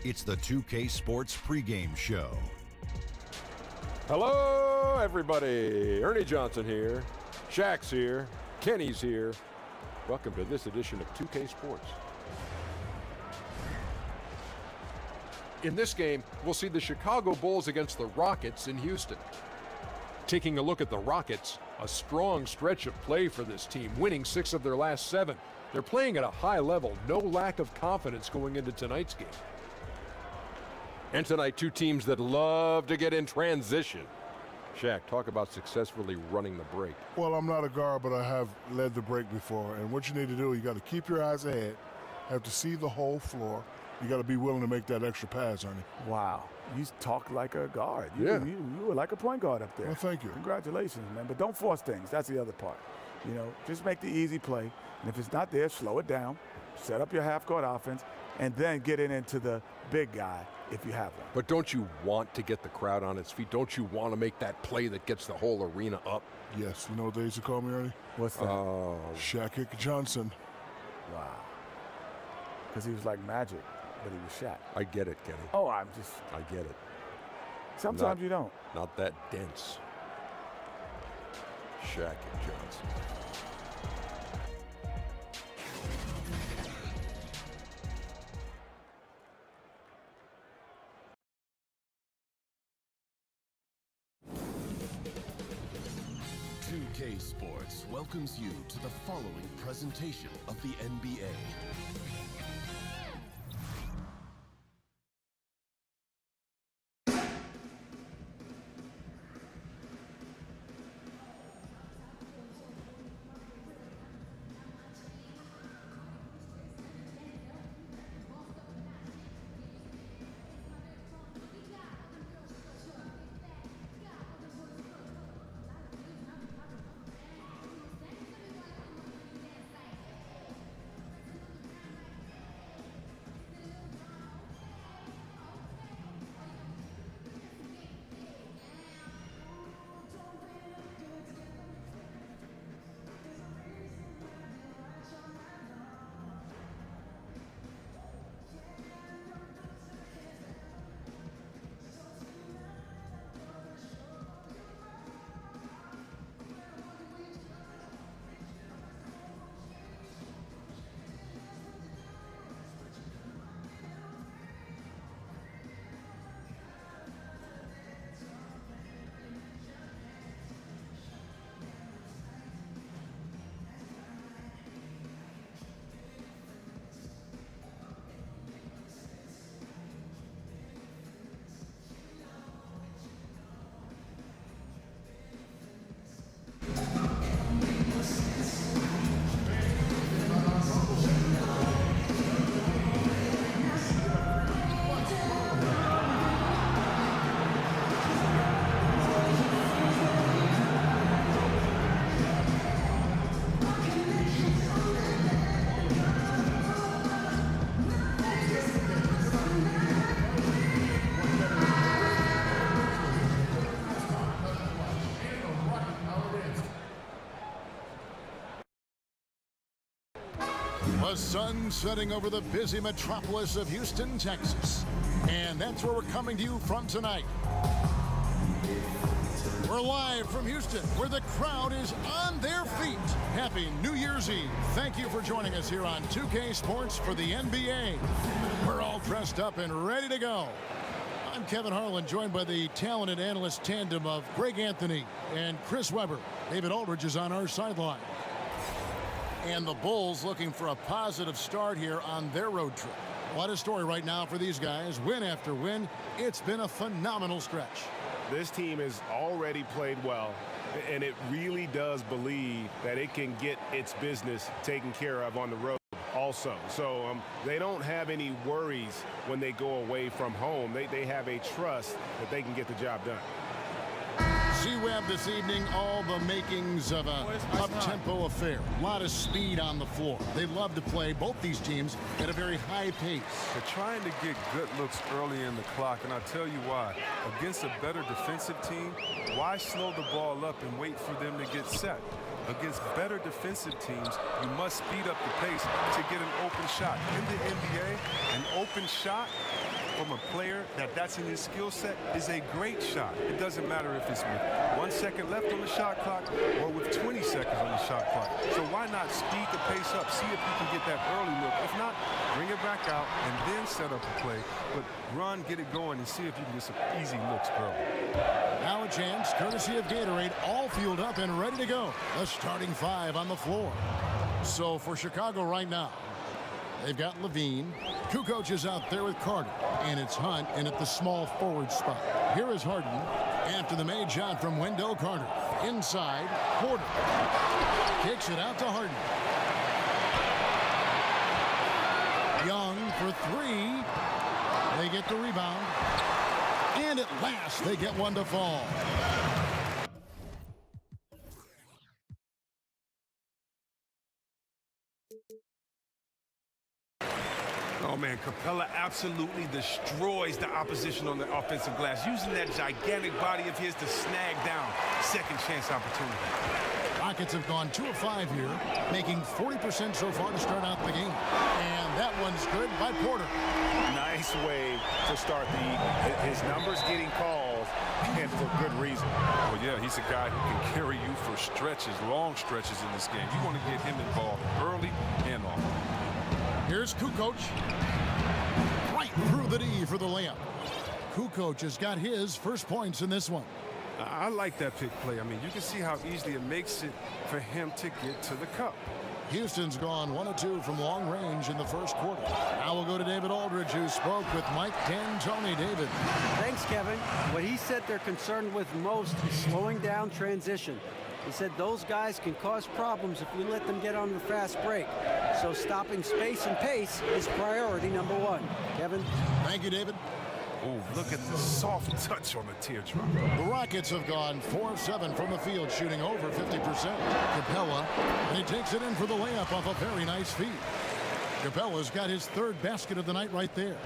It's the 2K Sports pregame show. Hello, everybody. Ernie Johnson here. Shaq's here. Kenny's here. Welcome to this edition of 2K Sports. In this game, we'll see the Chicago Bulls against the Rockets in Houston. Taking a look at the Rockets, a strong stretch of play for this team, winning 6 of their last 7. They're playing at a high level, no lack of confidence going into tonight's game. And tonight, 2 teams that love to get in transition. Shaq, talk about successfully running the break. Well, I'm not a guard, but I have led the break before. And what you need to do, you got to keep your eyes ahead, have to see the whole floor. You got to be willing to make that extra pass, Ernie. Wow. You talk like a guard. Yeah. You were like a point guard up there. Well, thank you. Congratulations, man. But don't force things. That's the other part. You know, just make the easy play. And if it's not there, slow it down. Set up your half-court offense, and then get it into the big guy if you have one. But don't you want to get the crowd on its feet? Don't you want to make that play that gets the whole arena up? Yes. You know what they used to call me, Ernie? What's that? Shaq Johnson. Wow. Because he was like magic, but he was Shaq. I get it, Kenny. Oh, I get it. Sometimes you don't. Not that dense. Shaq Johnson. GeForce Sports welcomes you to the following presentation of the NBA. The sun setting over the busy metropolis of Houston, Texas. And that's where we're coming to you from tonight. We're live from Houston, where the crowd is on their feet. Happy New Year's Eve. Thank you for joining us here on 2K Sports for the NBA. We're all dressed up and ready to go. I'm Kevin Harlan, joined by the talented analyst tandem of Greg Anthony and Chris Webber. David Aldridge is on our sideline. And the Bulls looking for a positive start here on their road trip. What a story right now for these guys. Win after win. It's been a phenomenal stretch. This team has already played well, and it really does believe that it can get its business taken care of on the road also. So they don't have any worries when they go away from home. They have a trust that they can get the job done. C-Web this evening, all the makings of a up-tempo affair. A lot of speed on the floor. They love to play, both these teams, at a very high pace. They're trying to get good looks early in the clock, and I'll tell you why. Against a better defensive team, why slow the ball up and wait for them to get set? Against better defensive teams, you must speed up the pace to get an open shot. In the NBA, an open shot from a player that's in his skill set is a great shot. It doesn't matter if it's with 1 second left on the shot clock or with 20 seconds on the shot clock. So why not speed the pace up, see if you can get that early look. If not, bring it back out and then set up a play. But run, get it going, and see if you can get some easy looks early. Now a chance, courtesy of Gatorade, all fueled up and ready to go. The starting five on the floor. So for Chicago right now, they've got Levine. Kukoc is out there with Carter. And it's Hunt in at the small forward spot. Here is Harden. After the made shot from Wendell Carter. Inside, Porter. Kicks it out to Harden. Young for three. They get the rebound. And at last, they get one to fall. Oh, man, Capella absolutely destroys the opposition on the offensive glass, using that gigantic body of his to snag down second chance opportunity. Rockets have gone 2 of 5 here, making 40% so far to start out the game. And that one's good by Porter. Nice way to start his numbers getting calls, and for good reason. Well, yeah, he's a guy who can carry you for stretches, long stretches in this game. You want to get him involved early and often. Here's Kukoc. Right through the D for the layup. Kukoc has got his first points in this one. I like that pick play. I mean, you can see how easily it makes it for him to get to the cup. Houston's gone 1 of 2 from long range in the first quarter. Now we'll go to David Aldridge, who spoke with Mike D'Antoni. David. Thanks, Kevin. What he said they're concerned with most is slowing down transition. He said those guys can cause problems if we let them get on the fast break. So stopping space and pace is priority number 1. Kevin? Thank you, David. Oh, look at the soft touch on the teardrop. The Rockets have gone 4 of 7 from the field, shooting over 50%. Capella, and he takes it in for the layup off a very nice feed. Capella's got his 3rd basket of the night right there.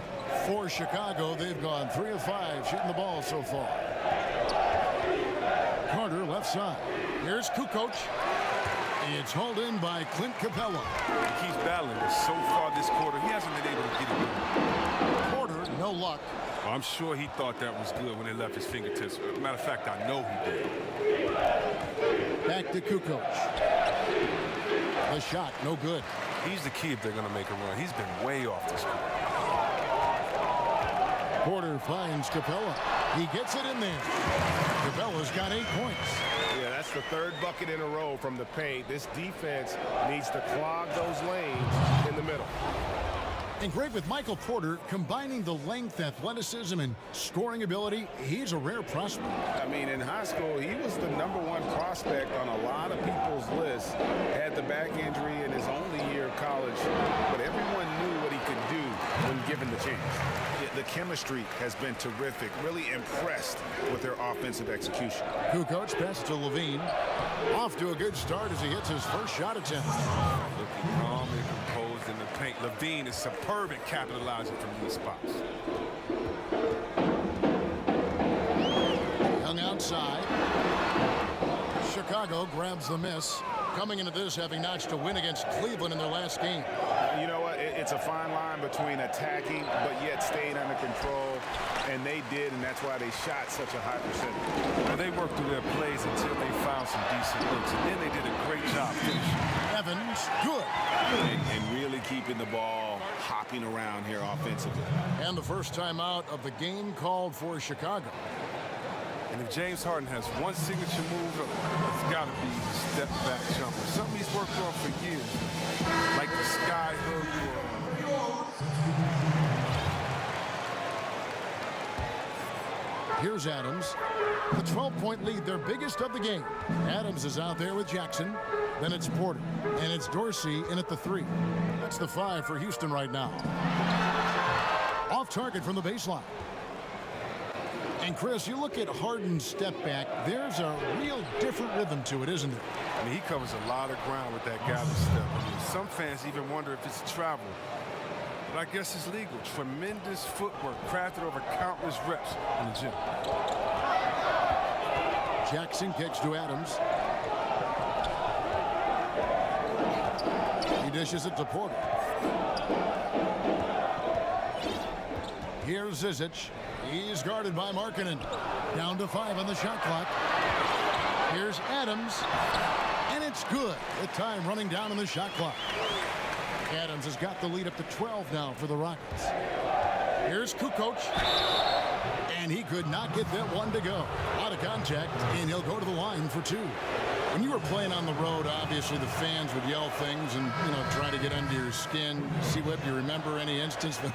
For Chicago, they've gone 3 of 5 shooting the ball so far. Carter left side. Here's Kukoc. It's hauled in by Clint Capella. He keeps battling, but so far this quarter, he hasn't been able to get it. Porter, no luck. Well, I'm sure he thought that was good when they left his fingertips. Matter of fact, I know he did. Back to Kukoc. The shot, no good. He's the key if they're going to make a run. He's been way off this quarter. Porter finds Capella. He gets it in there. Capella's got 8 points. Yeah, that's the 3rd bucket in a row from the paint. This defense needs to clog those lanes in the middle. And great with Michael Porter, combining the length, athleticism, and scoring ability. He's a rare prospect. I mean, in high school, he was the #1 prospect on a lot of people's lists. Had the back injury in his only year of college, but everyone knew what he could do when given the chance. The chemistry has been terrific. Really impressed with their offensive execution. Kukoc passes to Levine. Off to a good start as he hits his first shot attempt. Looking calm and composed in the paint. Levine is superb at capitalizing from these spots. Young outside. Chicago grabs the miss. Coming into this, having notched a win against Cleveland in their last game. You know what? It's a fine line between attacking but yet staying under control. And they did, and that's why they shot such a high percentage. Well, they worked through their plays until they found some decent looks, and then they did a great job finishing. Evans, good. And really keeping the ball hopping around here offensively. And the first time out of the game called for Chicago. And if James Harden has one signature move, it's got to be the step-back jumper. Something he's worked on for years, like the sky hook. Here's Adams. The 12-point lead, their biggest of the game. Adams is out there with Jackson. Then it's Porter. And it's Dorsey in at the 3. That's the 5 for Houston right now. Off target from the baseline. And Chris, you look at Harden's step back, there's a real different rhythm to it, isn't there? I mean, he covers a lot of ground with that gather step. I mean, some fans even wonder if it's travel. But I guess it's legal. Tremendous footwork crafted over countless reps in the gym. Jackson kicks to Adams. dishes it to Porter. Here's Zizic. He's guarded by Markkanen. Down to 5 on the shot clock. Here's Adams. And it's good. The time running down on the shot clock. Adams has got the lead up to 12 now for the Rockets. Here's Kukoc. And he could not get that one to go. Out of contact, and he'll go to the line for 2. When you were playing on the road, obviously the fans would yell things and, try to get under your skin. C-Whip, do you remember any instance when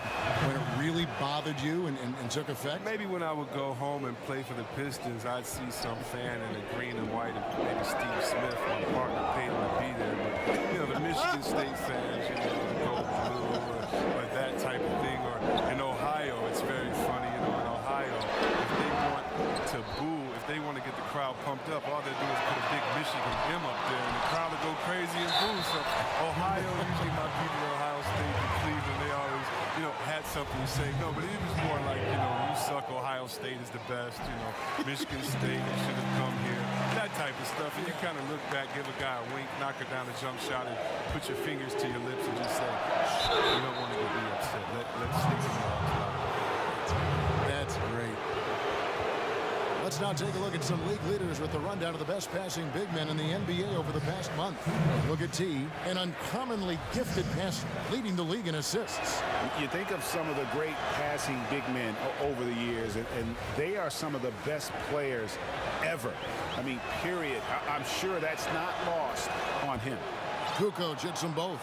it really bothered you and took effect? Maybe when I would go home and play for the Pistons, I'd see some fan in the green and white, and maybe Steve Smith, my partner, paid him to be there. But, the Michigan State fans, the gold blue or that type of thing. Or in Ohio, it's very funny, in Ohio, if they want to boo, if they want to get the crowd pumped up, all they do is put a big Michigan M up there, and the crowd will go crazy and boo. So Ohio, usually my people at Ohio State and Cleveland, they always, had something to say. No, but it was more like, you suck, Ohio State is the best, Michigan State should have come here, that type of stuff. And you kind of look back, give a guy a wink, knock it down a jump shot, and put your fingers to your lips and just say, you don't want to be upset. Let's stick it out. That's great. Let's now take a look at some league leaders with the rundown of the best passing big men in the NBA over the past month. Look at T, an uncommonly gifted passer, leading the league in assists. You think of some of the great passing big men over the years, and they are some of the best players ever. I mean, period. I'm sure that's not lost on him. Kukoc hits them both.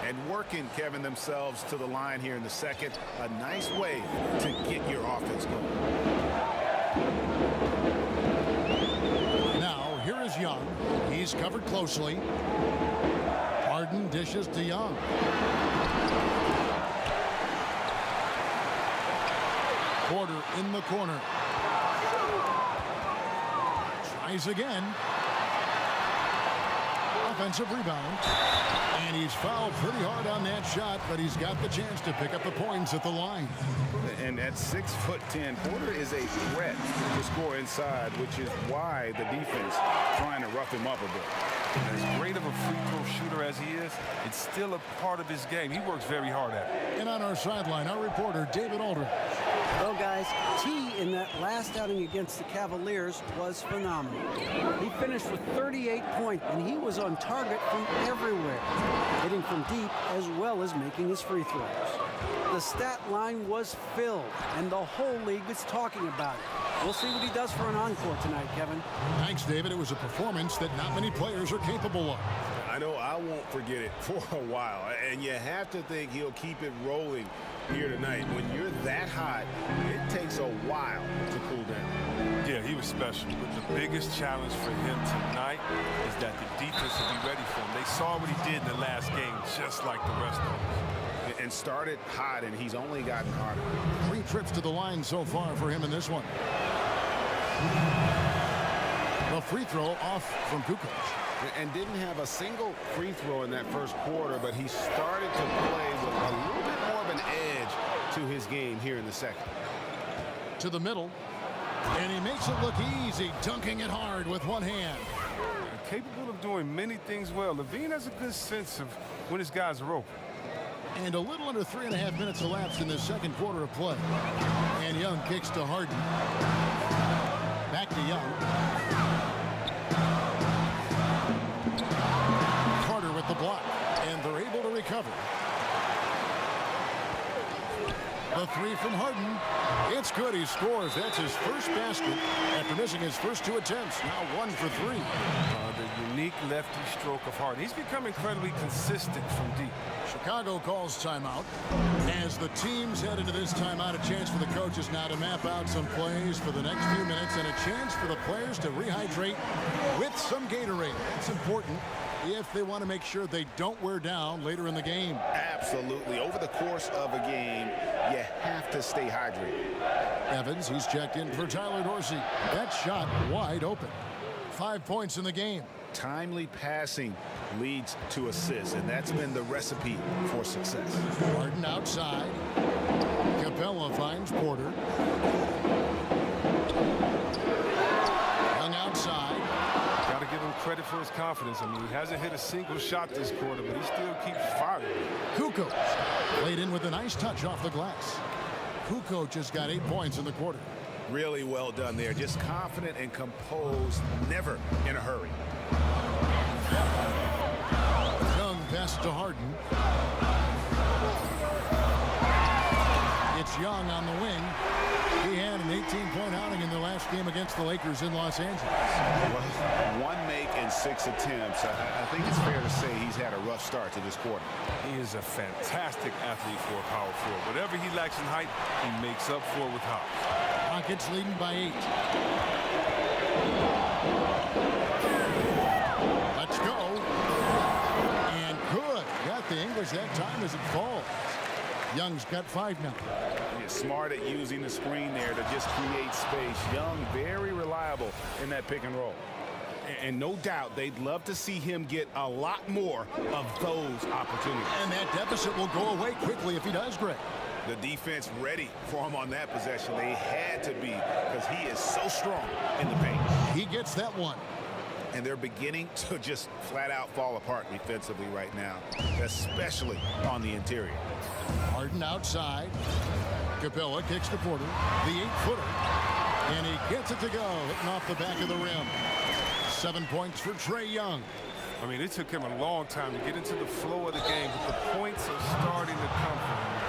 And working, Kevin, themselves to the line here in the second. A nice way to get your offense going. Now, here is Young. He's covered closely. Harden dishes to Young. Porter in the corner. Tries again. Offensive rebound. And he's fouled pretty hard on that shot, but he's got the chance to pick up the points at the line. And at 6'10", Porter is a threat to score inside, which is why the defense trying to rough him up a bit. As great of a free throw shooter as he is, it's still a part of his game. He works very hard at it. And on our sideline, our reporter, David Aldridge. Well, guys, T in that last outing against the Cavaliers was phenomenal. He finished with 38 points, and he was on target from everywhere, hitting from deep as well as making his free throws. The stat line was filled, and the whole league is talking about it. We'll see what he does for an encore tonight, Kevin. Thanks, David. It was a performance that not many players are capable of. I know I won't forget it for a while, and you have to think he'll keep it rolling here tonight. When you're that hot, it takes a while to cool down. Yeah, he was special. But the biggest challenge for him tonight is that the defense will be ready for him. They saw what he did in the last game, just like the rest of us. And started hot, and he's only gotten harder. 3 trips to the line so far for him in this one. The free throw off from Kukoc. And didn't have a single free throw in that first quarter, but he started to play with a little bit more of an edge to his game here in the second. To the middle, and he makes it look easy, dunking it hard with one hand. Capable of doing many things well. Levine has a good sense of when his guys are open. And a little under 3.5 minutes elapsed in the second quarter of play. And Young kicks to Harden. Back to Young. Carter with the block. And they're able to recover. The 3 from Harden. It's good. He scores. That's his first basket after missing his first 2 attempts. Now 1 for 3. The unique lefty stroke of Harden. He's become incredibly consistent from deep. Chicago calls timeout. As the teams head into this timeout, a chance for the coaches now to map out some plays for the next few minutes and a chance for the players to rehydrate with some Gatorade. It's important if they want to make sure they don't wear down later in the game. Absolutely. Over the course of a game, you have to stay hydrated. Evans, he's checked in for Tyler Dorsey. That shot wide open. 5 points in the game. Timely passing leads to assists, and that's been the recipe for success. Harden outside. Capella finds Porter. Young outside. Got to give him credit for his confidence. I mean, he hasn't hit a single shot this quarter, but he still keeps firing. Kukoc laid in with a nice touch off the glass. Kukoc just got 8 points in the quarter. Really well done there. Just confident and composed, never in a hurry. Young pass to Harden. It's Young on the wing. He had an 18-point outing in the last game against the Lakers in Los Angeles. Well, 1 make and 6 attempts. I think it's fair to say he's had a rough start to this quarter. He is a fantastic athlete for a power forward. Whatever he lacks in height, he makes up for with hops. Rockets leading by 8. Let's go. And good. Got the English that time as it falls. Young's got 5 now. He's smart at using the screen there to just create space. Young, very reliable in that pick and roll. And no doubt they'd love to see him get a lot more of those opportunities. And that deficit will go away quickly if he does, Greg. The defense ready for him on that possession. They had to be, because he is so strong in the paint. He gets that one. And they're beginning to just flat out fall apart defensively right now, especially on the interior. Harden outside. Capella kicks to Porter, the 8-footer, and he gets it to go, hitting off the back of the rim. 7 points for Trae Young. I mean, it took him a long time to get into the flow of the game, but the points are starting to come from him.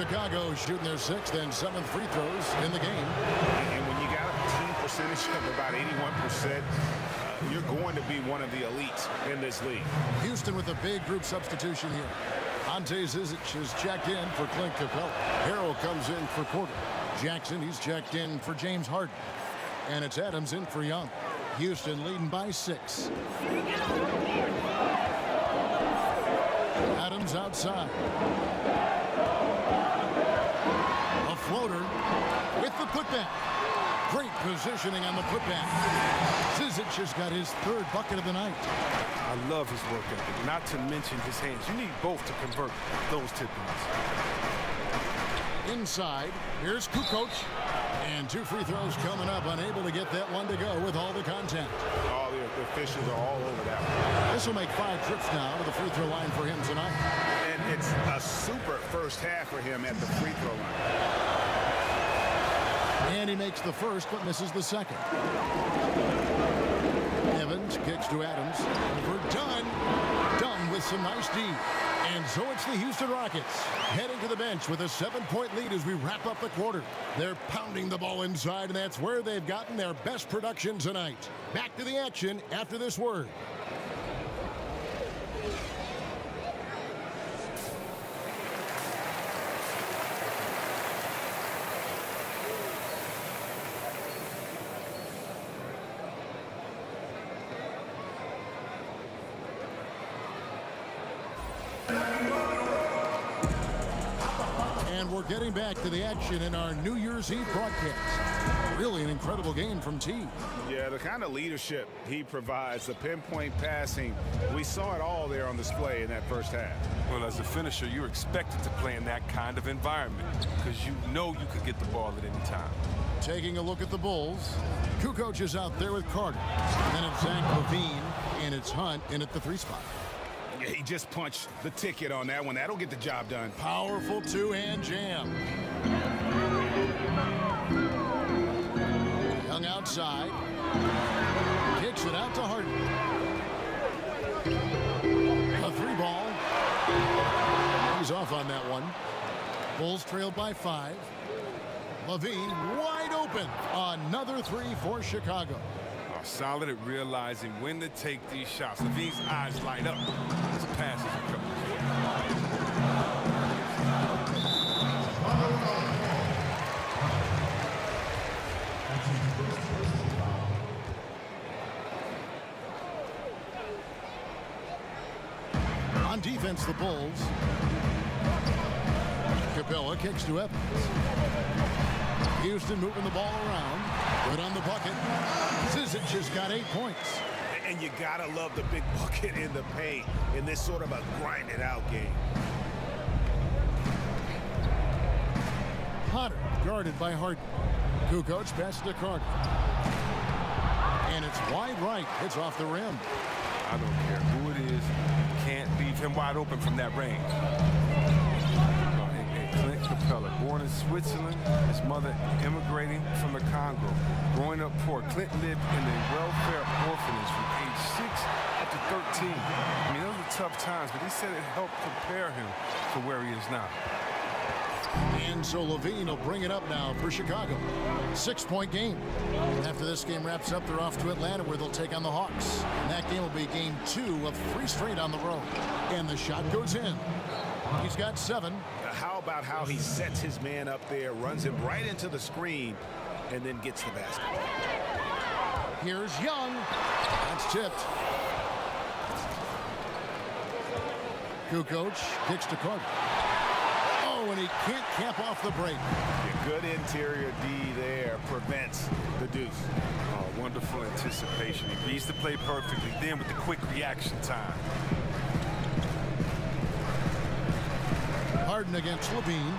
Chicago shooting their 6th and 7th free throws in the game. And when you got a team percentage of about 81%, you're going to be one of the elites in this league. Houston with a big group substitution here. Ante Zizic is checked in for Clint Capella. Harrell comes in for Porter. Jackson, he's checked in for James Harden. And it's Adams in for Young. Houston leading by 6. Adams outside. A floater with the putback. Great positioning on the putback. Zizic has got his 3rd bucket of the night. I love his work ethic, not to mention his hands. You need both to convert those tip-ins. Inside, here's Kukoc. And 2 free throws coming up, unable to get that one to go with all the contact. All the officials are all over that one. This will make 5 trips now to the free throw line for him tonight. And it's a super first half for him at the free throw line. And he makes the first, but misses the second. Evans kicks to Adams. Over Dunn. Dunn with some nice D. And so it's the Houston Rockets heading to the bench with a 7-point lead as we wrap up the quarter. They're pounding the ball inside, and that's where they've gotten their best production tonight. Back to the action after this word. And we're getting back to the action in our New Year's Eve broadcast. Really an incredible game from T. Yeah, the kind of leadership he provides, the pinpoint passing, we saw it all there on display in that first half. Well, as a finisher, you're expected to play in that kind of environment because you know you could get the ball at any time. Taking a look at the Bulls, Kukoc is out there with Carter. Then it's Zach LaVine, and it's Hunt in at the 3 spot. Yeah, he just punched the ticket on that one. That'll get the job done. Powerful 2-hand jam. Young outside. Kicks it out to Harden. A 3 ball. He's off on that one. Bulls trailed by 5. LaVine wide open. Another 3 for Chicago. Solid at realizing when to take these shots. LaVine's eyes light up. His passes are coming. On defense, the Bulls. Capella kicks to Evans. Houston moving the ball around. Good on the bucket. Zizic has got 8 points. And you gotta love the big bucket in the paint in this sort of a grinded out game. Potter guarded by Harden. Kukoc passes to Carter. And it's wide right. It's off the rim. I don't care who it is. Can't leave him wide open from that range. And Clint Capella, born in Switzerland, his mother immigrating from the Congo. Growing up poor, Clint lived in a welfare orphanage from age 6 up to 13. I mean, those were tough times, but he said it helped prepare him for where he is now. And so Levine will bring it up now for Chicago. 6-point game. After this game wraps up, they're off to Atlanta where they'll take on the Hawks. And that game will be game 2 of 3 straight on the road. And the shot goes in. He's got 7. How about how he sets his man up there, runs him right into the screen, and then gets the basket. Here's Young. That's tipped. Kukoc kicks to Carter. And he can't cap off the break. Yeah, good interior D there prevents the deuce. Oh, wonderful anticipation. He reads the play perfectly, then with the quick reaction time. Harden against Levine.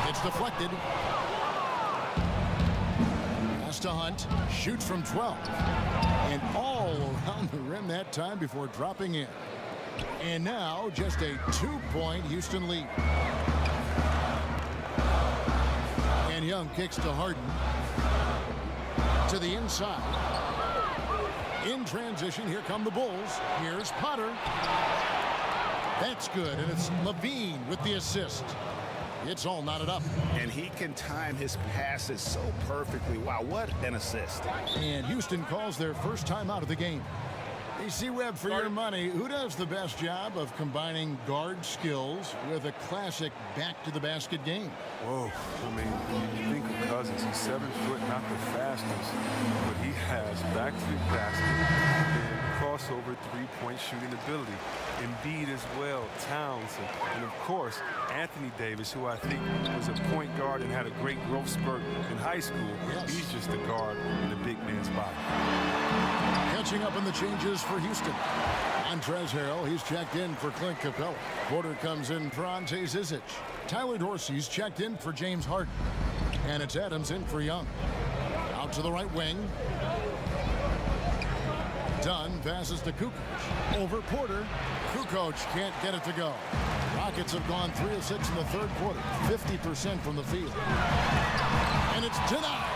It's deflected. Pass to Hunt. Shoots from 12. And all around the rim that time before dropping in. And now just a 2-point Houston lead. And Young kicks to Harden. To the inside. In transition, here come the Bulls. Here's Potter. That's good, and it's Levine with the assist. It's all knotted up. And he can time his passes so perfectly. Wow, what an assist. And Houston calls their first time out of the game. AC Webb, for your money, who does the best job of combining guard skills with a classic back-to-the-basket game? Whoa, I mean, you think of Cousins, he's 7 foot, not the fastest, but he has back-to-the-basket, and crossover three-point shooting ability. Embiid as well, Townsend, and of course, Anthony Davis, who I think was a point guard and had a great growth spurt in high school. Yes. He's just a guard in the big man's body. Catching up on the changes for Houston. Montrezl Harrell, he's checked in for Clint Capella. Porter comes in for Ante Zizic. Tyler Dorsey's checked in for James Harden. And it's Adams in for Young. Out to the right wing. Dunn passes to Kukoc. Over Porter. Kukoc can't get it to go. Rockets have gone 3 of 6 in the third quarter. 50% from the field. And it's denied.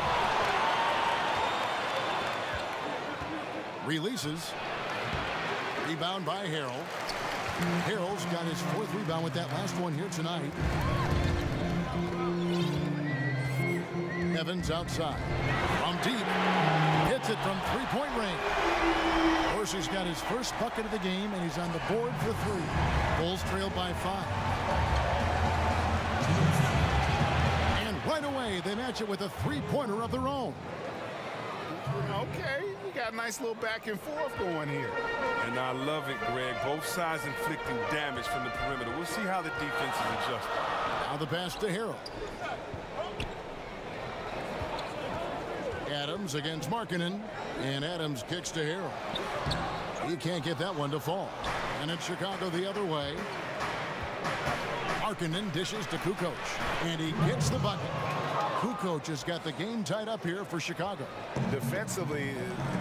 Releases. Rebound by Harrell. Harrell's got his 4th rebound with that last one here tonight. Evans outside. From deep. Hits it from 3-point range. Dorsey's got his first bucket of the game, and he's on the board for 3. Bulls trailed by 5. And right away, they match it with a 3-pointer of their own. Okay, we got a nice little back and forth going here. And I love it, Greg. Both sides inflicting damage from the perimeter. We'll see how the defense is adjusted. Now the pass to Harrell. Adams against Markkanen. And Adams kicks to Harrell. He can't get that one to fall. And it's Chicago the other way. Markkanen dishes to Kukoc. And he gets the bucket. Kukoc has got the game tied up here for Chicago. Defensively,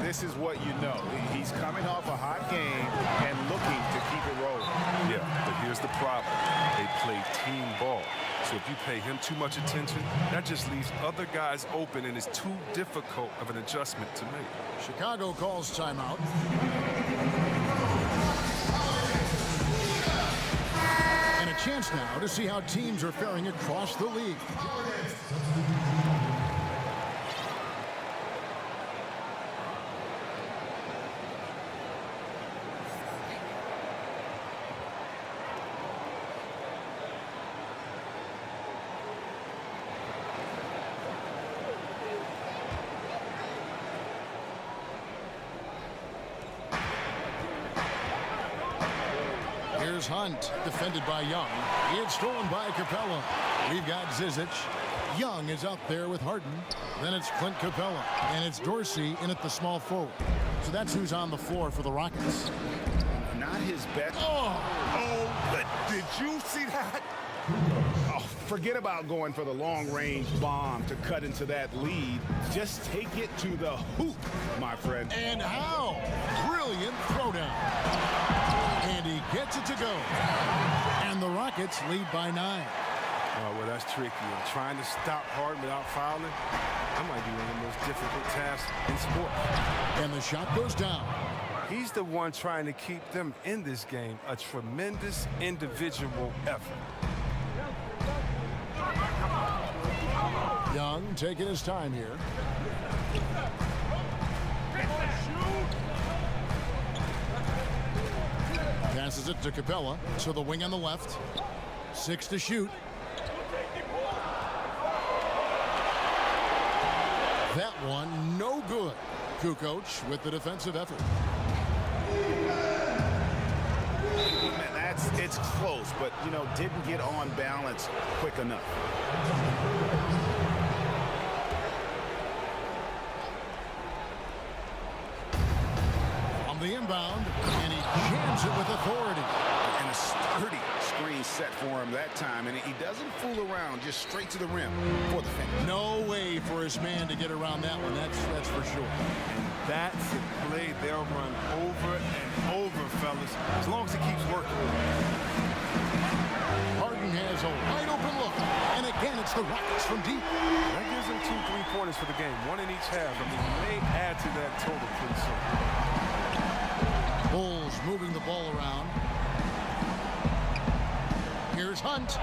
this is what you know. He's coming off a hot game and looking to keep it rolling. Yeah, but here's the problem. They play team ball. So if you pay him too much attention, that just leaves other guys open, and it's too difficult of an adjustment to make. Chicago calls timeout. And a chance now to see how teams are faring across the league. Here's Hunt, defended by Young. It's stolen by Capella. We've got Zizic. Young is out there with Harden. Then it's Clint Capella. And it's Dorsey in at the small forward. So that's who's on the floor for the Rockets. Not his best. Oh, but did you see that? forget about going for the long-range bomb to cut into that lead. Just take it to the hoop, my friend. And how? Brilliant throwdown. And he gets it to go. And the Rockets lead by 9. Oh, well, that's tricky. And trying to stop Harden without fouling, that might be one of the most difficult tasks in sports. And the shot goes down. He's the one trying to keep them in this game. A tremendous individual effort. Young taking his time here. Passes it to Capella to the wing on the left. 6 to shoot. That one no good. Kukoc with the defensive effort. It's close, but, didn't get on balance quick enough. On the inbound, and he jams it with authority. And a sturdy screen set for him that time, and he doesn't fool around, just straight to the rim for the finish. No way for his man to get around that one, that's for sure. And that's a play they'll run over and over, fellas, as long as it keeps working. Harden has a wide open look, and again it's the Rockets from deep. That gives them 2 3-pointers for the game, 1 in each half. I mean, may add to that total pretty soon. Bulls moving the ball around. Here's Hunt.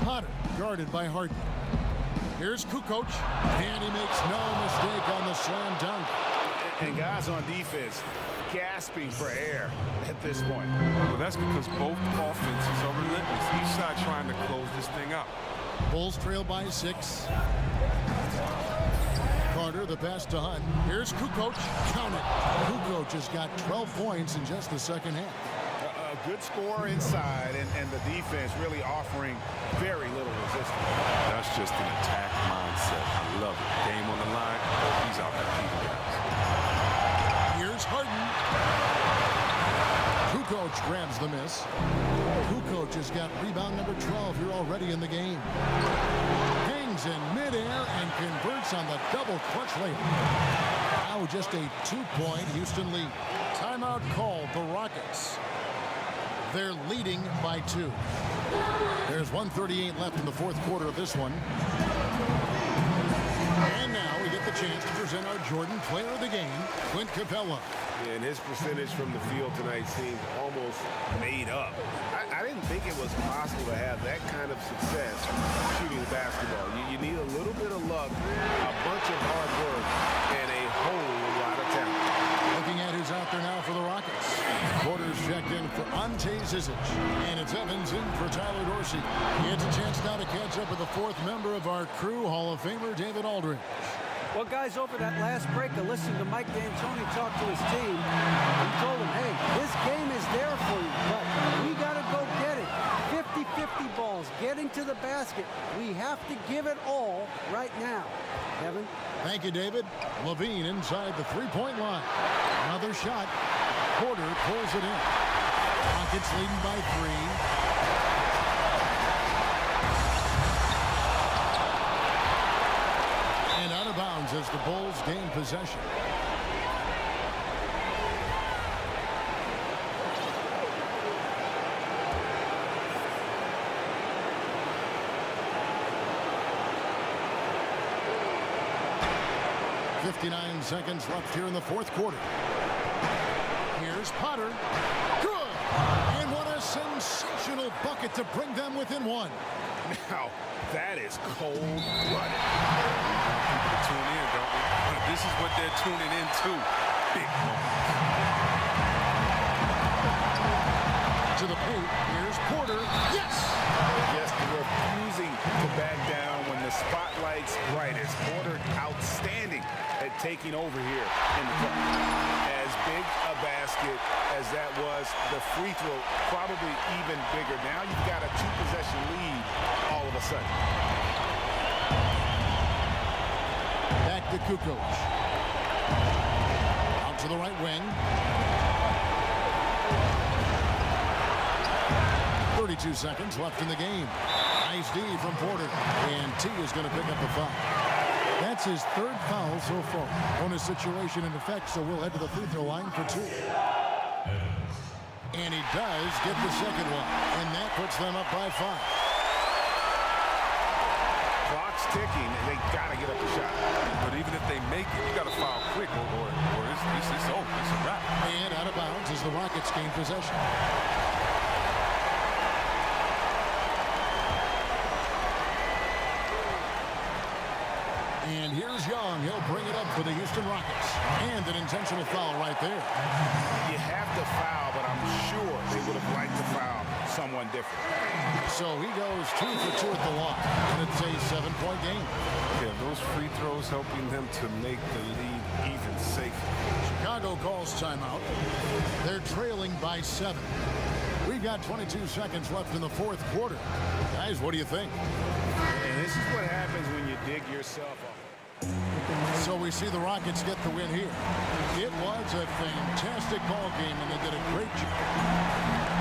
Potter guarded by Harden. Here's Kukoc, and he makes no mistake on the slam dunk. And guys on defense gasping for air at this point. Well, that's because both offenses are relentless. Each side trying to close this thing out. Bulls trail by 6. Carter, the pass to Hunt. Here's Kukoc. Count it. Kukoc has got 12 points in just the second half. A good score inside, and the defense really offering very little resistance. That's just an attack mindset. I love it. Game on the line. He's out competing guys. Here's Harden. Kukoc grabs the miss. Kukoc has got rebound number 12 here already in the game. Hangs in midair and converts on the double clutch layup. Now just a 2-point Houston lead. Timeout called the Rockets. They're leading by 2. There's 1:38 left in the fourth quarter of this one. And now we get the chance to present our Jordan Player of the Game, Clint Capella. Yeah, and his percentage from the field tonight seemed almost made up. I didn't think it was possible to have that kind of success shooting basketball. You need a little bit of luck, a bunch of hard work, and a whole lot of talent. Looking at who's out there now for the Rockets. Porter's checked in for Ante Zizic. And it's Evans in for Tyler Dorsey. He has a chance now to catch up with the 4th member of our crew, Hall of Famer David Aldridge. Well, guys, over that last break, I listened to Mike D'Antoni talk to his team. He told them, hey, this game is there for you, but we got to go get it. 50-50 balls, getting to the basket. We have to give it all right now. Kevin? Thank you, David. Levine inside the 3-point line. Another shot. Porter pulls it in. Rockets leading by 3. And out of bounds as the Bulls gain possession. .59 seconds left here in the fourth quarter. Here's Potter. Good! And what a sensational bucket to bring them within 1. Now, that is cold-blooded. People tune in, don't we? This is what they're tuning into. Big moment. To the paint. Here's Porter. Yes! Yes, refusing to back down when the spotlight's brightest. Porter outstanding at taking over here in the cup. As big a basket as that was, the free throw probably even bigger. Now you've got a 2-possession lead all of a sudden. Back to Kukoc. Out to the right wing. 32 seconds left in the game. Nice D from Porter. And T is going to pick up the foul. That's his third foul so far. Bonus situation in effect, so we'll head to the free throw line for 2. And he does get the second one. And that puts them up by 5. Clock's ticking, and they got to get up the shot. But even if they make it, you got to foul quick, or it's over. It's a wrap. And out of bounds as the Rockets gain possession. And here's Young. He'll bring it up for the Houston Rockets. And an intentional foul right there. You have to foul, but I'm sure they would have liked to foul someone different. So he goes 2 for 2 at the line. And it's a 7-point game. Yeah, those free throws helping them to make the lead even safer. Chicago calls timeout. They're trailing by 7. We've got 22 seconds left in the fourth quarter. Guys, what do you think? And this is what happens when you dig yourself up. So we see the Rockets get the win here. It was a fantastic ball game, and they did a great job.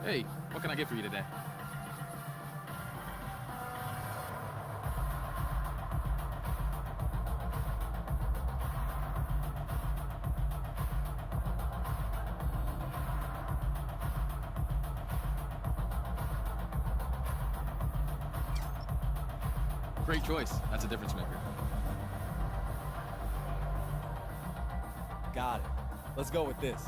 Hey, what can I get for you today? Great choice. That's a difference maker. Got it. Let's go with this.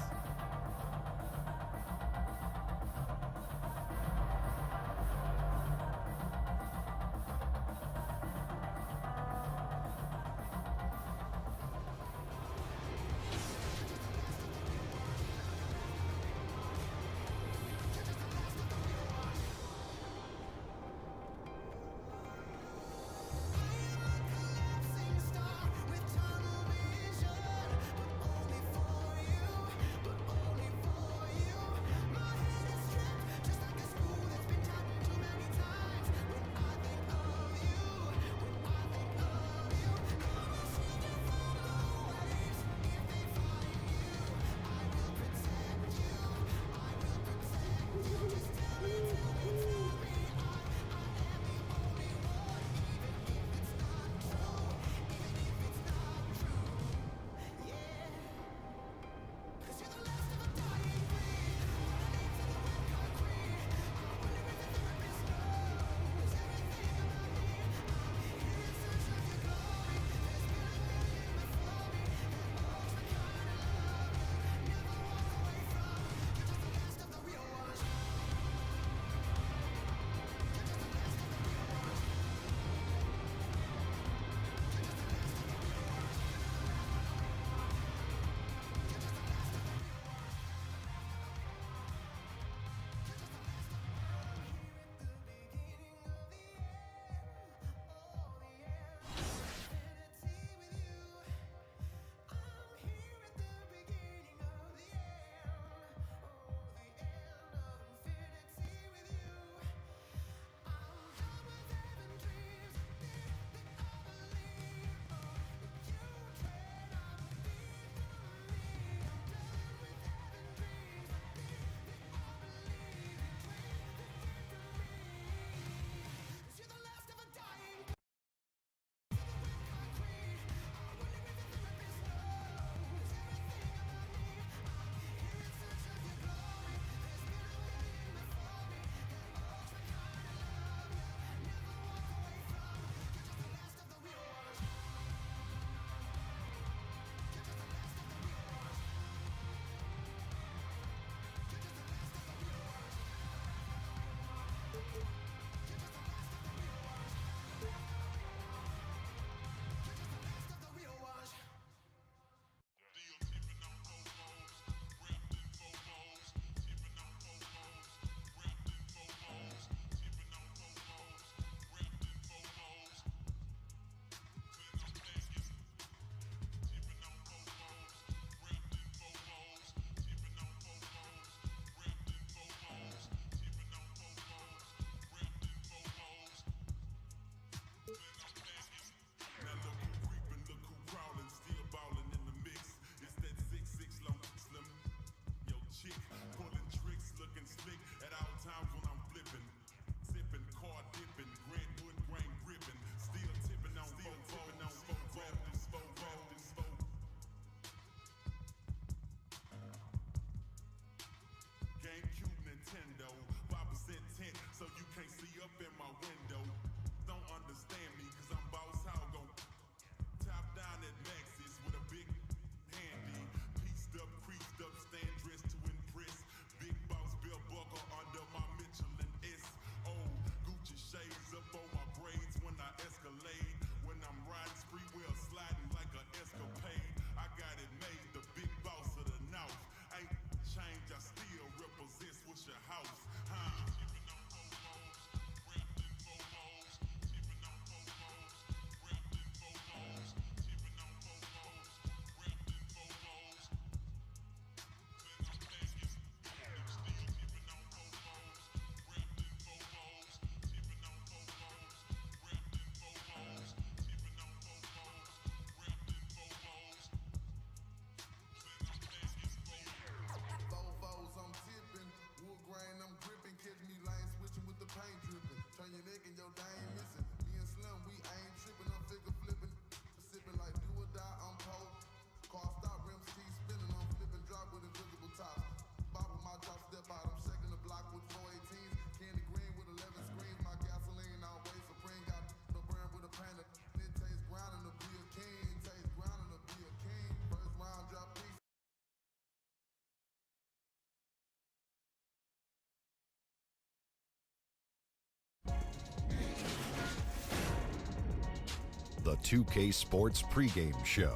the 2K Sports pregame show.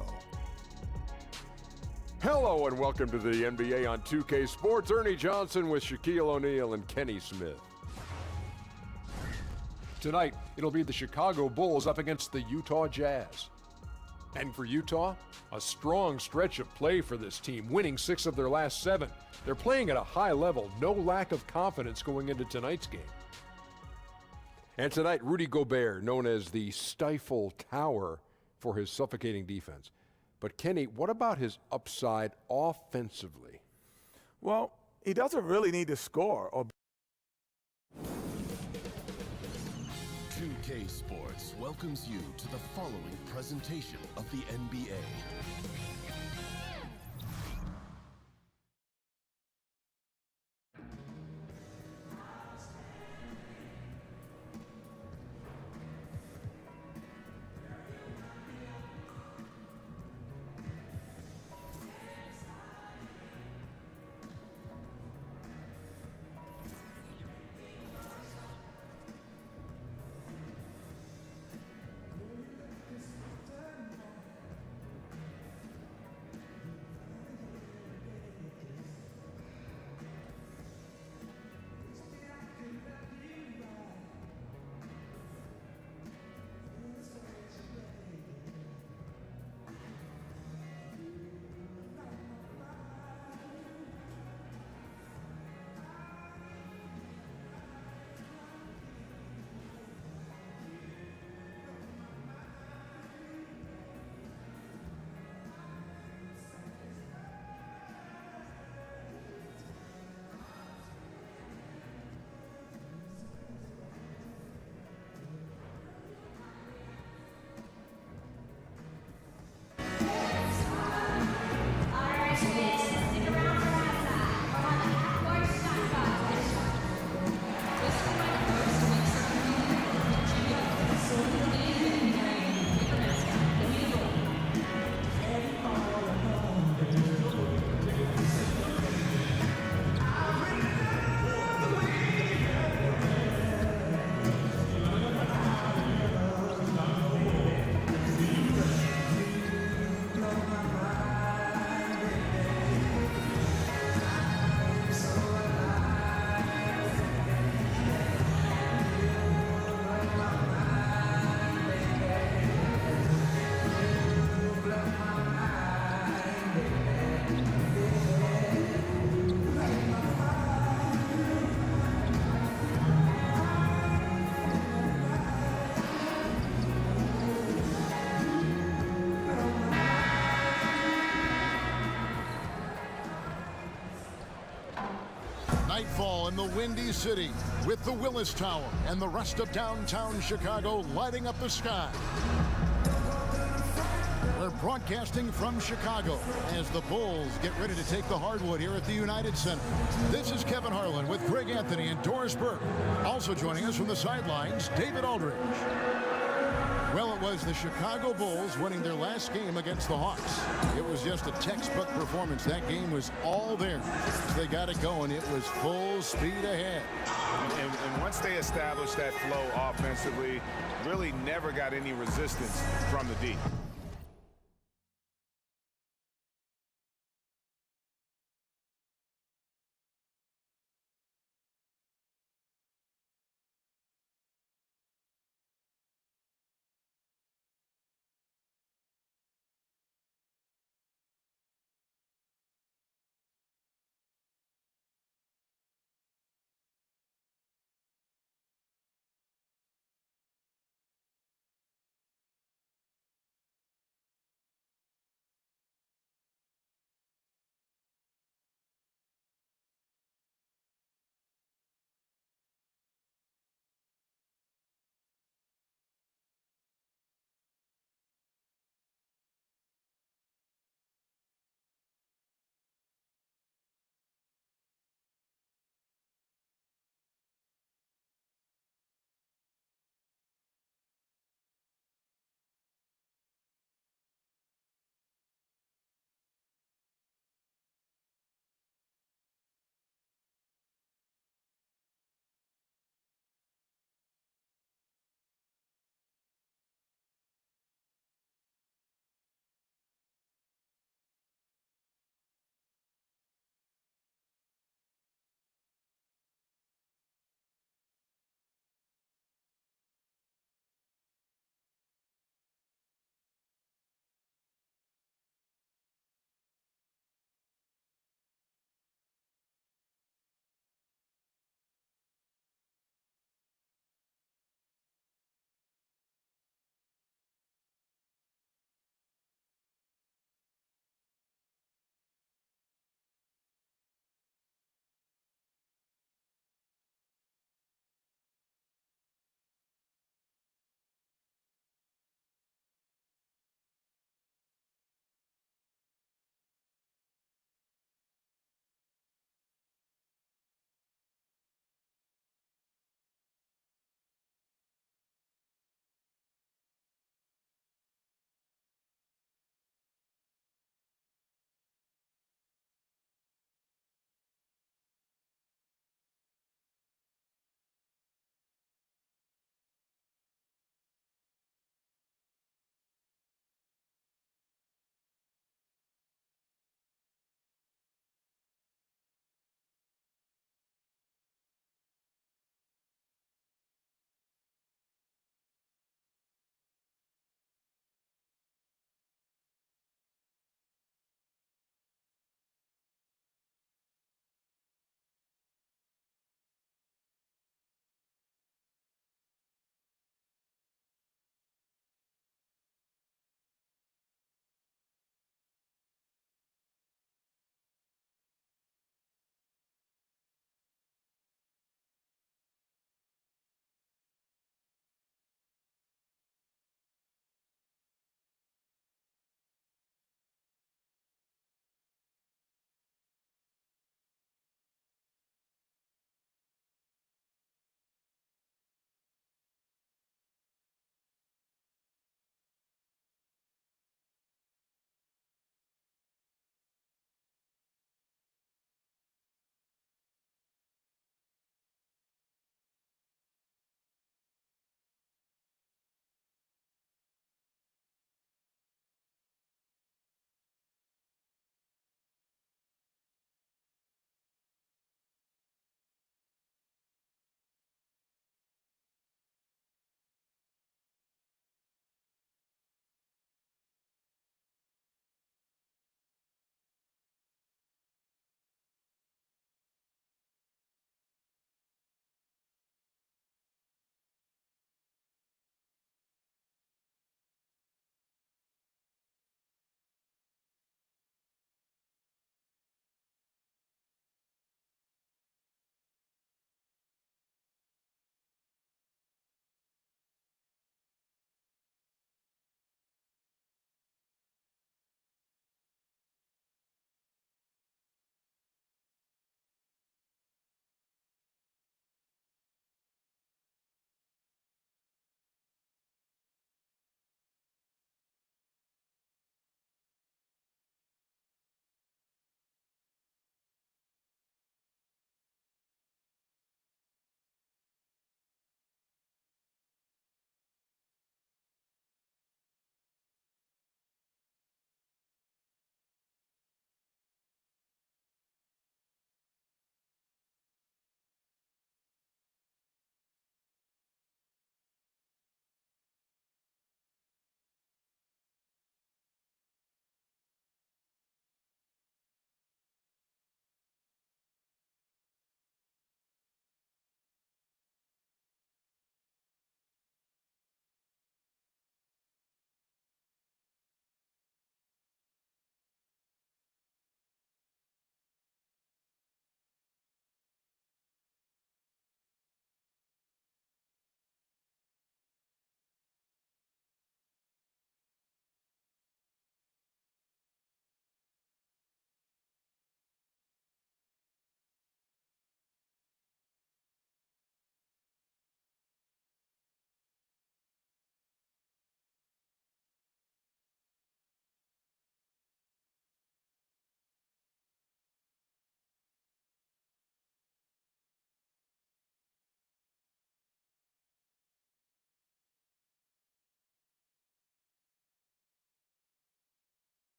Hello and welcome to the NBA on 2K Sports. Ernie Johnson with Shaquille O'Neal and Kenny Smith. Tonight, it'll be the Chicago Bulls up against the Utah Jazz. And for Utah, a strong stretch of play for this team, winning 6 of their last 7. They're playing at a high level, no lack of confidence going into tonight's game. And tonight, Rudy Gobert, known as the Stifle Tower for his suffocating defense. But Kenny, what about his upside offensively? Well, he doesn't really need to score. 2K Sports welcomes you to the following presentation of the NBA. Nightfall in the Windy City with the Willis Tower and the rest of downtown Chicago lighting up the sky. We're broadcasting from Chicago as the Bulls get ready to take the hardwood here at the United Center. This is Kevin Harlan with Greg Anthony and Doris Burke. Also joining us from the sidelines, David Aldridge. Well, it was the Chicago Bulls winning their last game against the Hawks. It was just a textbook performance. That game was all there. They got it going. It was full speed ahead. And once they established that flow offensively, really never got any resistance from the D.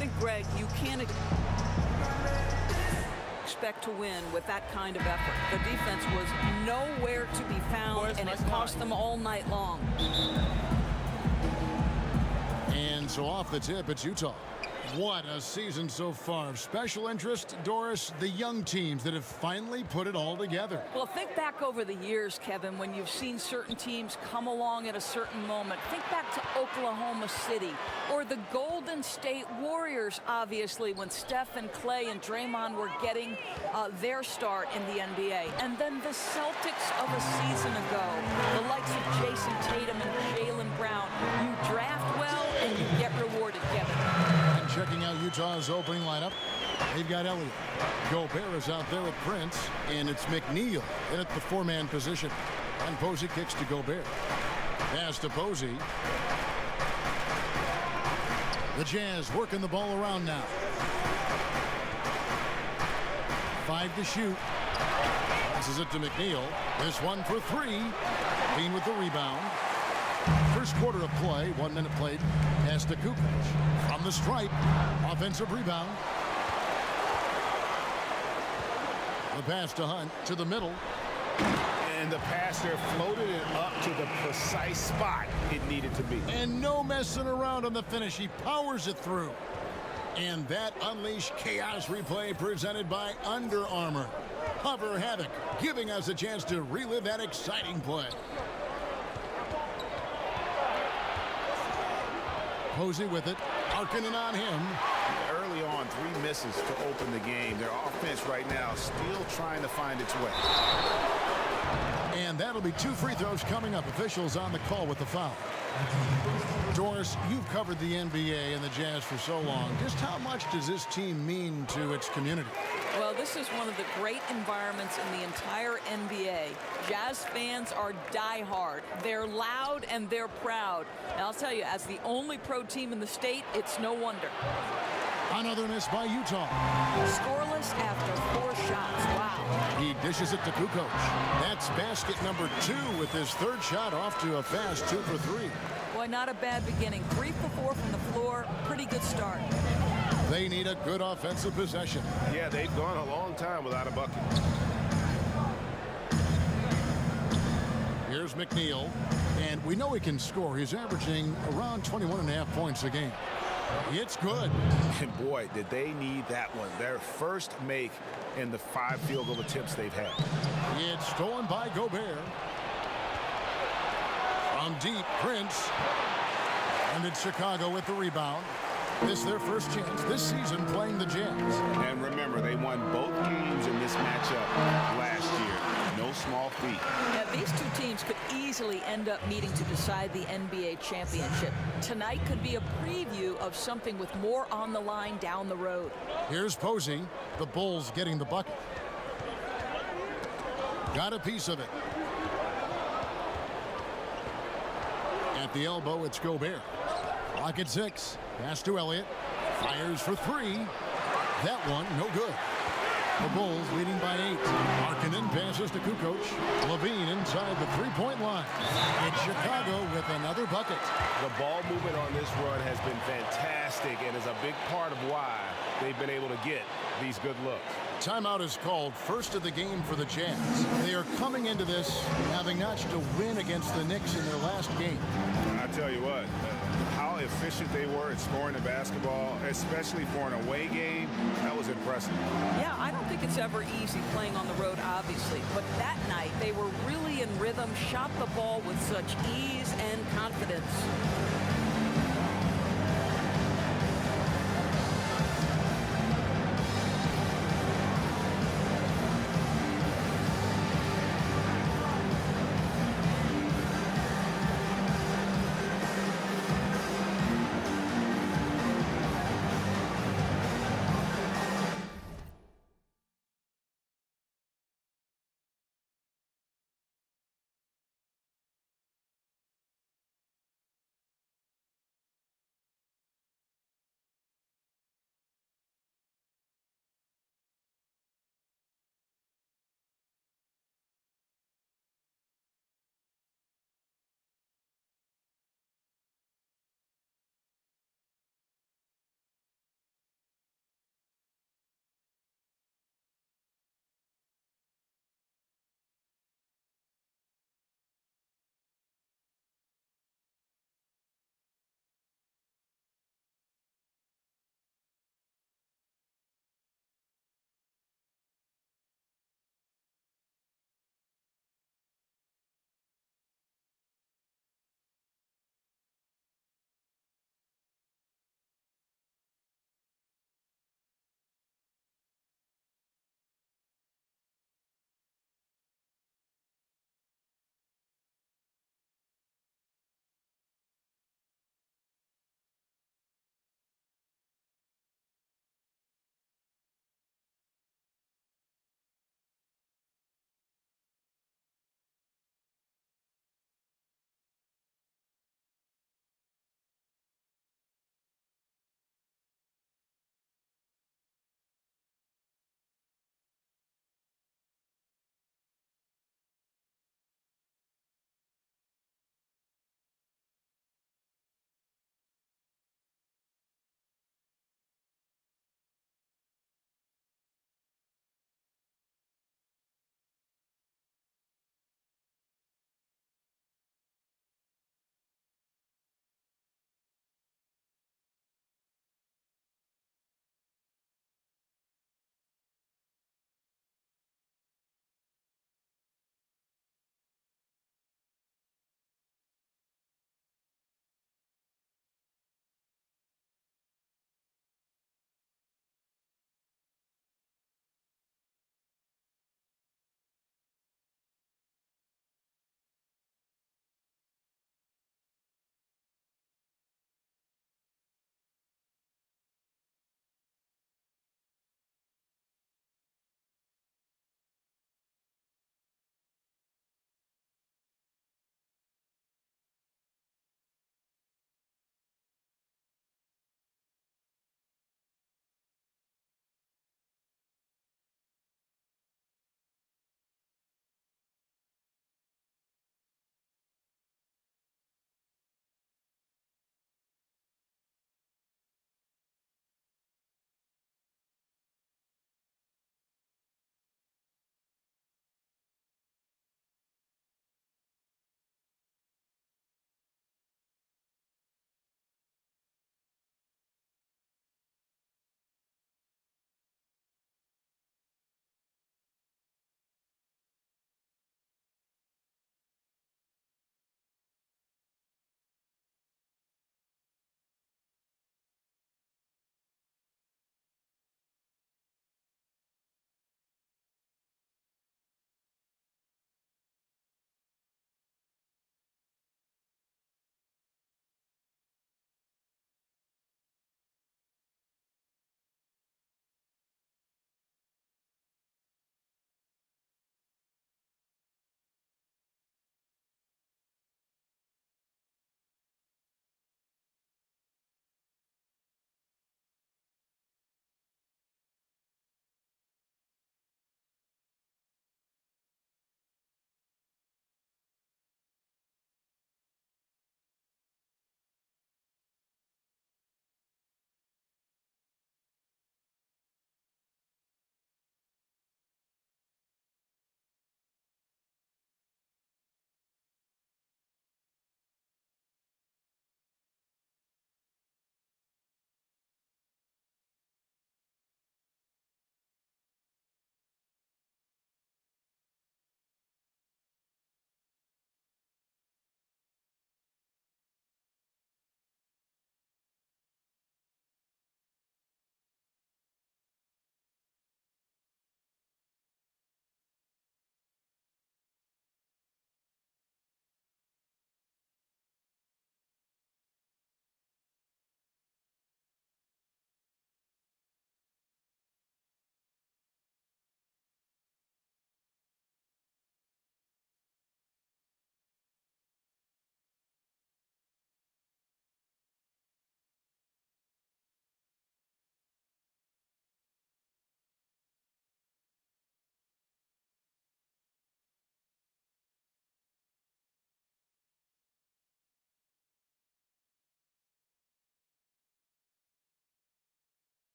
think, Greg, you can't expect to win with that kind of effort. The defense was nowhere to be found, and it cost them all night long. And so off the tip, it's Utah. What a season so far. Of special interest, Doris, the young teams that have finally put it all together. Well, think back over the years, Kevin, when you've seen certain teams come along at a certain moment. Think back to Oklahoma City or the Golden State Warriors, obviously, when Steph and Clay and Draymond were getting their start in the NBA. And then the Celtics of a season ago, the likes of Jason Tatum and Jaylen Brown. You draft well and you get rewarded, Kevin. Checking out Utah's opening lineup, they've got Elliott. Gobert is out there with Prince, and it's McNeil in at the four-man position. And Posey kicks to Gobert. Pass to Posey. The Jazz working the ball around now. 5 to shoot. Passes it to McNeil. This one for 3. Bean with the rebound. First quarter of play, 1 minute played. Pass to Kukoc. From the stripe, offensive rebound. The pass to Hunt to the middle. And the passer floated it up to the precise spot it needed to be. And no messing around on the finish. He powers it through. And that unleashed chaos replay presented by Under Armour. Hover Havoc, giving us a chance to relive that exciting play. Posey with it. Harkinen on him. Early on, 3 misses to open the game. Their offense right now still trying to find its way. And that'll be 2 free throws coming up. Officials on the call with the foul. Doris, you've covered the NBA and the Jazz for so long. Just how much does this team mean to its community? Well, this is one of the great environments in the entire NBA. Jazz fans are diehard. They're loud and they're proud. And I'll tell you, as the only pro team in the state, it's no wonder. Another miss by Utah. Scoreless after 4 shots. Wow. He dishes it to Kukoc. That's basket number 2 with his 3rd shot off to a fast 2 for 3. Boy, not a bad beginning. 3 for 4 from the floor. Pretty good start. They need a good offensive possession. Yeah, they've gone a long time without a bucket. Here's McNeil, and we know he can score. He's averaging around 21.5 points a game. It's good. And boy, did they need that one. Their first make in the 5 field goal attempts they've had. It's stolen by Gobert. From deep, Prince. And it's Chicago with the rebound. This is their first chance this season playing the Jazz. And remember, they won both games in this matchup last year. No small feat. Yeah, these 2 teams could easily end up meeting to decide the NBA championship. Tonight could be a preview of something with more on the line down the road. Here's Posey. The Bulls getting the bucket. Got a piece of it. At the elbow, it's Gobert. Clock at 6. Pass to Elliott. Fires for 3. That one, no good. The Bulls leading by 8. Harkinen passes to Kukoc. Levine inside the 3-point line. It's Chicago with another bucket. The ball movement on this run has been fantastic and is a big part of why they've been able to get these good looks. Timeout is called, first of the game for the Jazz. They are coming into this having notched a win against the Knicks in their last game. I tell you what, how efficient they were at scoring the basketball, especially for an away game, that was impressive. Yeah, I don't think it's ever easy playing on the road, obviously. But that night, they were really in rhythm, shot the ball with such ease and confidence.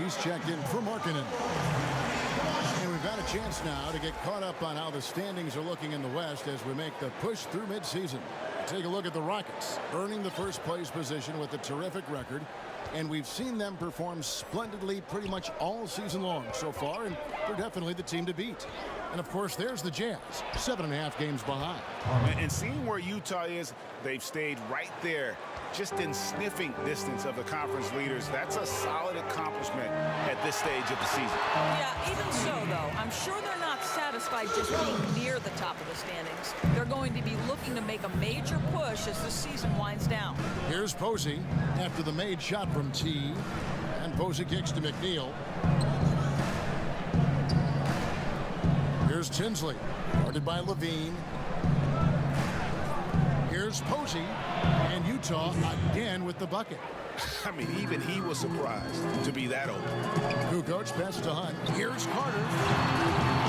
He's checked in for Markkinen. And we've got a chance now to get caught up on how the standings are looking in the West as we make the push through midseason. Take a look at the Rockets, earning the first place position with a terrific record. And we've seen them perform splendidly pretty much all season long so far, and they're definitely the team to beat. And of course, there's the Jazz, 7.5 games behind. And seeing where Utah is, they've stayed right there, just in sniffing distance of the conference leaders. That's a solid accomplishment at this stage of the season. Yeah, even so, though, I'm sure they're not satisfied just being near the top of the standings. They're going to be looking to make a major push as the season winds down. Here's Posey after the made shot from T. And Posey kicks to McNeil. Here's Tinsley, guarded by Levine. Here's Posey, and Utah again with the bucket. I mean, even he was surprised to be that open. Kukoc pass to Hunt. Here's Carter.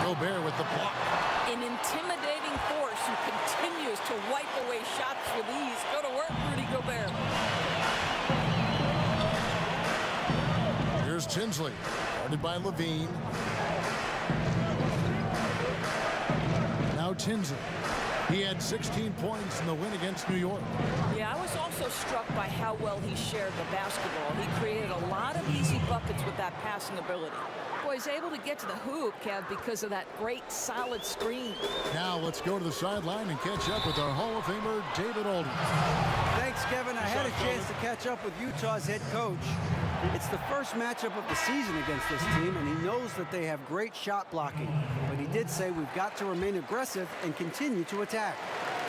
Gobert with the block. An intimidating force who continues to wipe away shots with ease. Go to work, Rudy Gobert. Here's Tinsley, guarded by Levine. Now Tinsley. He had 16 points in the win against New York. Yeah, I was also struck by how well he shared the basketball. He created a lot of easy buckets with that passing ability. Boy, he's able to get to the hoop, Kev, because of that great solid screen. Now let's go to the sideline and catch up with our Hall of Famer, David Aldridge. Thanks, Kevin. I had a chance to catch up with Utah's head coach. It's the first matchup of the season against this team, and he knows that they have great shot blocking. But he did say we've got to remain aggressive and continue to attack.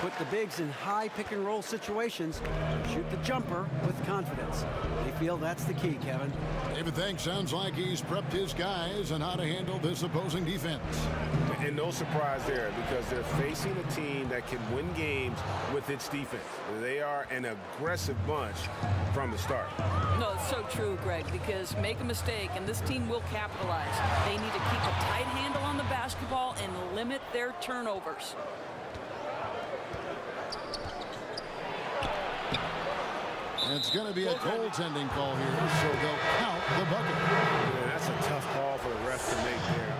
Put the bigs in high pick-and-roll situations, shoot the jumper with confidence. They feel that's the key, Kevin. David thinks sounds like he's prepped his guys on how to handle this opposing defense. And no surprise there, because they're facing a team that can win games with its defense. They are an aggressive bunch from the start. No, it's so true, Greg, because make a mistake and this team will capitalize. They need to keep a tight handle on the basketball and limit their turnovers. It's going to be a goaltending call here, so they'll count the bucket. Yeah, that's a tough call for the refs to make there.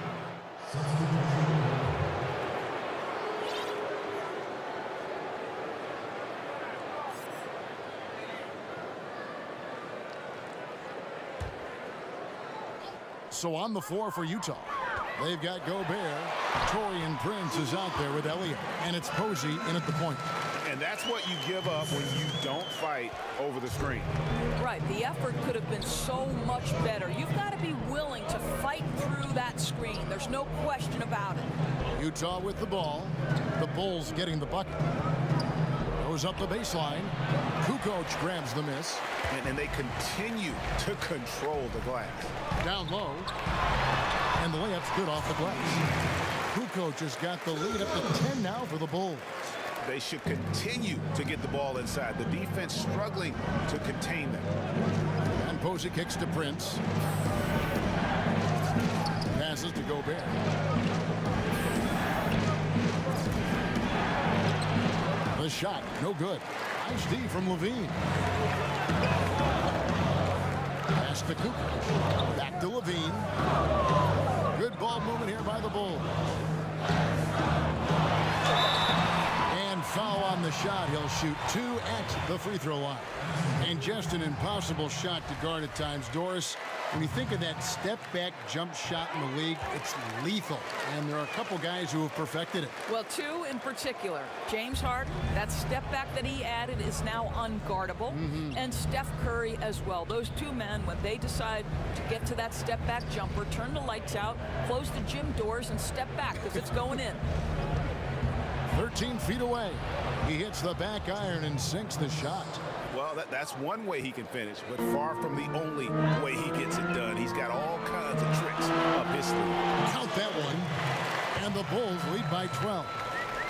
So on the floor for Utah, they've got Gobert. Taurean Prince is out there with Elliott, and it's Posey in at the point. And that's what you give up when you don't fight over the screen. Right, the effort could have been so much better. You've got to be willing to fight through that screen. There's no question about it. Utah with the ball. The Bulls getting the bucket. Goes up the baseline. Kukoc grabs the miss. And they continue to control the glass. Down low. And the layup's good off the glass. Kukoc has got the lead up to 10 now for the Bulls. They should continue to get the ball inside. The defense struggling to contain them. And Posey kicks to Prince. Passes to Gobert. The shot, no good. Nice D from Levine. Pass to Kukoc. Back to Levine. Good ball movement here by the Bulls. Foul on the shot. He'll shoot 2 at the free throw line. And just an impossible shot to guard at times. Doris, when you think of that step-back jump shot in the league, it's lethal. And there are a couple guys who have perfected it. Well, 2 in particular. James Harden, that step-back that he added is now unguardable. And Steph Curry as well. Those 2 men, when they decide to get to that step-back jumper, turn the lights out, close the gym doors, and step back because it's going in. 13 feet away. He hits the back iron and sinks the shot. Well, that's one way he can finish, but far from the only way he gets it done. He's got all kinds of tricks up his sleeve. Count that one. And the Bulls lead by 12.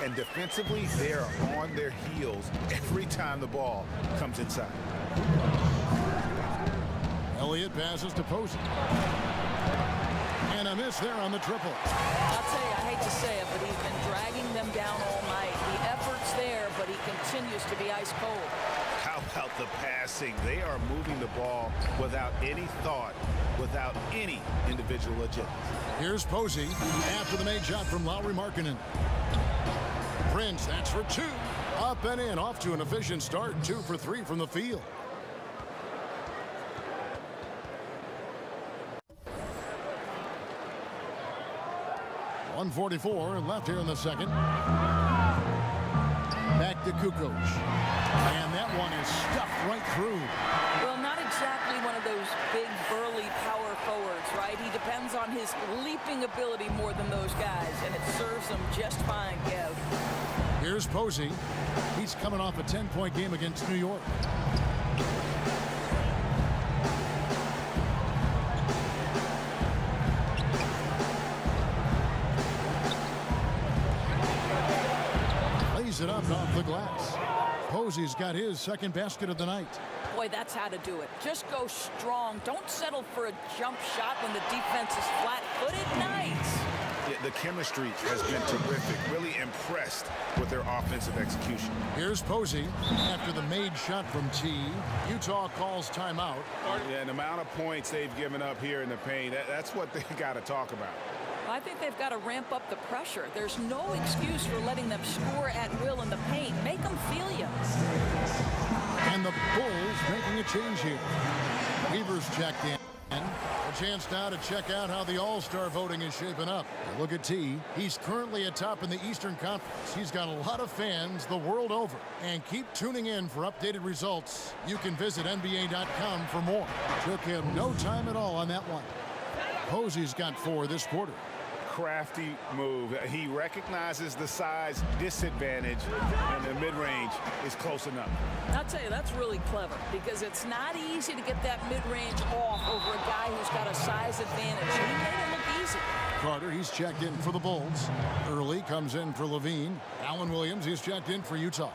And defensively, they are on their heels every time the ball comes inside. Elliott passes to Posey. And a miss there on the triple. I'll tell you, I hate to say it, but he's been dragging them down all night. The effort's there, but he continues to be ice cold. How How about the passing? They are moving the ball without any thought, without any individual agenda. Here's Posey after the made shot from Lowry Markkanen. Prince, that's for two. Up and in, off to an efficient start. 2 for 3 from the field. .144 left here in the second. Back to Kukoc. And that one is stuffed right through. Well, not exactly one of those big, burly power forwards, right? He depends on his leaping ability more than those guys, and it serves him just fine, Kev. Here's Posey. He's coming off a 10-point game against New York. Lays it up off the glass. Posey's got his second basket of the night. Boy, that's how to do it. Just go strong. Don't settle for a jump shot when the defense is flat-footed. Nice. Yeah, the chemistry has been terrific. Really impressed with their offensive execution. Here's Posey after the made shot from T. Utah calls timeout. Yeah, and the amount of points they've given up here in the paint, that's what they got to talk about. I think they've got to ramp up the pressure. There's no excuse for letting them score at will in the paint. Make them feel you. And the Bulls making a change here. Weaver's checked in. A chance now to check out how the All-Star voting is shaping up. Look at T. He's currently atop in the Eastern Conference. He's got a lot of fans the world over. And keep tuning in for updated results. You can visit NBA.com for more. Took him no time at all on that one. Posey's got 4 this quarter. Crafty move. He recognizes the size disadvantage, and the mid-range is close enough. I'll tell you, that's really clever because it's not easy to get that mid-range off over a guy who's got a size advantage. He made it look easy. Carter, he's checked in for the Bulls. Early comes in for Levine. Allen Williams, he's checked in for Utah.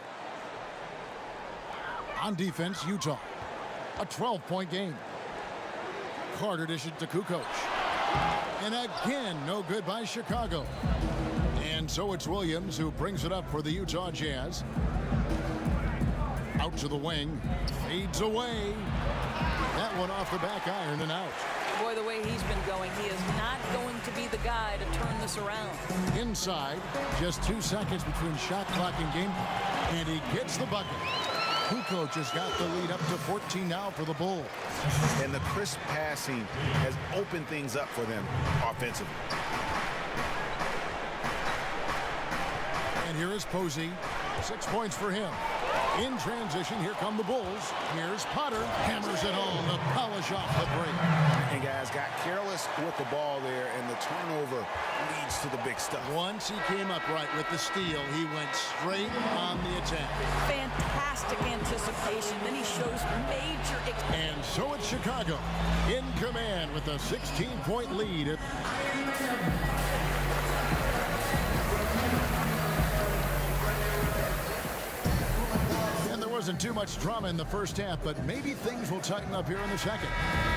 On defense, Utah. A 12-point game. Carter dishes to Kukoc. And again, no good by Chicago. And so it's Williams who brings it up for the Utah Jazz. Out to the wing. Fades away. That one off the back iron and out. Boy, the way he's been going, he is not going to be the guy to turn this around. Inside, just 2 seconds between shot clock and game clock. And he gets the bucket. Kukoc has got the lead up to 14 now for the Bulls. And the crisp passing has opened things up for them offensively. And here is Posey. 6 points for him. In transition, here come the Bulls. Here's Potter. Hammers it home to polish off the break. And guys got careless with the ball there, and the turnover leads to the big stuff. Once he came up right with the steal, he went straight on the attack. Fantastic anticipation. Then he shows major... And so it's Chicago in command with a 16-point lead. Wasn't too much drama in the first half, but maybe things will tighten up here in the second.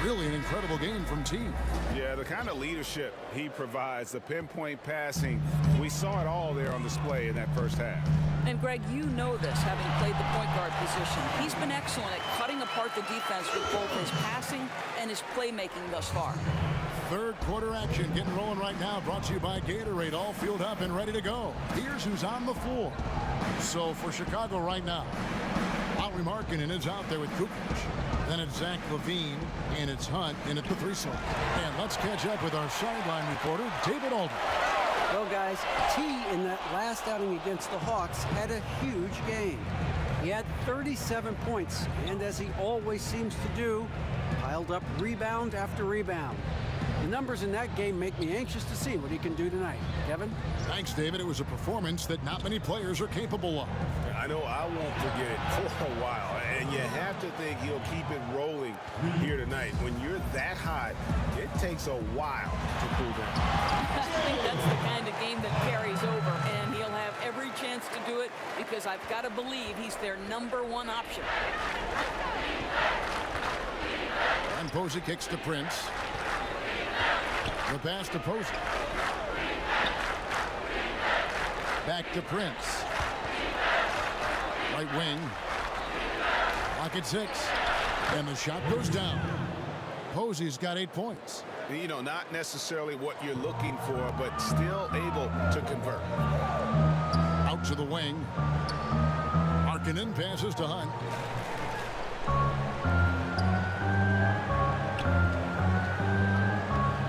Really an incredible game from T. Yeah, the kind of leadership he provides, the pinpoint passing, we saw it all there on display in that first half. And Greg, you know this, having played the point guard position. He's been excellent at cutting apart the defense with both his passing and his playmaking thus far. Third quarter action getting rolling right now, brought to you by Gatorade, all fueled up and ready to go. Here's who's on the floor. So for Chicago right now, Lowry Markkanen is out there with Kukoc. Then it's Zach LaVine, and it's Hunt in at the 3 slot. And let's catch up with our sideline reporter, David Aldridge. Well, guys, T in that last outing against the Hawks had a huge game. He had 37 points, and as he always seems to do, piled up rebound after rebound. The numbers in that game make me anxious to see what he can do tonight. Kevin? Thanks, David. It was a performance that not many players are capable of. I know I won't forget it for a while, and you have to think he'll keep it rolling here tonight. When you're that hot, it takes a while to cool down. I think that's the kind of game that carries over, and he'll have every chance to do it because I've got to believe he's their #1 option. And Posey kicks to Prince. The pass to Posey. Back to Prince. Right wing. Clock at 6. And the shot goes down. Posey's got 8 points. You know, not necessarily what you're looking for, but still able to convert. Out to the wing. Markkanen passes to Hunt.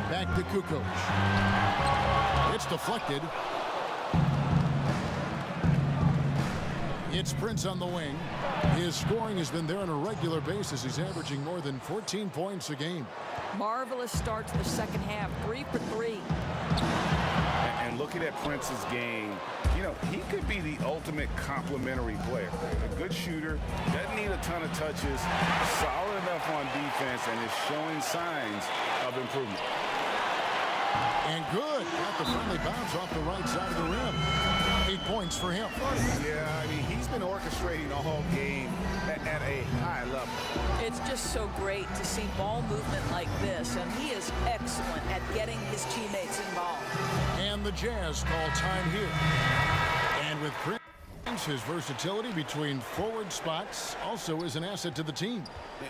Back to Kukoc. It's deflected. It's Prince on the wing. His scoring has been there on a regular basis. He's averaging more than 14 points a game. Marvelous start to the second half. 3 for 3. And looking at Prince's game, you know, he could be the ultimate complementary player. A good shooter, doesn't need a ton of touches, solid enough on defense, and is showing signs of improvement. And good. Got the friendly bounce off the right side of the rim. 8 points for him. Yeah, I mean, he's been orchestrating the whole game at a high level. It's just so great to see ball movement like this, and he is excellent at getting his teammates involved. And the Jazz call time here. And with Prince, his versatility between forward spots also is an asset to the team.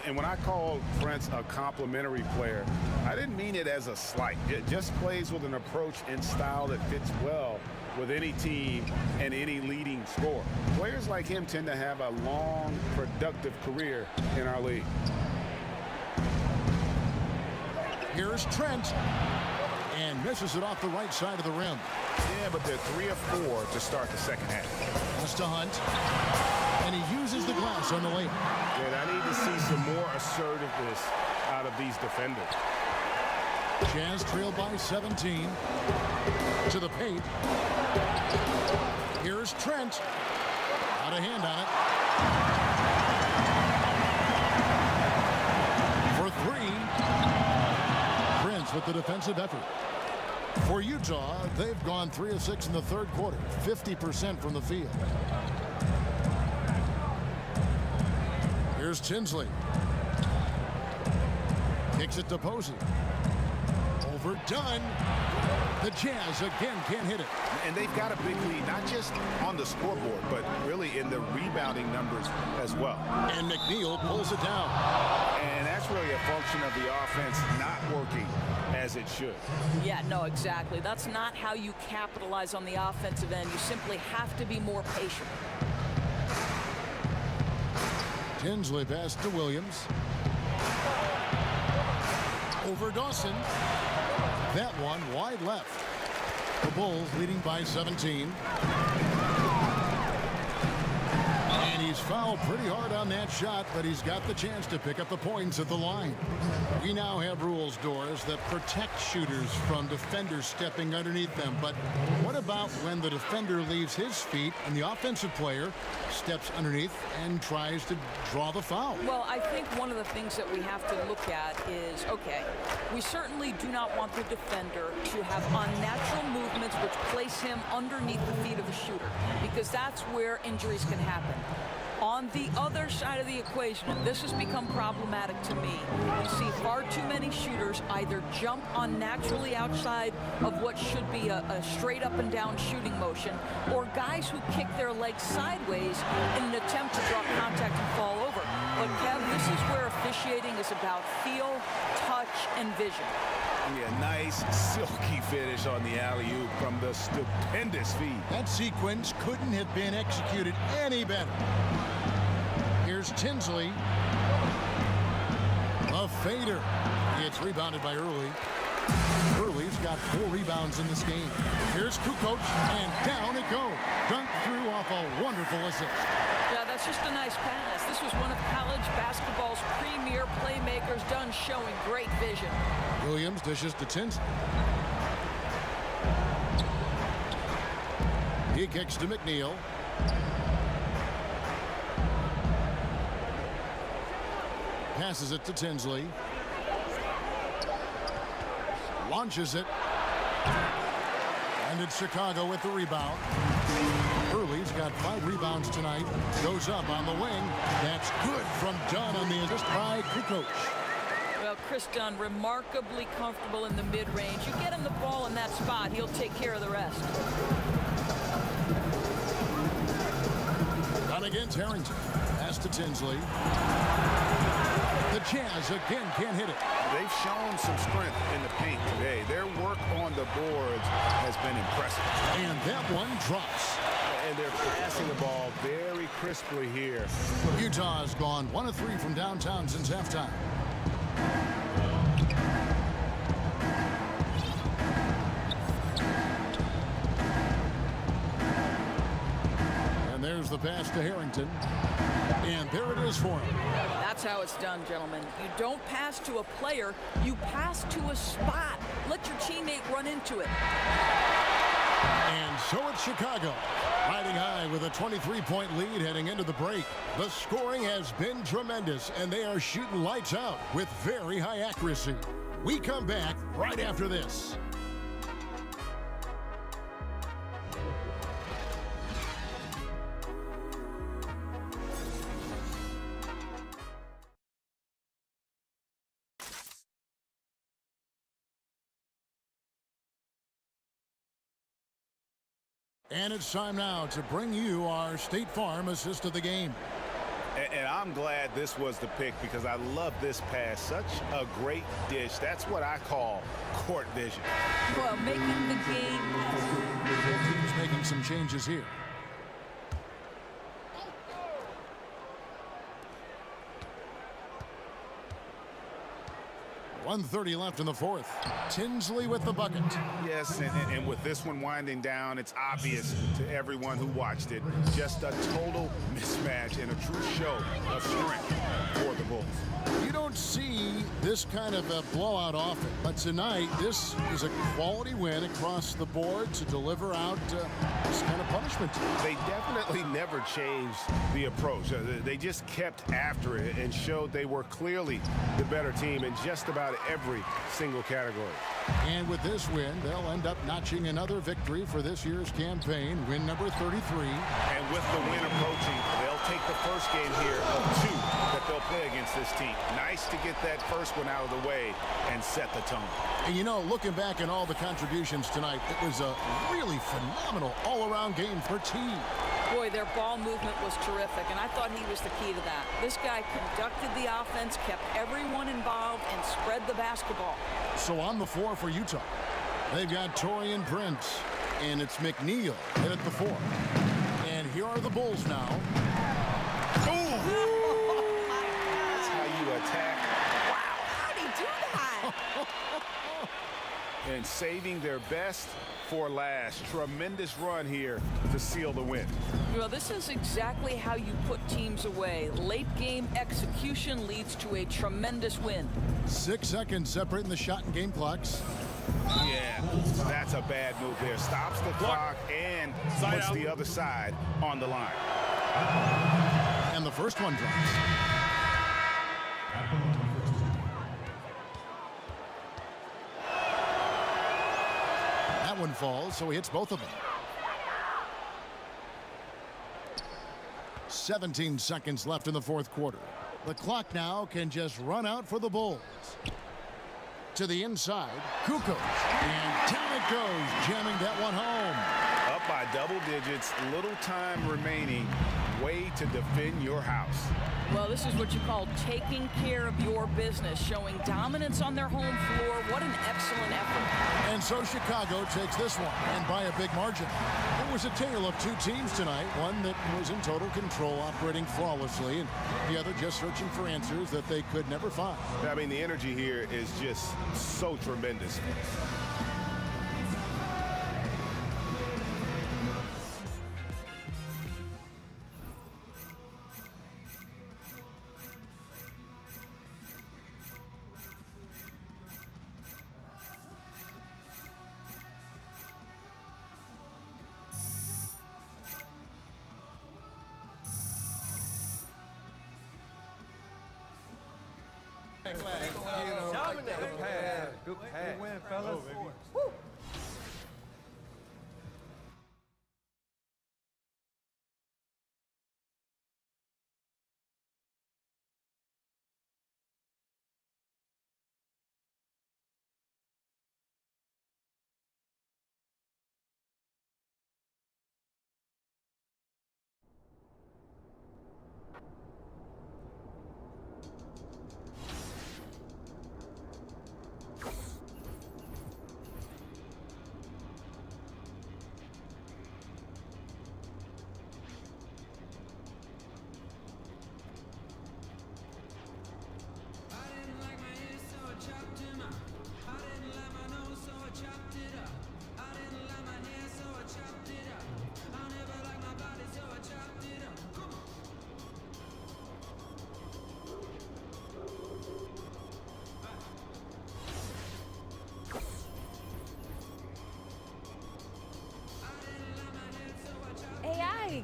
And when I call Prince a complimentary player, I didn't mean it as a slight. It just plays with an approach and style that fits well with any team and any leading scorer. Players like him tend to have a long, productive career in our league. Here's Trent. And misses it off the right side of the rim. Yeah, but they're 3 of 4 to start the second half. Pass to Hunt. And he uses the glass on the layup. And I need to see some more assertiveness out of these defenders. Jazz trail by 17. To the paint. Here's Trent. Out of hand on it. For 3. Prince with the defensive effort. For Utah, they've gone 3 of 6 in the third quarter. 50% from the field. Here's Tinsley. Kicks it to Posey. Overdone. The Jazz again can't hit it. And they've got a big lead, not just on the scoreboard, but really in the rebounding numbers as well. And McNeil pulls it down. And that's really a function of the offense not working as it should. Yeah, no, exactly. That's not how you capitalize on the offensive end. You simply have to be more patient. Tinsley pass to Williams. Over Dawson. That one wide left. The Bulls leading by 17. And he's fouled pretty hard on that shot, but he's got the chance to pick up the points at the line. We now have rules, Doris, that protect shooters from defenders stepping underneath them. But what about when the defender leaves his feet and the offensive player steps underneath and tries to draw the foul? Well, I think one of the things that we have to look at is, okay, we certainly do not want the defender to have unnatural movements which place him underneath the feet of the shooter, because that's where injuries can happen. On the other side of the equation, and this has become problematic to me, you see far too many shooters either jump unnaturally outside of what should be a straight up and down shooting motion, or guys who kick their legs sideways in an attempt to draw contact and fall over. But Kev, this is where officiating is about feel, touch, and vision. Yeah, nice silky finish on the alley-oop from the stupendous feed. That sequence couldn't have been executed any better. Here's Tinsley. A fader. It's rebounded by Early. Early's got 4 rebounds in this game. Here's Kukoc, and down it goes. Dunked through off a wonderful assist. Yeah, that's just a nice pass. This was one of college basketball's premier playmakers, done showing great vision. Williams dishes to Tinsley. He kicks to McNeil. Passes it to Tinsley. Launches it. And it's Chicago with the rebound. Early's got 5 rebounds tonight. Goes up on the wing. That's good from Dunn on the assist by Kukoc. Well, Chris Dunn, remarkably comfortable in the mid-range. You get him the ball in that spot, he'll take care of the rest. Dunn against Harrington. Pass to Tinsley. The Jazz again can't hit it. They've shown some strength in the paint today. Their work on the boards has been impressive. And that one drops. And they're passing the ball very crisply here. Utah's gone 1 of 3 from downtown since halftime. And there's the pass to Harrington. And there it is for him. That's how it's done, gentlemen. You don't pass to a player, you pass to a spot. Let your teammate run into it. And so it's Chicago, riding high with a 23-point lead heading into the break. The scoring has been tremendous, and they are shooting lights out with very high accuracy. We come back right after this. And it's time now to bring you our State Farm assist of the game. And I'm glad this was the pick because I love this pass. Such a great dish. That's what I call court vision. Well, making the game. He's making some changes here. .130 left in the fourth. Tinsley with the bucket. Yes, and with this one winding down, it's obvious to everyone who watched it. Just a total mismatch and a true show of strength for the Bulls. You don't see this kind of a blowout often, but tonight this is a quality win across the board to deliver out this kind of punishment. They definitely never changed the approach. They just kept after it and showed they were clearly the better team in just about every single category. And with this win, they'll end up notching another victory for this year's campaign, win number 33. And with the win approaching, they'll take the first game here of 2 that they'll play against this team. Nice to get that first one out of the way and set the tone. And you know, looking back at all the contributions tonight, it was a really phenomenal all-around game for team. Boy, their ball movement was terrific, and I thought he was the key to that. This guy conducted the offense, kept everyone involved, and spread the basketball. So on the floor for Utah, they've got Taurean Prince, and it's McNeil in at the 4. And here are the Bulls now. That's how you attack. Wow, how'd he do that? And saving their best for last. Tremendous run here to seal the win. Well, this is exactly how you put teams away. Late game execution leads to a tremendous win. 6 seconds separating the shot and game clocks. Yeah, that's a bad move there. Stops the clock and puts the other side on the line. And the first one drops. That one falls, so he hits both of them. 17 seconds left in the fourth quarter. The clock now can just run out for the Bulls. To the inside, Kukoc. And down it goes, jamming that one home. Up by double digits, little time remaining. Way to defend your house. Well, this is what you call taking care of your business, showing dominance on their home floor. What an excellent effort. And so Chicago takes this one, and by a big margin. It was a tale of 2 teams tonight, one that was in total control, operating flawlessly, and the other just searching for answers that they could never find. I mean, the energy here is just so tremendous. Good win, fellas.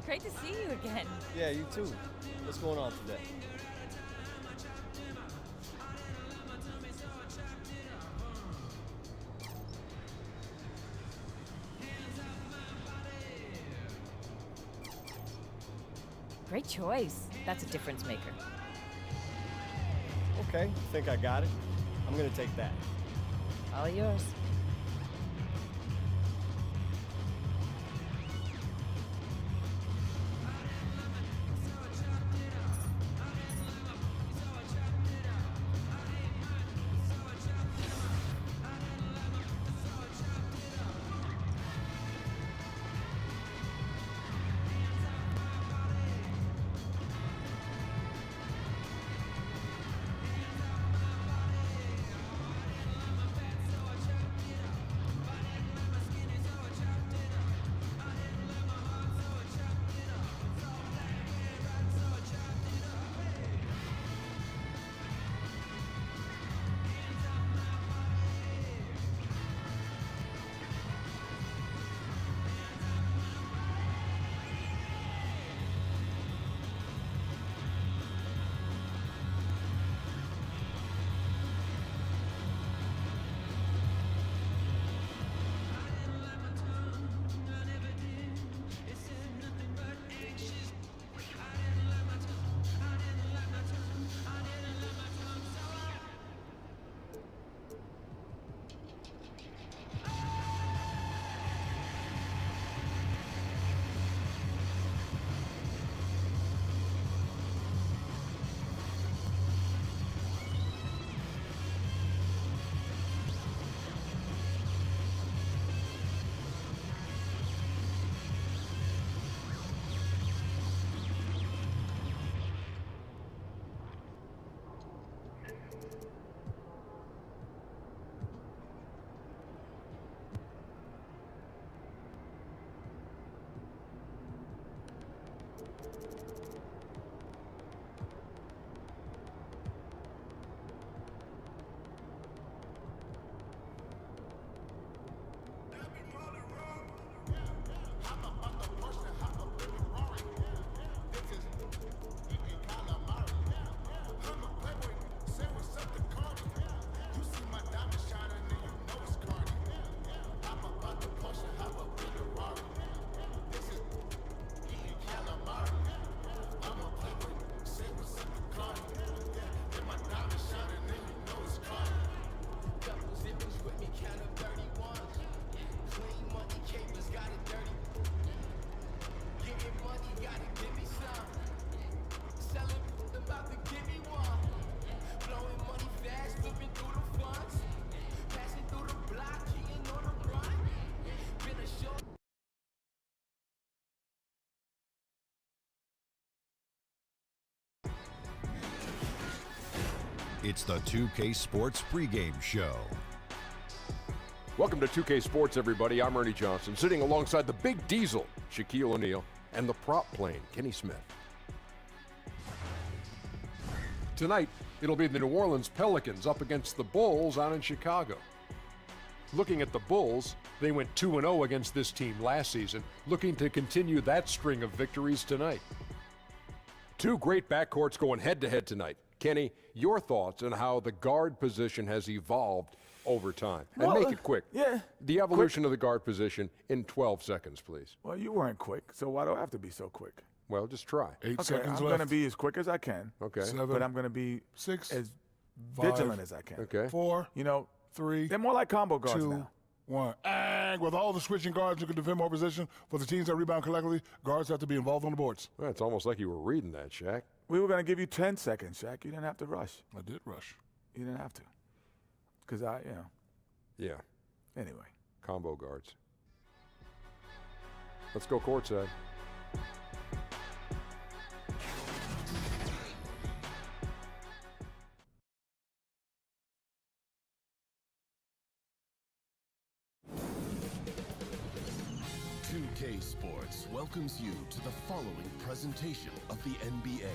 Great to see you again. Yeah, you too. What's going on today? Great choice. That's a difference maker. Okay, think I got it. I'm gonna take that. All yours. It's the 2K Sports pregame show. Welcome to 2K Sports, everybody. I'm Ernie Johnson, sitting alongside the Big Diesel, Shaquille O'Neal, and the prop plane, Kenny Smith. Tonight, it'll be the New Orleans Pelicans up against the Bulls out in Chicago. Looking at the Bulls, they went 2-0 against this team last season, looking to continue that string of victories tonight. Two great backcourts going head-to-head tonight. Kenny, your thoughts on how the guard position has evolved over time? And Well, make it quick. Yeah. The evolution of the guard position in 12 seconds, please. Well, you weren't quick, so why do I have to be so quick? Well, just try. 8 Okay, seconds I'm left. going to be as quick as I can. Okay. 7, But I'm going to be 6, as 5, vigilant as I can. Okay. 4, You know, 3, they're more like combo guards 2, now. 1. And with all the switching guards who can defend more position for the teams that rebound collectively, guards have to be involved on the boards. Well, it's almost like you were reading that, Shaq. We were going to give you 10 seconds, Shaq. You didn't have to rush. I did rush. You didn't have to. Because Yeah, anyway. combo guards. Let's go courtside. K Sports welcomes you to the following presentation of the NBA.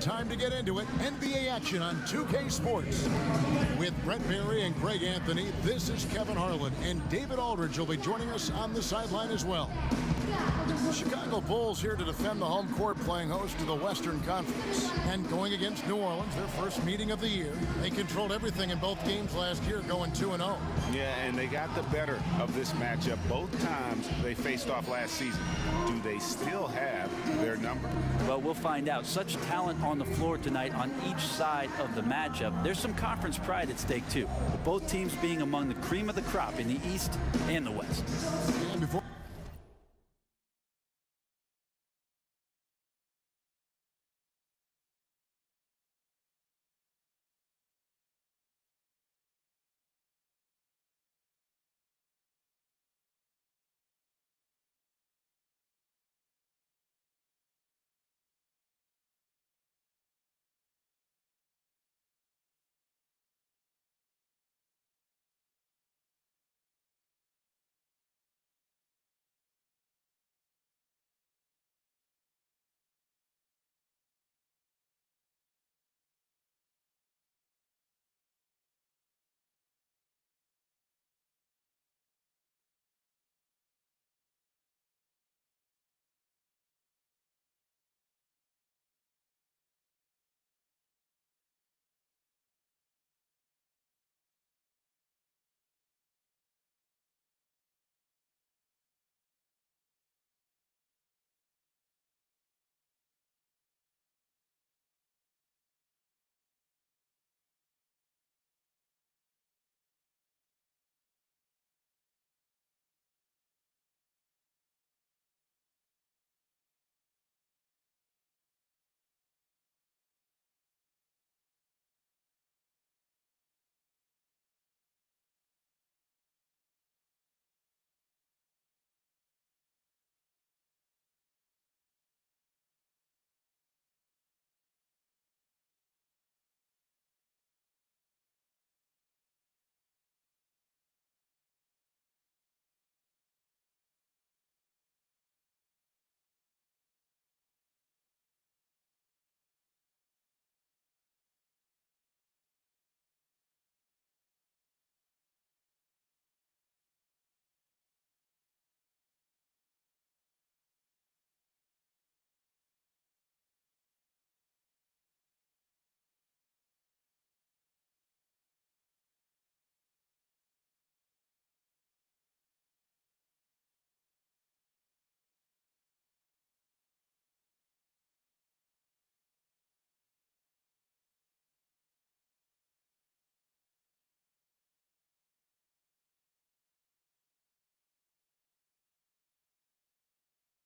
Time to get into it. NBA action on 2K Sports. With Brett Berry and Greg Anthony, this is Kevin Harlan, and David Aldridge will be joining us on the sideline as well. The Chicago Bulls here to defend the home court, playing host to the Western Conference. And going against New Orleans, their first meeting of the year. They controlled everything in both games last year, going 2-0. Yeah, and they got the better of this matchup both times they faced off last season. Do they still have their number? Well, we'll find out. Such talent on the floor tonight on each side of the matchup. There's some conference pride at stake, too. With both teams being among the cream of the crop in the East and the West. And before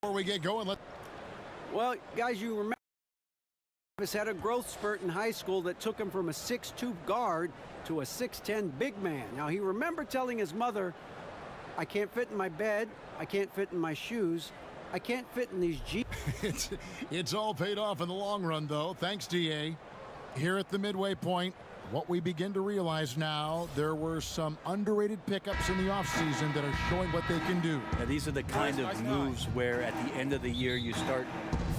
before we get going, Well, guys, you remember Davis had a growth spurt in high school that took him from a 6'2" guard to a 6'10" big man. Now, he remembered telling his mother, I can't fit in my bed, I can't fit in my shoes, I can't fit in these jeans. it's all paid off in the long run, though. Thanks, DA. Here at the midway point, what we begin to realize now, there were some underrated pickups in the offseason that are showing what they can do. Now, these are the kind of moves where at the end of the year you start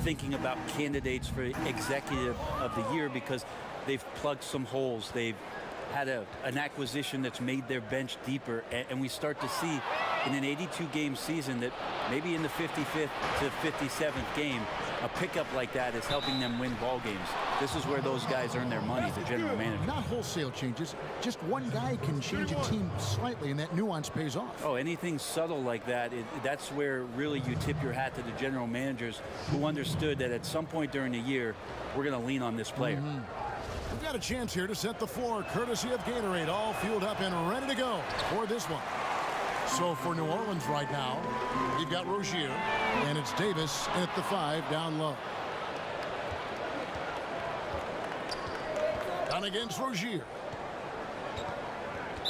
thinking about candidates for executive of the year because they've plugged some holes. They've had an acquisition that's made their bench deeper, and we start to see in an 82-game season that maybe in the 55th to 57th game, a pickup like that is helping them win ball games. This is where those guys earn their money, the general manager. Not wholesale changes. Just one guy can change a team slightly, and that nuance pays off. Oh, anything subtle like that, that's where really you tip your hat to the general managers who understood that at some point during the year, we're going to lean on this player. We've got a chance here to set the floor, courtesy of Gatorade, all fueled up and ready to go for this one. So for New Orleans right now, you've got Rozier, and it's Davis at the 5 down low. Dunn against Rozier.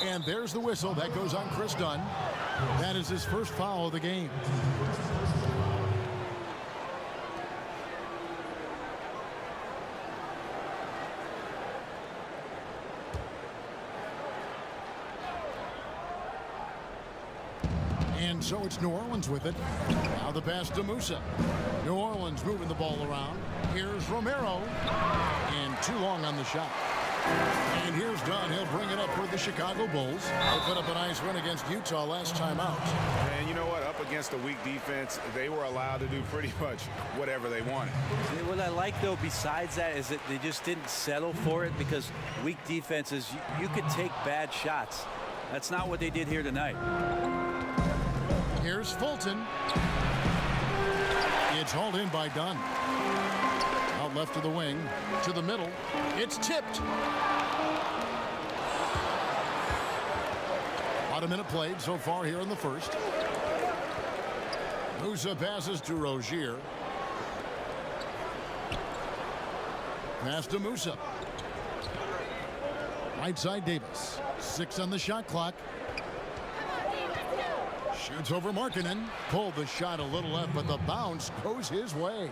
And there's the whistle. That goes on Chris Dunn. That is his first foul of the game. And so it's New Orleans with it. Now the pass to Musa. New Orleans moving the ball around. Here's Romero. And too long on the shot. And here's Dunn. He'll bring it up for the Chicago Bulls. They put up a nice win against Utah last time out. And you know what? Up against a weak defense, they were allowed to do pretty much whatever they wanted. What I like, though, besides that, is that they just didn't settle for it, because weak defenses, you could take bad shots. That's not what they did here tonight. Here's Fulton. It's hauled in by Dunn. Out left to the wing, to the middle. It's tipped. About a minute played so far here in the first. Musa passes to Rozier. Pass to Musa. Right side Davis. 6 on the shot clock. Shoots over Markkanen. Pulled the shot a little left, but the bounce goes his way.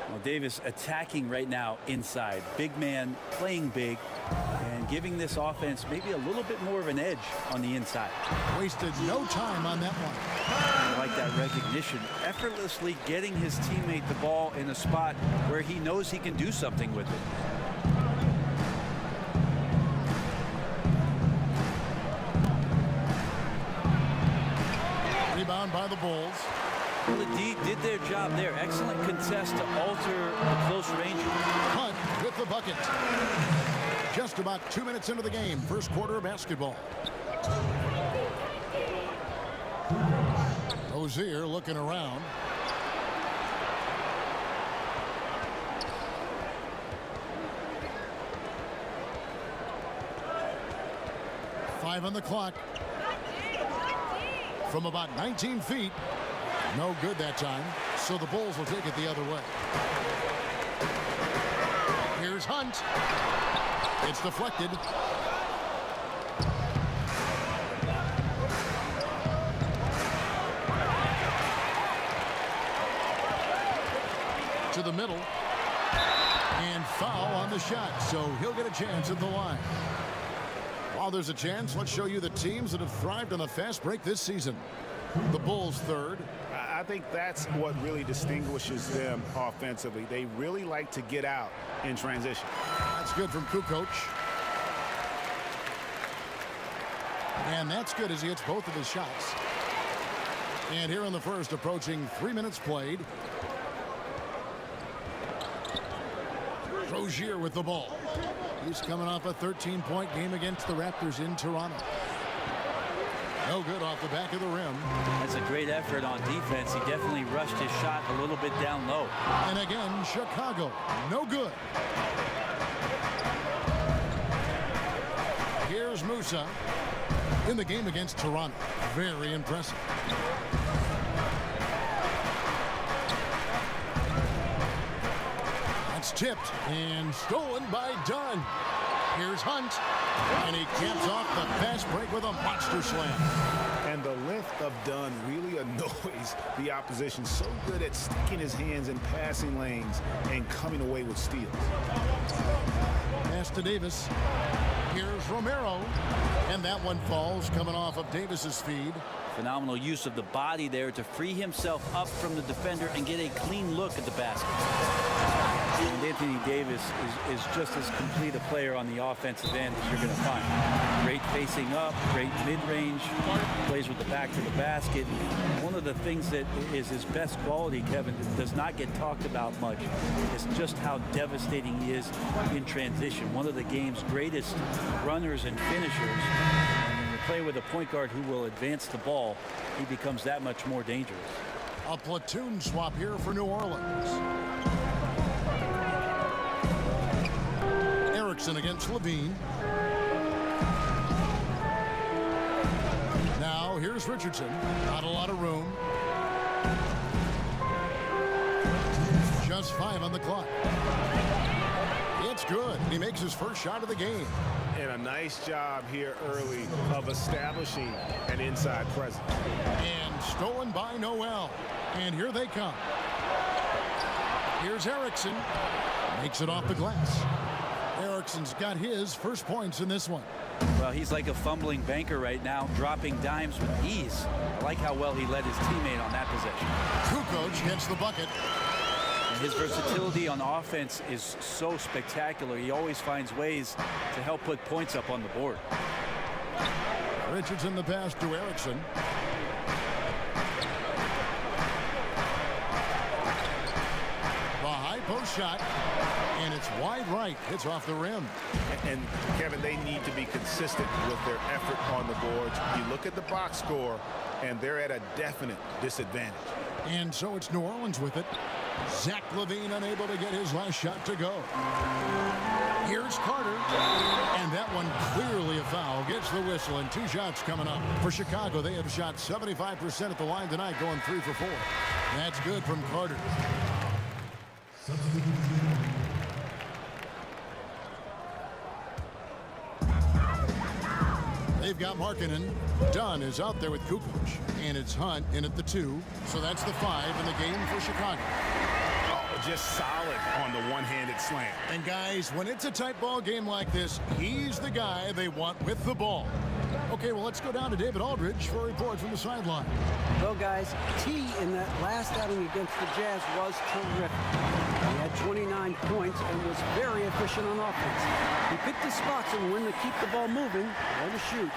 Well, Davis attacking right now inside. Big man playing big and giving this offense maybe a little bit more of an edge on the inside. Wasted no time on that one. I like that recognition. Effortlessly getting his teammate the ball in a spot where he knows he can do something with it. Rebound by the Bulls. Well, the D did their job there. Excellent contest to alter the close range. Hunt with the bucket. Just about 2 minutes into the game. First quarter of basketball. Rozier looking around. Five on the clock. From about 19 feet. No good that time, so the Bulls will take it the other way. Here's Hunt. It's deflected. To the middle. And foul on the shot, so he'll get a chance at the line. While there's a chance, let's show you the teams that have thrived on a fast break this season. The Bulls third. I think that's what really distinguishes them offensively. They really like to get out in transition. That's good from Kukoc. And that's good as he hits both of his shots. And here in the first, approaching 3 minutes played. Rozier with the ball. He's coming off a 13-point game against the Raptors in Toronto. No good off the back of the rim. That's a great effort on defense. He definitely rushed his shot a little bit down low. And again, Chicago. No good. Here's Musa in the game against Toronto. Very impressive. That's tipped and stolen by Dunn. Here's Hunt, and he caps off the fast break with a monster slam. And the length of Dunn really annoys the opposition. So good at sticking his hands in passing lanes and coming away with steals. Pass to Davis. Here's Romero, and that one falls coming off of Davis's feed. Phenomenal use of the body there to free himself up from the defender and get a clean look at the basket. And Anthony Davis is just as complete a player on the offensive end as you're going to find. Great facing up, great mid-range, plays with the back to the basket. One of the things that is his best quality, Kevin, that does not get talked about much, is just how devastating he is in transition. One of the game's greatest runners and finishers. And when you play with a point guard who will advance the ball, he becomes that much more dangerous. A platoon swap here for New Orleans. Erickson against Levine. Now here's Richardson. Not a lot of room. Just 5 on the clock. It's good. He makes his first shot of the game. And a nice job here early of establishing an inside presence. And stolen by Noel. And here they come. Here's Erickson. Makes it off the glass. Erickson's got his first points in this one. Well, he's like a fumbling banker right now, dropping dimes with ease. I like how well he led his teammate on that possession. Kukoc gets the bucket. And his versatility on offense is so spectacular. He always finds ways to help put points up on the board. Richardson the pass to Erickson. The high post shot. And it's wide right. Hits off the rim. And Kevin, they need to be consistent with their effort on the boards. You look at the box score, and they're at a definite disadvantage. And so it's New Orleans with it. Zach LaVine unable to get his last shot to go. Here's Carter. And that one clearly a foul. Gets the whistle, and 2 shots coming up. For Chicago, they have shot 75% at the line tonight, going 3 for 4. That's good from Carter. They've got Markkanen. Dunn is out there with Kukoc. And it's Hunt in at the 2. So that's the 5 in the game for Chicago. Oh, just solid on the one-handed slam. And guys, when it's a tight ball game like this, he's the guy they want with the ball. Okay, well, let's go down to David Aldridge for a report from the sideline. Well, guys, T in that last outing against the Jazz was terrific. He had 29 points and was very efficient on offense. He picked his spots and when to keep the ball moving, where to shoot.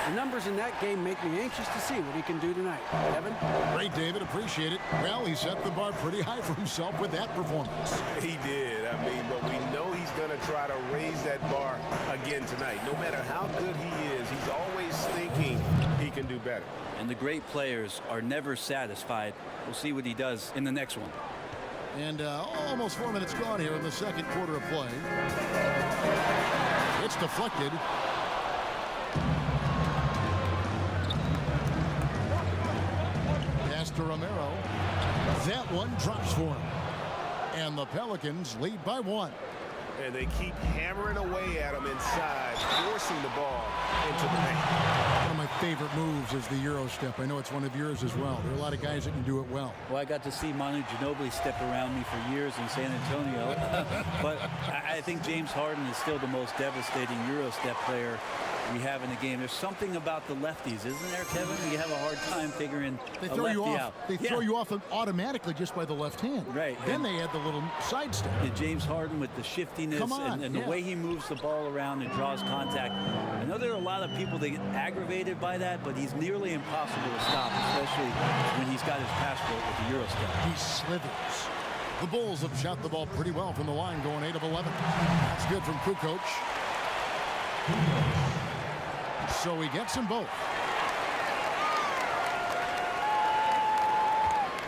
The numbers in that game make me anxious to see what he can do tonight. Kevin? Great, David. Appreciate it. Well, he set the bar pretty high for himself with that performance. He did. I mean, but we know he's going to try to raise that bar again tonight. No matter how good he is, he's always thinking he can do better. And the great players are never satisfied. We'll see what he does in the next one. And almost 4 minutes gone here in the second quarter of play. It's deflected. Pass to Romero. That one drops for him. And the Pelicans lead by 1. And they keep hammering away at him inside, forcing the ball into the paint. One of my favorite moves is the Euro step. I know it's one of yours as well. There are a lot of guys that can do it well. Well, I got to see Manu Ginobili step around me for years in San Antonio. But I think James Harden is still the most devastating Euro step player we have in the game. There's something about the lefties, isn't there, Kevin? You have a hard time figuring they a throw lefty you off. out. They throw you off automatically just by the left hand. Right. Then they add the little sidestep. And James Harden with the shiftiness and the way he moves the ball around and draws contact. I know there are a lot of people that get aggravated by that, but he's nearly impossible to stop, especially when he's got his passport with the Euro step. He slithers. The Bulls have shot the ball pretty well from the line, going 8 of 11. That's good from Kukoc. So he gets them both.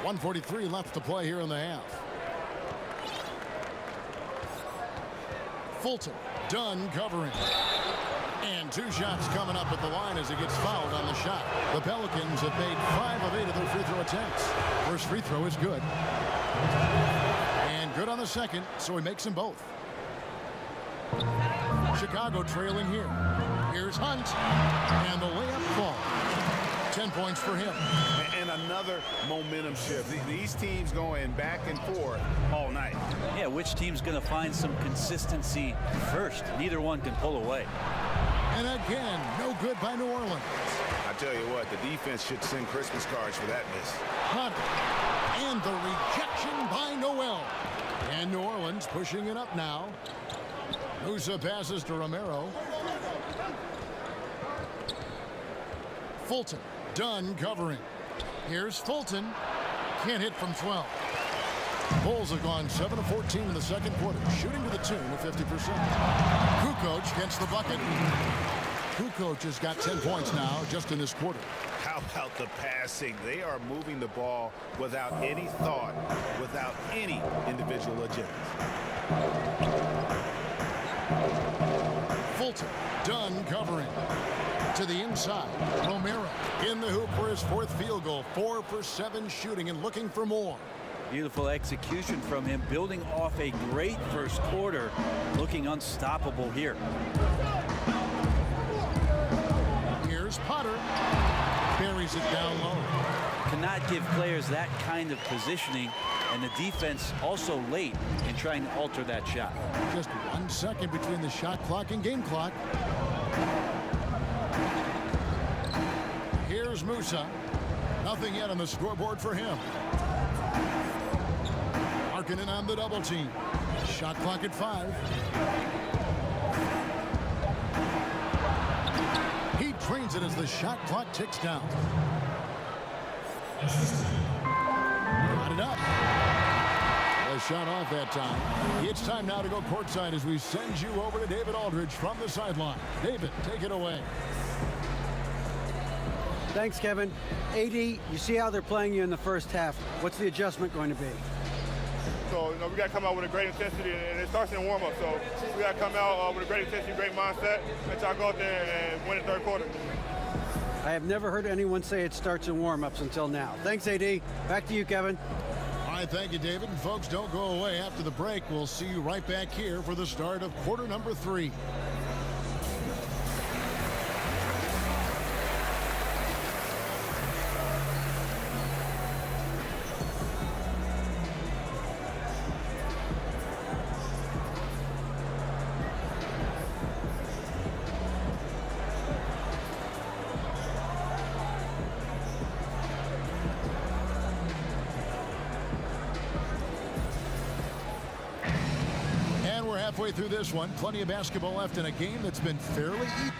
1:43 left to play here in the half. Fulton, Dunn covering. And 2 shots coming up at the line as he gets fouled on the shot. The Pelicans have made 5 of 8 of their free throw attempts. First free throw is good. And good on the second, so he makes them both. Chicago trailing here. Here's Hunt, and the layup ball. 10 points for him. And another momentum shift. These teams going back and forth all night. Yeah, which team's going to find some consistency first? Neither one can pull away. And again, no good by New Orleans. I tell you what, the defense should send Christmas cards for that miss. Hunter And the rejection by Noel. And New Orleans pushing it up now. Musa passes to Romero. Fulton, done covering. Here's Fulton. Can't hit from 12. Bulls have gone 7 of 14 in the second quarter, shooting to the tune of 50%. Kukoc gets the bucket. Kukoc has got 10 points now just in this quarter. How about the passing? They are moving the ball without any thought, without any individual agenda. Fulton, done covering. To the inside, Romero in the hoop for his fourth field goal. 4 for 7 shooting and looking for more. Beautiful execution from him, building off a great first quarter, looking unstoppable here. Here's Potter. Buries it down low. Cannot give players that kind of positioning, and the defense also late in trying to alter that shot. Just 1 second between the shot clock and game clock. Here's Musa. Nothing yet on the scoreboard for him. Markkanen on the double team. Shot clock at 5. He trains it as the shot clock ticks down. Got it up. A shot off that time. It's time now to go courtside as we send you over to David Aldridge from the sideline. David, take it away. Thanks, Kevin. AD, you see how they're playing you in the first half. What's the adjustment going to be? So, we got to come out with a great intensity, and it starts in warm-up. So, we got to come out with a great intensity, great mindset, and try to go out there and win the third quarter. I have never heard anyone say it starts in warm-ups until now. Thanks, AD. Back to you, Kevin. All right, thank you, David. And folks, don't go away. After the break, we'll see you right back here for the start of quarter number 3. Halfway through this one, plenty of basketball left in a game that's been fairly even.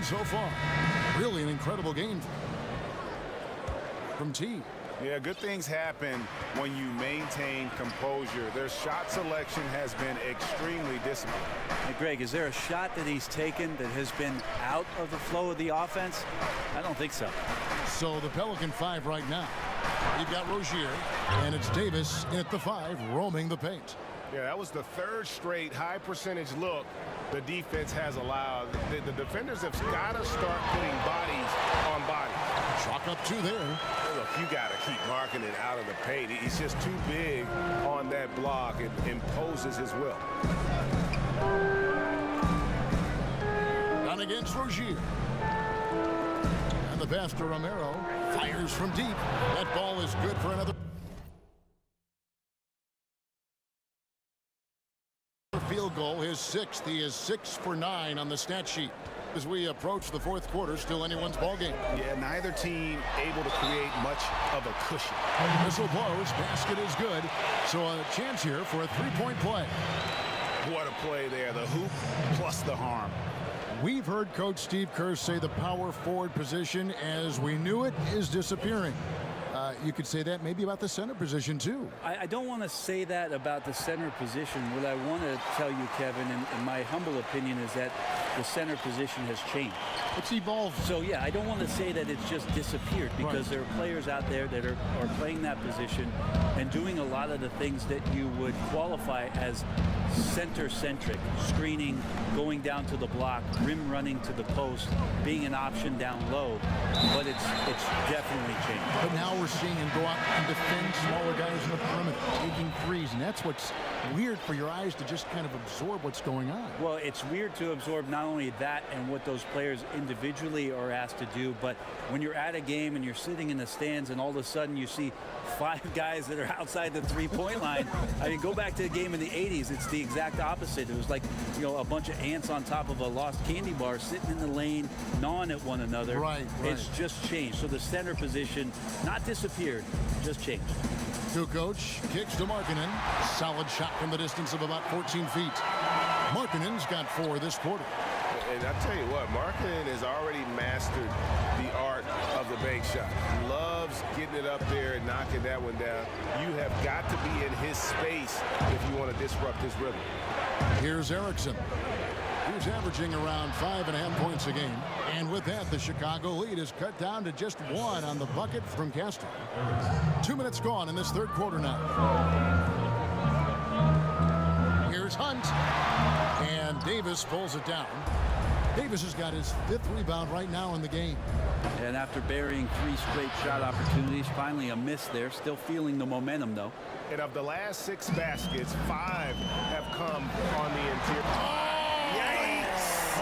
so far. Really an incredible game from T. Yeah, good things happen when you maintain composure. Their shot selection has been extremely disciplined. Hey, Greg, is there a shot that he's taken that has been out of the flow of the offense? I don't think so. So the Pelican 5 right now. You've got Rozier, and it's Davis at the 5, roaming the paint. Yeah, that was the third straight high percentage look the defense has allowed. The defenders have got to start putting bodies on bodies. Chalk up 2 there. Look, you got to keep marking it out of the paint. He's just too big on that block. It imposes his will. Down against Rozier. And the pass to Romero. Fires from deep. That ball is good for another field goal. His 6th. He is 6 for 9 on the stat sheet. As we approach the 4th quarter, still anyone's ball game. Yeah, neither team able to create much of a cushion. Whistle blows. Basket is good. So a chance here for a 3-point play. What a play there. The hoop plus the harm. We've heard Coach Steve Kerr say the power forward position as we knew it is disappearing. You could say that maybe about the center position too. I don't want to say that about the center position. What I want to tell you, Kevin, in my humble opinion, is that the center position has changed. It's evolved. So, yeah, I don't want to say that it's just disappeared, because there are players out there that are playing that position and doing a lot of the things that you would qualify as center-centric. Screening, going down to the block, rim running to the post, being an option down low. But it's definitely changed. But now we're seeing him go out and defend smaller guys in the perimeter, taking threes, and that's what's weird for your eyes to just kind of absorb what's going on. Well, it's weird to absorb not only that and what those players individually are asked to do, but when you're at a game and you're sitting in the stands and all of a sudden you see 5 guys that are outside the 3-point line. I mean, go back to the game in the 80s. It's the exact opposite. It was like, a bunch of ants on top of a lost candy bar sitting in the lane, gnawing at one another. Right. It's just changed. So the center position, not disappeared, just changed. Kukoc kicks to Markkanen. Solid shot from the distance of about 14 feet. Markkanen's got 4 this quarter. And I tell you what, Markkanen has already mastered the art of the bank shot. He loves getting it up there and knocking that one down. You have got to be in his space if you want to disrupt his rhythm. Here's Erickson. He's averaging around 5.5 points a game. And with that, the Chicago lead is cut down to just 1 on the bucket from Castor. 2 minutes gone in this 3rd quarter now. Here's Hunt. And Davis pulls it down. Davis has got his 5th rebound right now in the game. And after burying 3 straight shot opportunities, finally a miss there. Still feeling the momentum, though. And of the last 6 baskets, 5 have come on the interior. Yikes!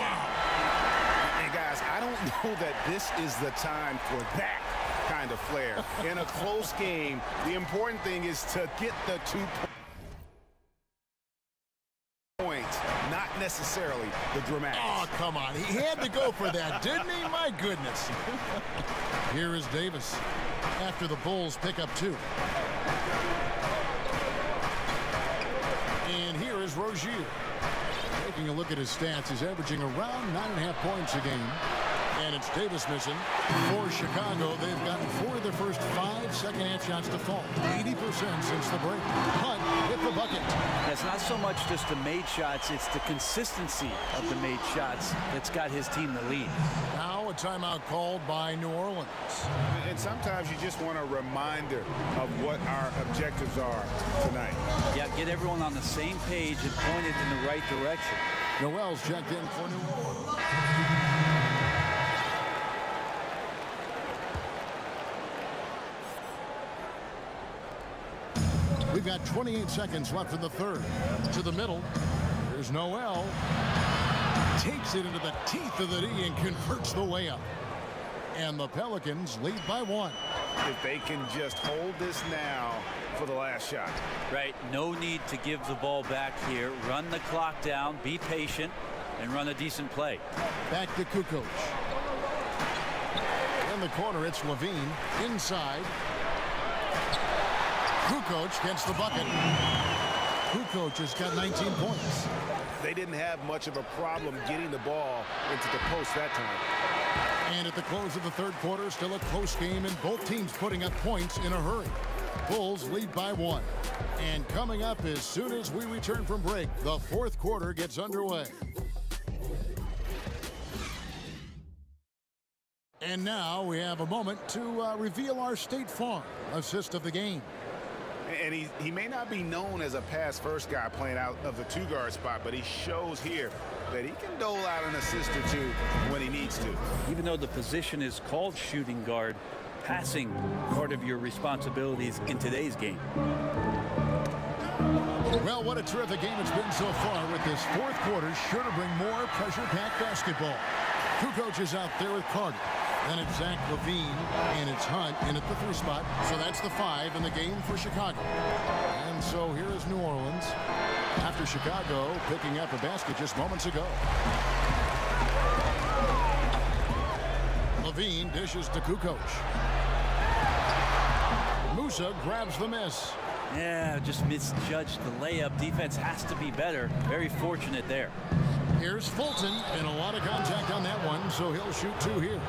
And guys, I don't know that this is the time for that kind of flair. In a close game, the important thing is to get the 2 points, not necessarily the dramatic. Oh, come on. He had to go for that, didn't he? My goodness. Here is Davis after the Bulls pick up 2. And here is Rozier. Taking a look at his stats, he's averaging around 9.5 points a game. And it's Davis missing. For Chicago, they've gotten 4 of their first 5 second-half shots to fall. 80% since the break. Hunt hit the bucket. It's not so much just the made shots, it's the consistency of the made shots that's got his team the lead. Now a timeout called by New Orleans. And sometimes you just want a reminder of what our objectives are tonight. Yeah, get everyone on the same page and pointed in the right direction. Noel's checked in for New Orleans. We've got 28 seconds left in the 3rd. To the middle. Here's Noel. Takes it into the teeth of the D and converts the way up. And the Pelicans lead by 1. If they can just hold this now for the last shot. Right. No need to give the ball back here. Run the clock down. Be patient. And run a decent play. Back to Kukoc. In the corner, it's Levine. Inside. Kukoc gets the bucket. Kukoc has got 19 points. They didn't have much of a problem getting the ball into the post that time. And at the close of the third quarter, still a close game, and both teams putting up points in a hurry. Bulls lead by 1. And coming up as soon as we return from break, the fourth quarter gets underway. And now we have a moment to reveal our State Farm assist of the game. And he may not be known as a pass-first guy playing out of the two-guard spot, but he shows here that he can dole out an assist or two when he needs to. Even though the position is called shooting guard, passing part of your responsibilities in today's game. Well, what a terrific game it's been so far, with this fourth quarter sure to bring more pressure-packed basketball. Kukoc is out there with Carter. Then it's Zach LaVine, and it's Hunt in at the 3 spot. So that's the 5 in the game for Chicago. And so here is New Orleans after Chicago picking up a basket just moments ago. LaVine dishes to Kukoc. Musa grabs the miss. Yeah, just misjudged the layup. Defense has to be better. Very fortunate there. Here's Fulton, and a lot of contact on that one, so he'll shoot 2 here.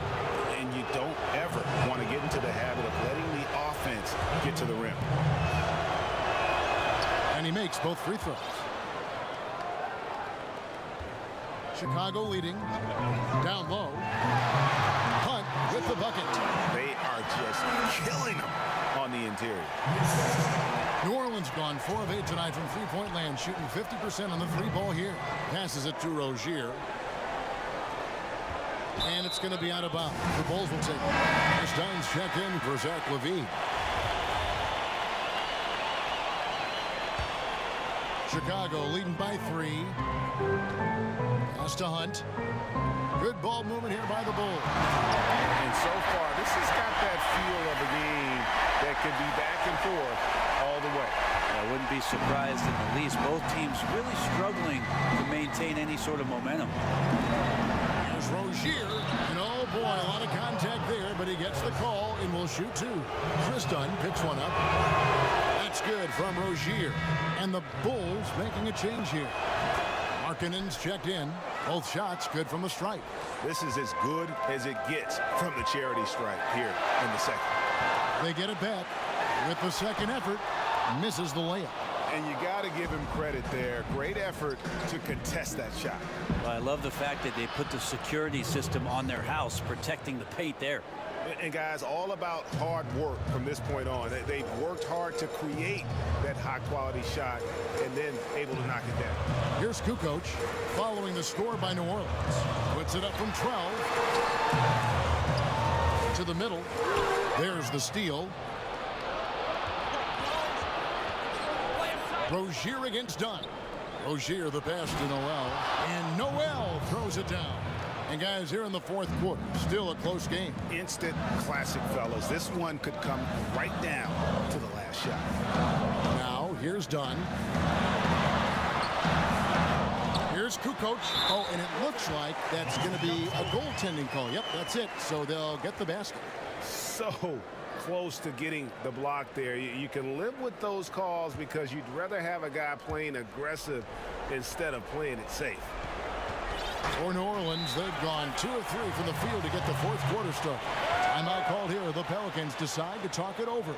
And you don't ever want to get into the habit of letting the offense get to the rim. And he makes both free throws. Chicago leading. Down low. Hunt with the bucket. They are just killing them on the interior. New Orleans gone 4 of 8 tonight from three-point land, shooting 50% on the 3-ball here. Passes it to Rozier. And it's going to be out of bounds. The Bulls will take it. As Dunn's checked in for Zach LaVine. Chicago leading by 3. Pass to Hunt. Good ball movement here by the Bulls. And so far, this has got that feel of a game that could be back and forth all the way. I wouldn't be surprised in the least. Both teams really struggling to maintain any sort of momentum. There's Rozier, and oh boy, a lot of contact there, but he gets the call and will shoot 2. Chris Dunn picks one up. That's good from Rozier. And the Bulls making a change here. Markkanen's checked in. Both shots good from the stripe. This is as good as it gets from the charity stripe here in the second. They get it back with the second effort. Misses the layup. And you got to give him credit there. Great effort to contest that shot. Well, I love the fact that they put the security system on their house, protecting the paint there. And guys, all about hard work from this point on. They've worked hard to create that high-quality shot and then able to knock it down. Here's Kukoc following the score by New Orleans. Puts it up from 12. To the middle. There's the steal. Rozier against Dunn. Rozier the pass to Noel. And Noel throws it down. And guys, here in the fourth quarter, still a close game. Instant classic, fellas. This one could come right down to the last shot. Now, here's Dunn. Here's Kukoc. Oh, and it looks like that's going to be a goaltending call. Yep, that's it. So they'll get the basket. So close to getting the block there. You can live with those calls because you'd rather have a guy playing aggressive instead of playing it safe. For New Orleans, they've gone 2 of 3 from the field to get the fourth quarter started. And I called here, the Pelicans decide to talk it over.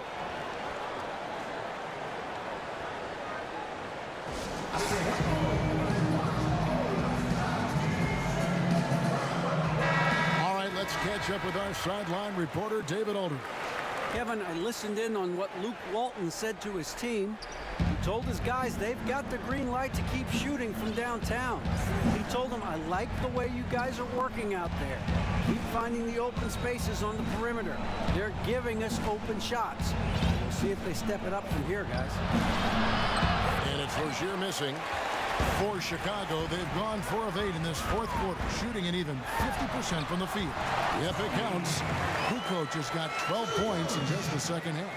All right, let's catch up with our sideline reporter, David Aldridge. Kevin, I listened in on what Luke Walton said to his team. He told his guys they've got the green light to keep shooting from downtown. He told them, I like the way you guys are working out there. Keep finding the open spaces on the perimeter. They're giving us open shots. We'll see if they step it up from here, guys. And it's Rozier missing. For Chicago, they've gone 4 of 8 in this fourth quarter, shooting an even 50% from the field. If it counts, Kukoc has got 12 points in just the second half.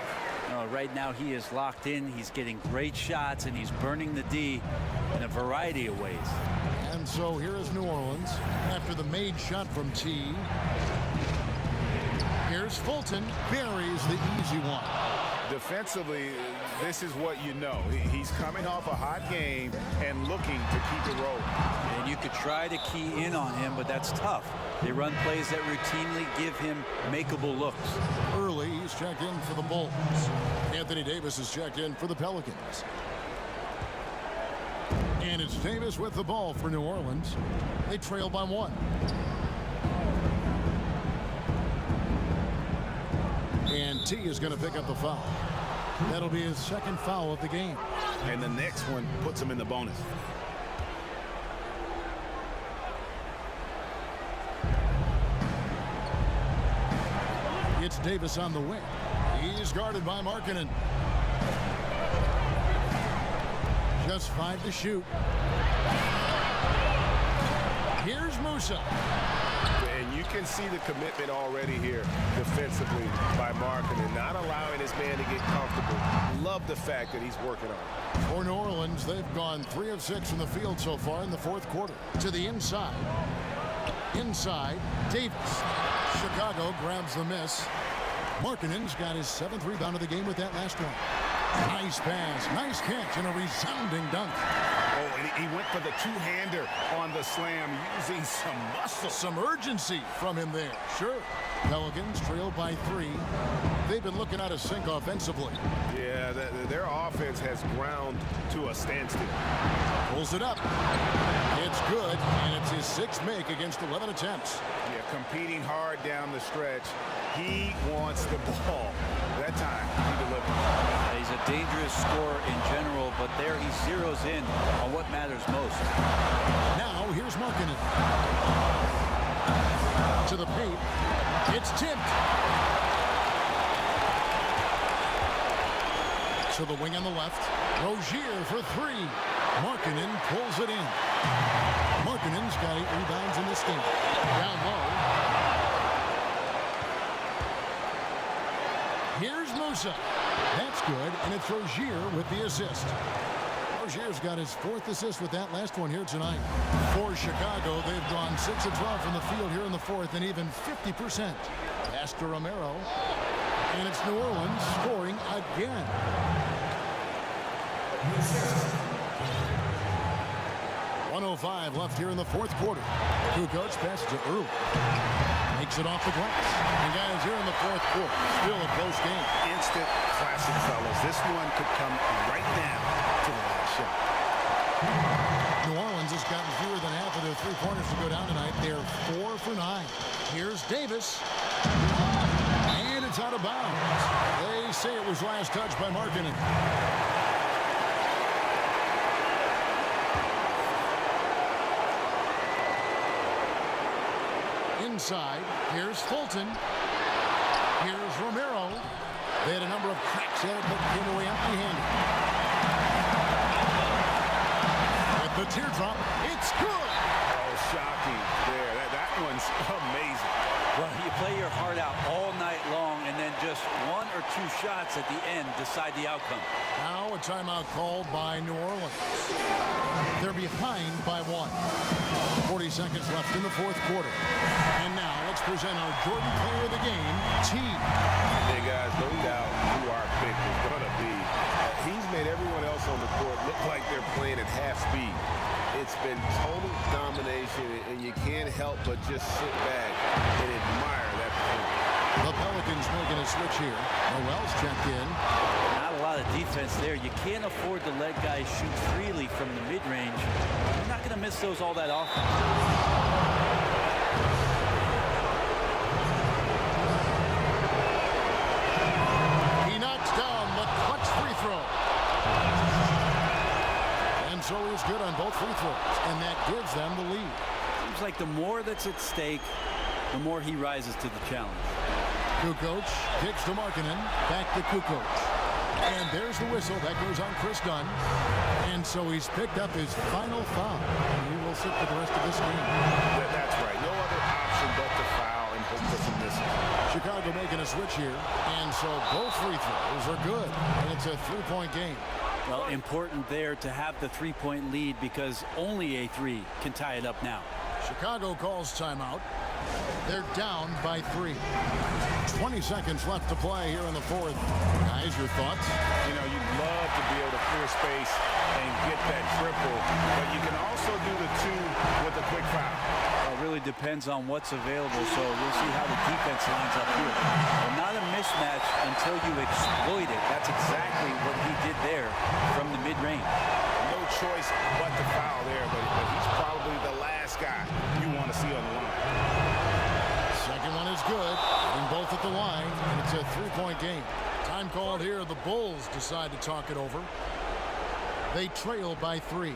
Right now he is locked in. He's getting great shots, and he's burning the D in a variety of ways. And so here is New Orleans after the made shot from T. Here's Fulton, buries the easy one. defensively, this is what you know. He's coming off a hot game and looking to keep it rolling. And you could try to key in on him, but that's tough. They run plays that routinely give him makeable looks. Early, he's checked in for the Bulls. Anthony Davis is checked in for the Pelicans. And it's Davis with the ball for New Orleans. They trail by 1. And T is going to pick up the foul. That'll be his second foul of the game. And the next one puts him in the bonus. It's Davis on the wing. He's guarded by Markkanen. Just 5 to shoot. Here's Musa. And you can see the commitment already here defensively by Markkanen, not allowing his man to get comfortable. Love the fact that he's working on it. For New Orleans, they've gone 3 of 6 from the field so far in the fourth quarter. To the inside. Inside, Davis. Chicago grabs the miss. Markkanen's got his 7th rebound of the game with that last one. Nice pass, nice catch, and a resounding dunk. Oh, and he went for the two-hander on the slam, using some muscle. Some urgency from him there, sure. Pelicans trail by 3. They've been looking out of sync offensively. Yeah, their offense has ground to a standstill. Pulls it up. It's good, and it's his 6th make against 11 attempts. Yeah, competing hard down the stretch. He wants the ball. That time, he delivered. He's a dangerous scorer in general, but there he zeroes in on what matters most. Now, here's Markkanen. To the paint. It's tipped. To the wing on the left. Rozier for 3. Markkanen pulls it in. Markkanen's got 8 rebounds in this game. Down low. Here's Musa. That's good, and it's Rozier with the assist. Rozier's got his 4th assist with that last one here tonight. For Chicago, they've gone 6 of 12 from the field here in the 4th, and even 50%. Pass to Romero. And it's New Orleans scoring again. .105 left here in the 4th quarter. Kukoc passes to Earl. Makes it off the glass. And guys, here in the 4th quarter, still a close game. Instant classic, fellas. This one could come right down to the last shot. New Orleans has gotten fewer than half of their 3-pointers to go down tonight. They're 4 for 9. Here's Davis. And it's out of bounds. They say it was last touched by Markkanen. Inside, here's Fulton. Here's Romero. They had a number of cracks at it, but came away empty-handed. With the teardrop, it's good. Oh, shocking there. That one's amazing. Well, you play your heart out all night long, and then just 1 or 2 shots at the end decide the outcome. Now a timeout called by New Orleans. They're behind by 1. 40 seconds left in the 4th quarter. And now let's present our Jordan player of the game, T. Hey, guys, no doubt who our pick is going to be. He's made everyone else on the court look like they're playing at half speed. It's been total domination, and you can't help but just sit back and admire that performance. The Pelicans making a switch here. Noel's checked in. Not a lot of defense there. You can't afford to let guys shoot freely from the mid-range. You're not going to miss those all that often. He knocks down the clutch free throw. And so he's good on both free throws, and that gives them the lead. Seems like the more that's at stake, the more he rises to the challenge. Kukoc kicks to Markkanen, back to Kukoc. And there's the whistle. That goes on Chris Dunn. And so he's picked up his final foul. And he will sit for the rest of this game. That's right. No other option but to foul and hope for some missing. Chicago making a switch here. And so both free throws are good. And it's a 3-point game. Well, important there to have the 3-point lead because only a 3 can tie it up now. Chicago calls timeout. They're down by 3. 20 seconds left to play here in the 4th. Guys your thoughts. You know, you'd love to be able to clear space and get that triple, but you can also do the 2 with a quick foul. It really depends on what's available, so we'll see how the defense lines up here. Well, not a mismatch until you exploit it. That's exactly what he did there from the mid-range. No choice but to foul there, but he's probably the last guy you want to see on the line. Second one is good. Getting both at the line, and it's a 3-point game. Time called here. The Bulls decide to talk it over. They trail by 3.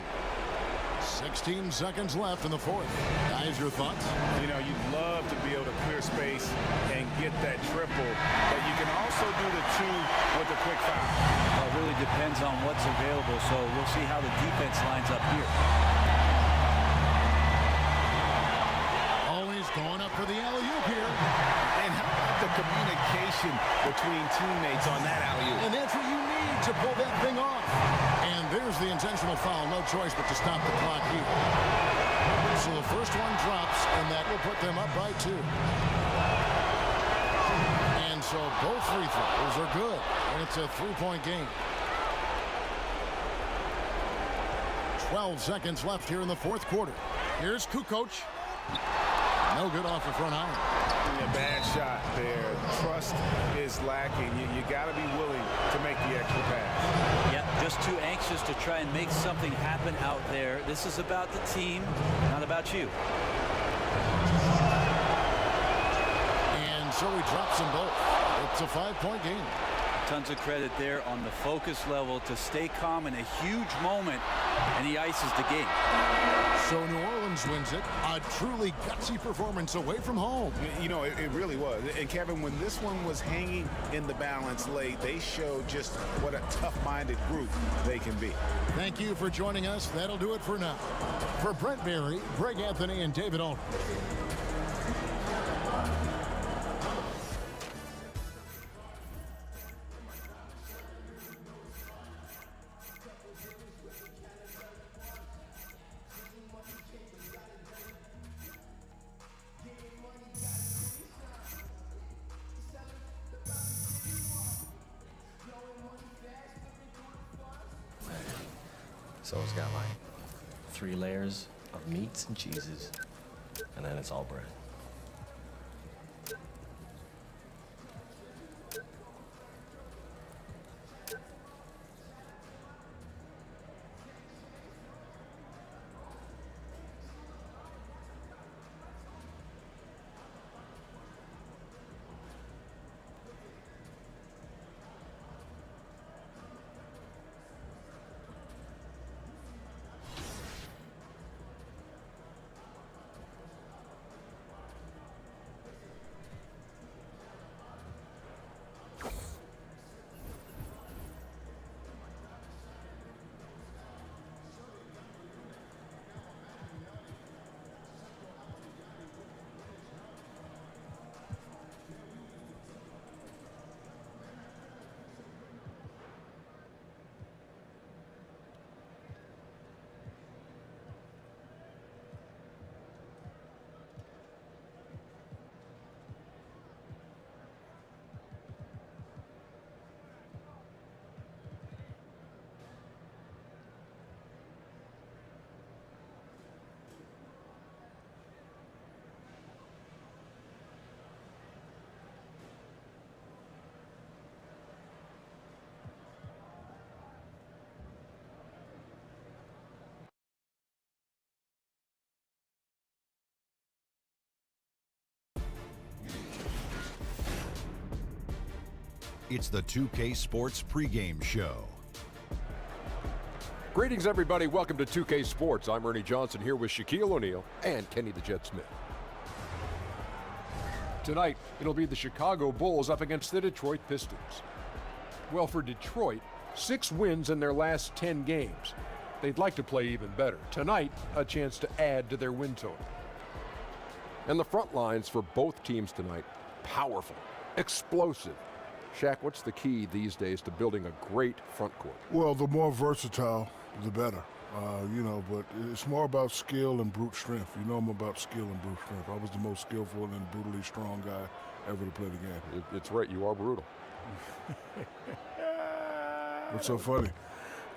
16 seconds left in the fourth. Guys, your thoughts? You know, you'd love to be able to clear space and get that triple, but you can also do the 2 with a quick foul. Well, it really depends on what's available, so we'll see how the defense lines up here. Always going up for the alley-oop here. And how about the communication between teammates on that alley-oop? And that's what you need to pull that thing off. And there's the intentional foul. No choice but to stop the clock here. So the first one drops, and that will put them up by 2. And so both free throws are good, and it's a 3-point game. 12 seconds left here in the fourth quarter. Here's Kukoc. No good off the front iron. A bad shot there. Trust is lacking. You got to be willing to make the extra pass. Yeah, just too anxious to try and make something happen out there. This is about the team, not about you. And so he drops them both. It's a 5-point game. Tons of credit there on the focus level to stay calm in a huge moment, and he ices the game. So New Orleans wins it. A truly gutsy performance away from home. You know, it really was. And Kevin, when this one was hanging in the balance late, they showed just what a tough-minded group they can be. Thank you for joining us. That'll do it for now. For Brent Berry, Greg Anthony, and David Aldridge. So it's got like 3 layers of meats and cheeses, and then it's all bread. It's the 2K Sports pregame show. Greetings, everybody. Welcome to 2K Sports. I'm Ernie Johnson here with Shaquille O'Neal and Kenny the Jet Smith. Tonight, it'll be the Chicago Bulls up against the Detroit Pistons. Well, for Detroit, 6 wins in their last 10 games. They'd like to play even better. Tonight, a chance to add to their win total. And the front lines for both teams tonight, powerful, explosive. Shaq, what's the key these days to building a great front court? Well, the more versatile, the better. But it's more about skill and brute strength. You know I'm about skill and brute strength. I was the most skillful and brutally strong guy ever to play the game. It's right, you are brutal. What's so funny?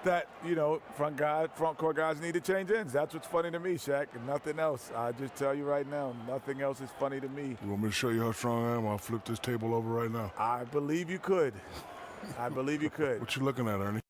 That, you know, front court guys need to change ends. That's what's funny to me, Shaq, and nothing else. I just tell you right now, nothing else is funny to me. You want me to show you how strong I am? I'll flip this table over right now. I believe you could. I believe you could. What you looking at, Ernie?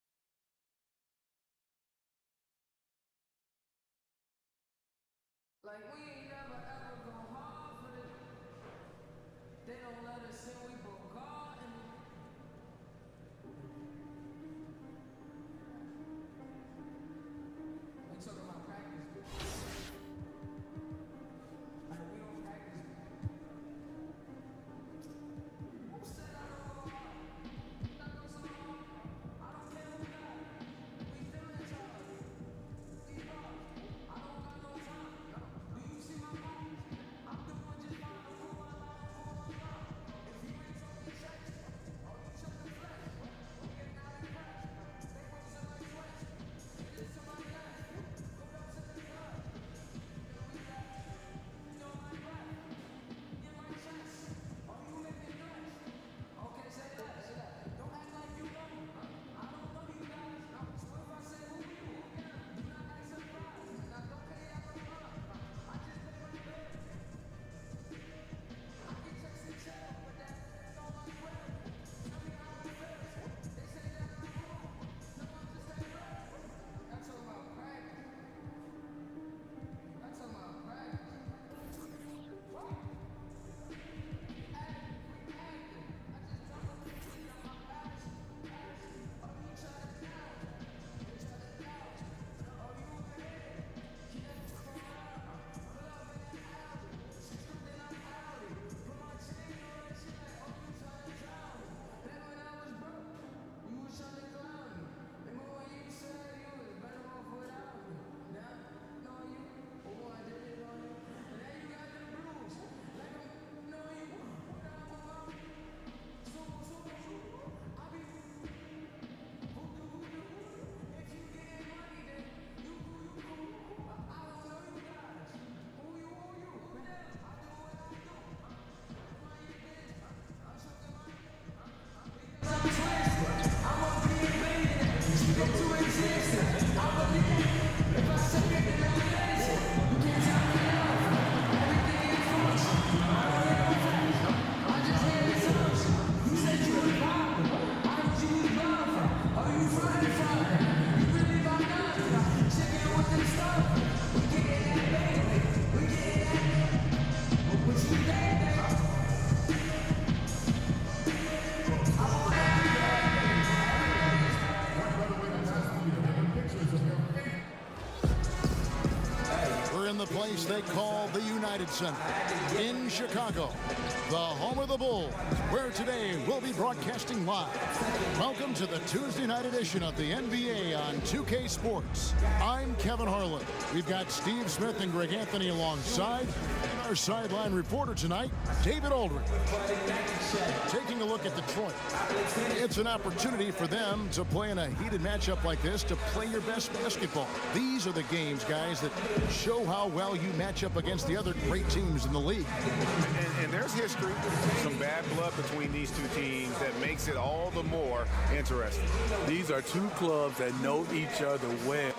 In the place they call the United Center in Chicago, the home of the Bulls, where today we'll be broadcasting live. Welcome to the Tuesday night edition of the NBA on 2K Sports. I'm Kevin Harlan. We've got Steve Smith and Greg Anthony alongside, and our sideline reporter tonight, David Aldridge. Taking a look at Detroit, it's an opportunity for them to play in a heated matchup like this, to play your best basketball. These are the games, guys, that show how well you match up against the other great teams in the league. And there's history, some bad blood between these two teams that makes it all the more interesting. These are two clubs that know each other well.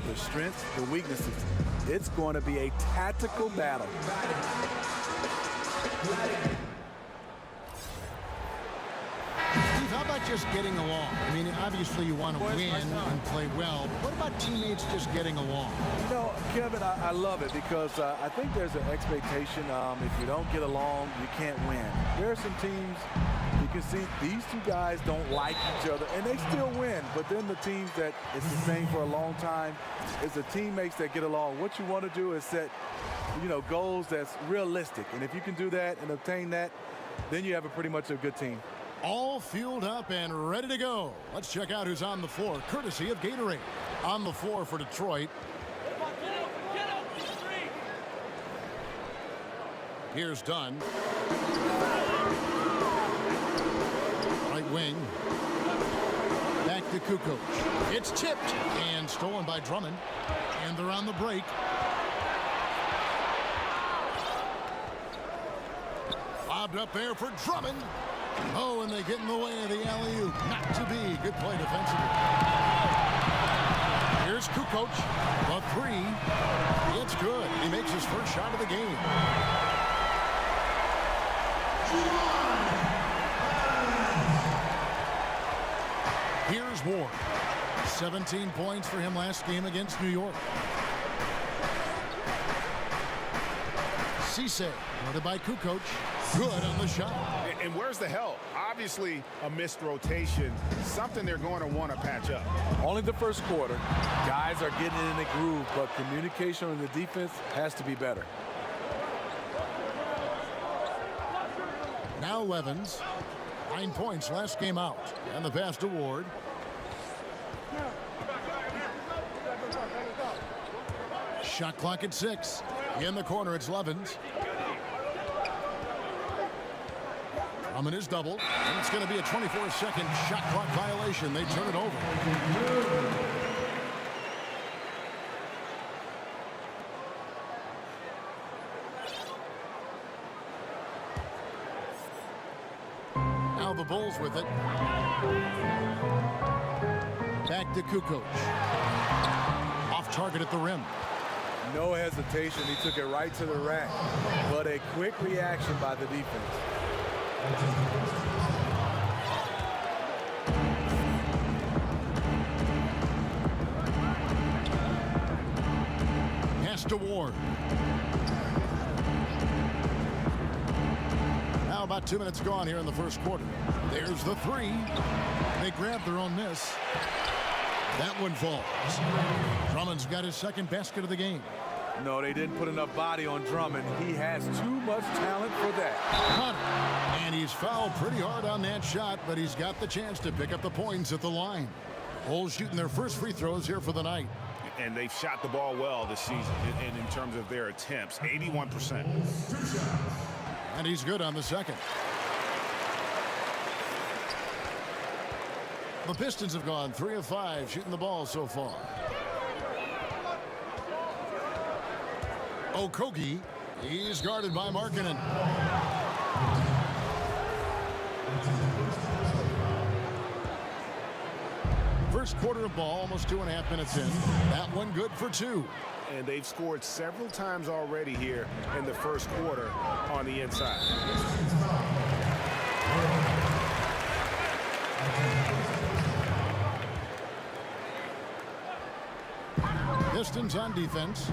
The strengths, the weaknesses. It's going to be a tactical battle. Steve, how about just getting along? I mean, obviously you want to win and play well. What about teammates just getting along? You know, Kevin, I love it because I think there's an expectation if you don't get along, you can't win. There are some teams you can see these two guys don't like each other, and they still win. But then the teams that it's the same for a long time is the teammates that get along. What you want to do is set, goals that's realistic. And if you can do that and obtain that, then you have pretty much a good team. All fueled up and ready to go. Let's check out who's on the floor, courtesy of Gatorade. On the floor for Detroit. Here's Dunn. Right wing. Back to Kukoc. It's tipped and stolen by Drummond. And they're on the break. Lobbed up there for Drummond. Oh, and they get in the way of the alley-oop. Not to be. Good play defensively. Here's Kukoc. The three. It's good. He makes his first shot of the game. Here's Ward. 17 points for him last game against New York. Cisse, guarded by Kukoc. Good on the shot. And where's the help? Obviously, a missed rotation. Something they're going to want to patch up. Only the first quarter. Guys are getting in the groove, but communication on the defense has to be better. Now Evans. 9 points last game out. And the pass to Ward. Shot clock at 6. In the corner, it's Levens. Drummond is doubled. And it's going to be a 24-second shot clock violation. They turn it over. Now the Bulls with it. Back to Kukoc. Off target at the rim. No hesitation. He took it right to the rack. But a quick reaction by the defense. Pass to Ward. Now about 2 minutes gone here in the first quarter. There's the three. They grab their own miss. That one falls. Drummond's got his second basket of the game. No, they didn't put enough body on Drummond. He has too much talent for that. And he's fouled pretty hard on that shot, but he's got the chance to pick up the points at the line. Bulls shooting their first free throws here for the night. And they've shot the ball well this season in terms of their attempts, 81%. And he's good on the second. The Pistons have gone 3 of 5 shooting the ball so far. Okogie, he's guarded by Markkanen. First quarter of ball, almost 2.5 minutes in. That one good for 2. And they've scored several times already here in the first quarter on the inside. Pistons on defense.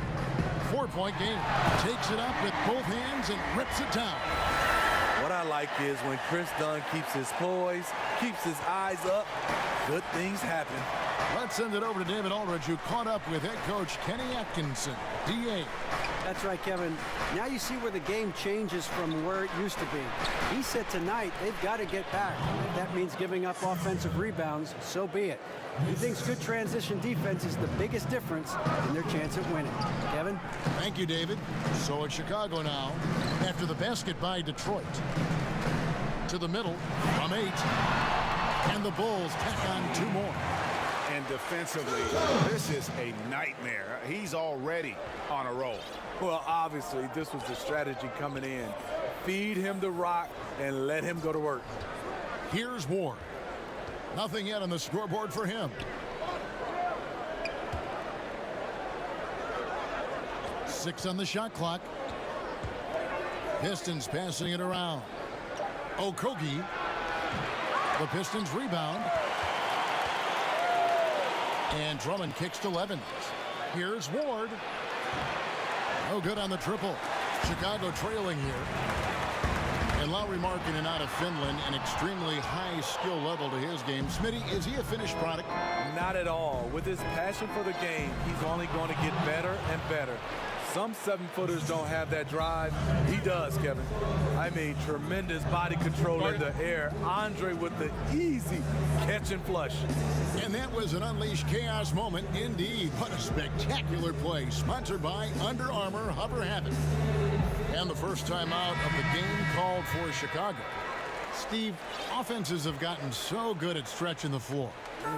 4-point game. Takes it up with both hands and rips it down. What I like is when Chris Dunn keeps his poise, keeps his eyes up, good things happen. Let's send it over to David Aldridge, who caught up with head coach Kenny Atkinson, DA. That's right, Kevin. Now you see where the game changes from where it used to be. He said tonight they've got to get back. If that means giving up offensive rebounds, so be it. He thinks good transition defense is the biggest difference in their chance at winning. Kevin? Thank you, David. So it's Chicago now after the basket by Detroit. To the middle from 8. And the Bulls tack on 2 more. And defensively, this is a nightmare. He's already on a roll. Well, obviously, this was the strategy coming in. Feed him the rock and let him go to work. Here's Ward. Nothing yet on the scoreboard for him. 6 on the shot clock. Pistons passing it around. Okogie. The Pistons rebound. And Drummond kicks to Levens. Here's Ward. No good on the triple. Chicago trailing here. And Lauri Markkanen out of Finland, an extremely high skill level to his game. Smitty, is he a finished product? Not at all. With his passion for the game, he's only going to get better and better. Some 7-footers don't have that drive. He does, Kevin. I mean, tremendous body control in the air. Andre with the easy catch and flush. And that was an unleashed chaos moment indeed. What a spectacular play. Sponsored by Under Armour Hover Habit. And the first time out of the game called for Chicago. Steve, offenses have gotten so good at stretching the floor.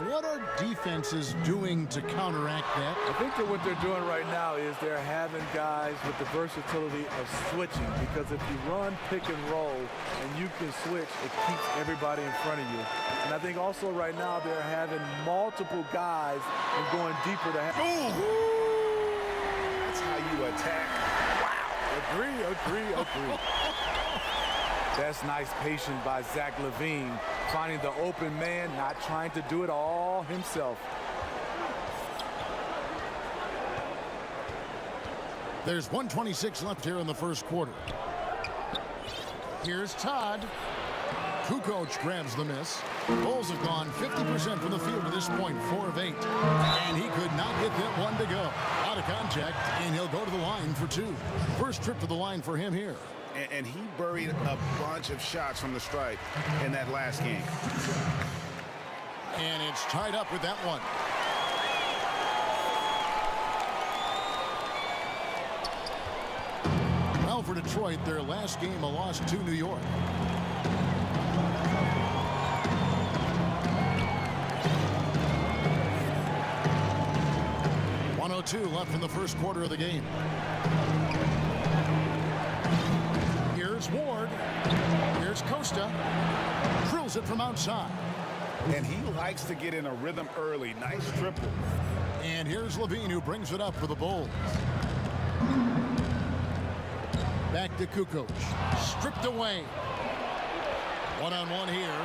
What are defenses doing to counteract that? I think that what they're doing right now is they're having guys with the versatility of switching, because if you run pick and roll and you can switch, it keeps everybody in front of you. And I think also right now they're having multiple guys and going deeper to boom! That's how you attack. Wow. Agree. That's nice patience by Zach LaVine, finding the open man, not trying to do it all himself. There's 1:26 left here in the first quarter. Here's Todd. Kukoc grabs the miss. Bulls have gone 50% from the field to this point, 4 of 8. And he could not get that one to go. Out of contact, and he'll go to the line for 2. First trip to the line for him here. And he buried a bunch of shots from the stripe in that last game. And it's tied up with that one. Well, for Detroit, their last game a loss to New York. .102 left in the first quarter of the game. Here's Ward. Here's Costa. Drills it from outside. And he likes to get in a rhythm early. Nice triple. And here's LaVine, who brings it up for the Bulls. Back to Kukoc. Stripped away. One-on-one here.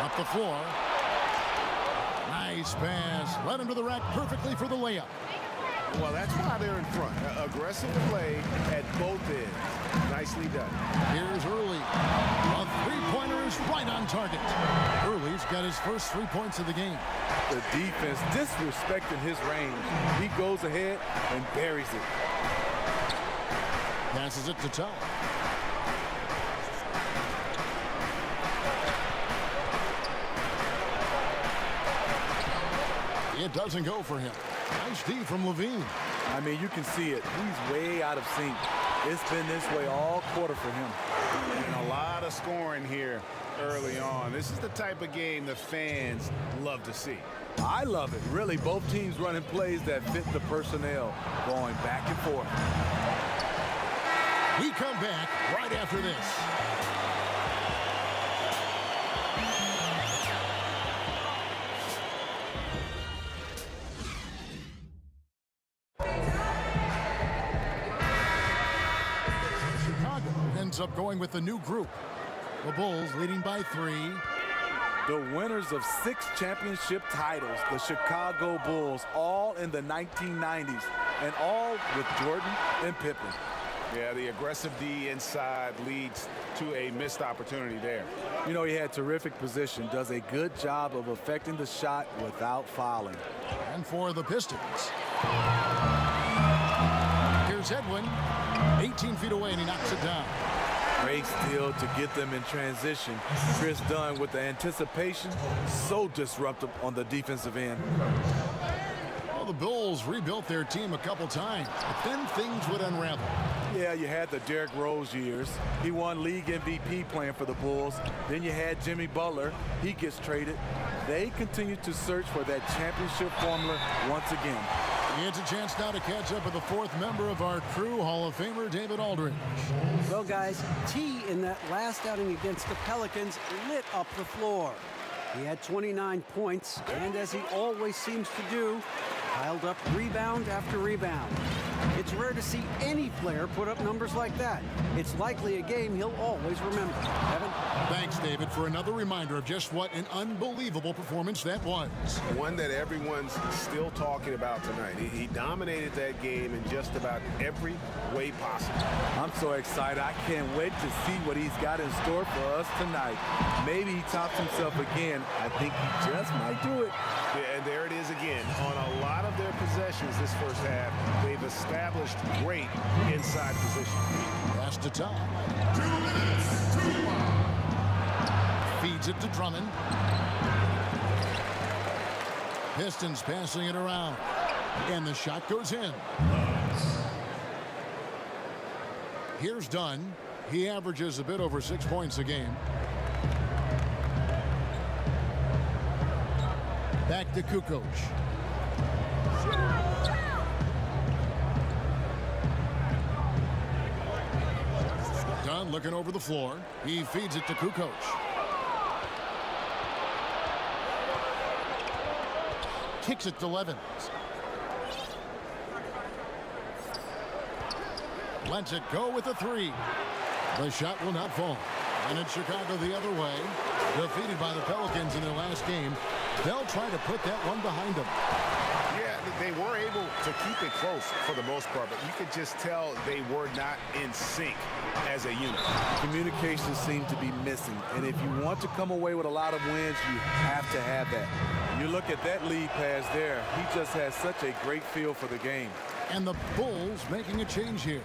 Up the floor. Nice pass. Led him to the rack perfectly for the layup. Well, that's why they're in front. Aggressive play at both ends. Nicely done. Here's Early. A three-pointer is right on target. Early's got his first 3 points of the game. The defense disrespecting his range. He goes ahead and buries it. Passes it to Todd. It doesn't go for him. Nice D from LaVine. I mean, you can see it. He's way out of sync. It's been this way all quarter for him. And a lot of scoring here early on. This is the type of game the fans love to see. I love it. Really, both teams running plays that fit the personnel, going back and forth. We come back right after this. Up going with the new group. The Bulls leading by 3. The winners of 6 championship titles, the Chicago Bulls, all in the 1990s, and all with Jordan and Pippen. Yeah, the aggressive D inside leads to a missed opportunity there. You know, he had terrific position, does a good job of affecting the shot without fouling. And for the Pistons, here's Edwin, 18 feet away, and he knocks it down. Great steal to get them in transition. Chris Dunn with the anticipation, so disruptive on the defensive end. Well, the Bulls rebuilt their team a couple times, but then things would unravel. Yeah, you had the Derrick Rose years. He won league MVP playing for the Bulls. Then you had Jimmy Butler. He gets traded. They continue to search for that championship formula once again. It's a chance now to catch up with the 4th member of our crew, Hall of Famer David Aldridge. Well, guys, T in that last outing against the Pelicans lit up the floor. He had 29 points, and as he always seems to do, piled up rebound after rebound. It's rare to see any player put up numbers like that. It's likely a game he'll always remember. Evan? Thanks, David, for another reminder of just what an unbelievable performance that was. One that everyone's still talking about tonight. He dominated that game in just about every way possible. I'm so excited. I can't wait to see what he's got in store for us tonight. Maybe he tops himself again. I think he just might do it. Yeah, and there it is again. On a lot of their possessions this first half, they've established great inside position. Pass to Tom. 2 minutes, 2-1. Feeds it to Drummond. Pistons passing it around. And the shot goes in. Here's Dunn. He averages a bit over 6 points a game. Back to Kukoc. Dunn looking over the floor. He feeds it to Kukoc. Kicks it to Levens. Lets it go with a 3. The shot will not fall. And it's Chicago the other way. Defeated by the Pelicans in their last game. They'll try to put that one behind them. Yeah, they were able to keep it close for the most part, but you could just tell they were not in sync as a unit. Communication seemed to be missing, and if you want to come away with a lot of wins, you have to have that. You look at that lead pass there, he just has such a great feel for the game. And the Bulls making a change here.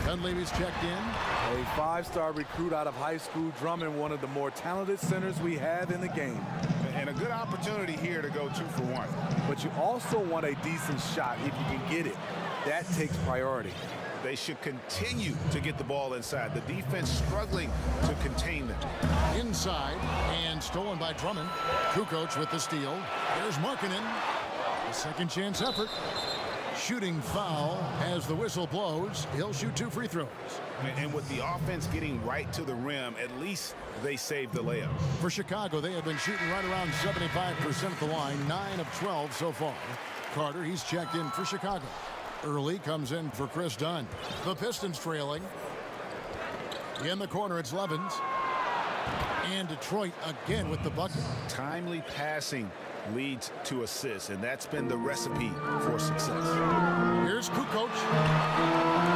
Dunleavy's checked in. A 5-star recruit out of high school, Drummond, one of the more talented centers we have in the game. And a good opportunity here to go 2 for 1. But you also want a decent shot if you can get it. That takes priority. They should continue to get the ball inside. The defense struggling to contain them. Inside and stolen by Drummond. Kukoc with the steal. There's Markkanen. A second chance effort. Shooting foul as the whistle blows. He'll shoot 2 free throws. And with the offense getting right to the rim, at least they saved the layup. For Chicago, they have been shooting right around 75% at the line, 9 of 12 so far. Carter, he's checked in for Chicago. Early comes in for Chris Dunn. The Pistons trailing. In the corner, it's Levens. And Detroit again with the bucket. Timely passing leads to assists, and that's been the recipe for success. Here's Kukoc.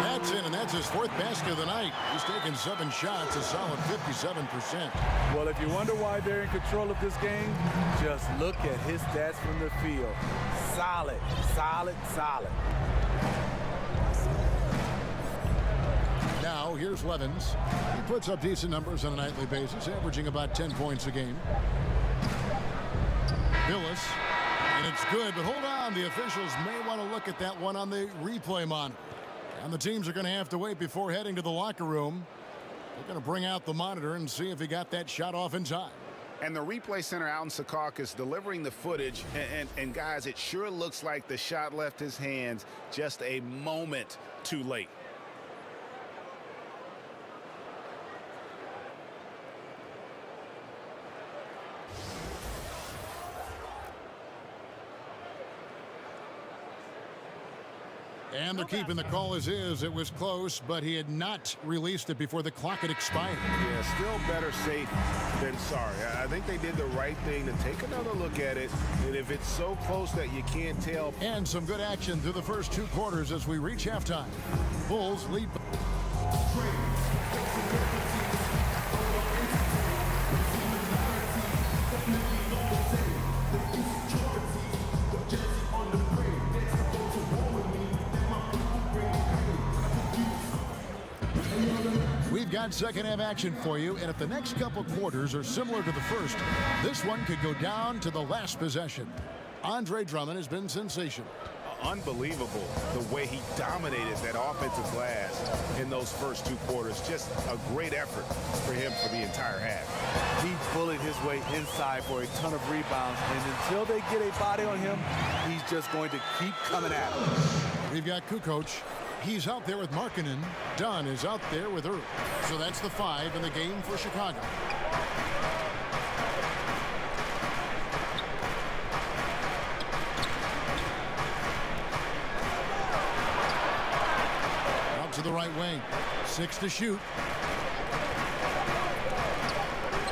That's in, and that's his 4th basket of the night. He's taken 7 shots, a solid 57%. Well, if you wonder why they're in control of this game, just look at his stats from the field. Solid, solid, solid. Now, here's Levens. He puts up decent numbers on a nightly basis, averaging about 10 points a game. Billis, and it's good, but hold on. The officials may want to look at that one on the replay monitor. And the teams are going to have to wait before heading to the locker room. They're going to bring out the monitor and see if he got that shot off in time. And the replay center out in Secaucus delivering the footage. And guys, it sure looks like the shot left his hands just a moment too late. And they're keeping the call as is. It was close, but he had not released it before the clock had expired. Yeah, still better safe than sorry. I think they did the right thing to take another look at it. And if it's so close that you can't tell. And some good action through the first 2 quarters as we reach halftime. Bulls lead. We've got second half action for you, and if the next couple quarters are similar to the first, this one could go down to the last possession. Andre Drummond has been sensational. Unbelievable the way he dominated that offensive glass in those first 2 quarters. Just a great effort for him for the entire half. He bullied his way inside for a ton of rebounds, and until they get a body on him, he's just going to keep coming at him. We've got Kukoc. He's out there with Markkanen. Dunn is out there with Earl. So that's the 5 in the game for Chicago. to the right wing. 6 to shoot.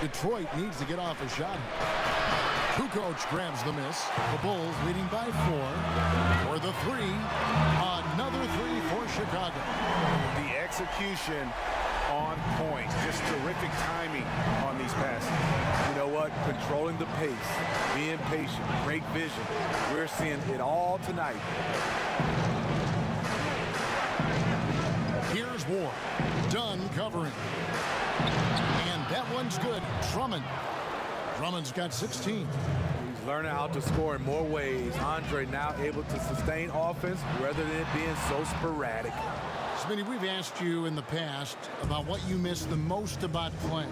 Detroit needs to get off a shot. Kukoc grabs the miss. The Bulls leading by 4. For the 3. Another 3 for Chicago. The execution on point. Just terrific timing on these passes. You know what? Controlling the pace, being patient, great vision. We're seeing it all tonight. Here's Ward. Dunn covering. And that one's good. Drummond's got 16. He's learning how to score in more ways. Andre now able to sustain offense rather than it being so sporadic. Smitty, we've asked you in the past about what you miss the most about playing.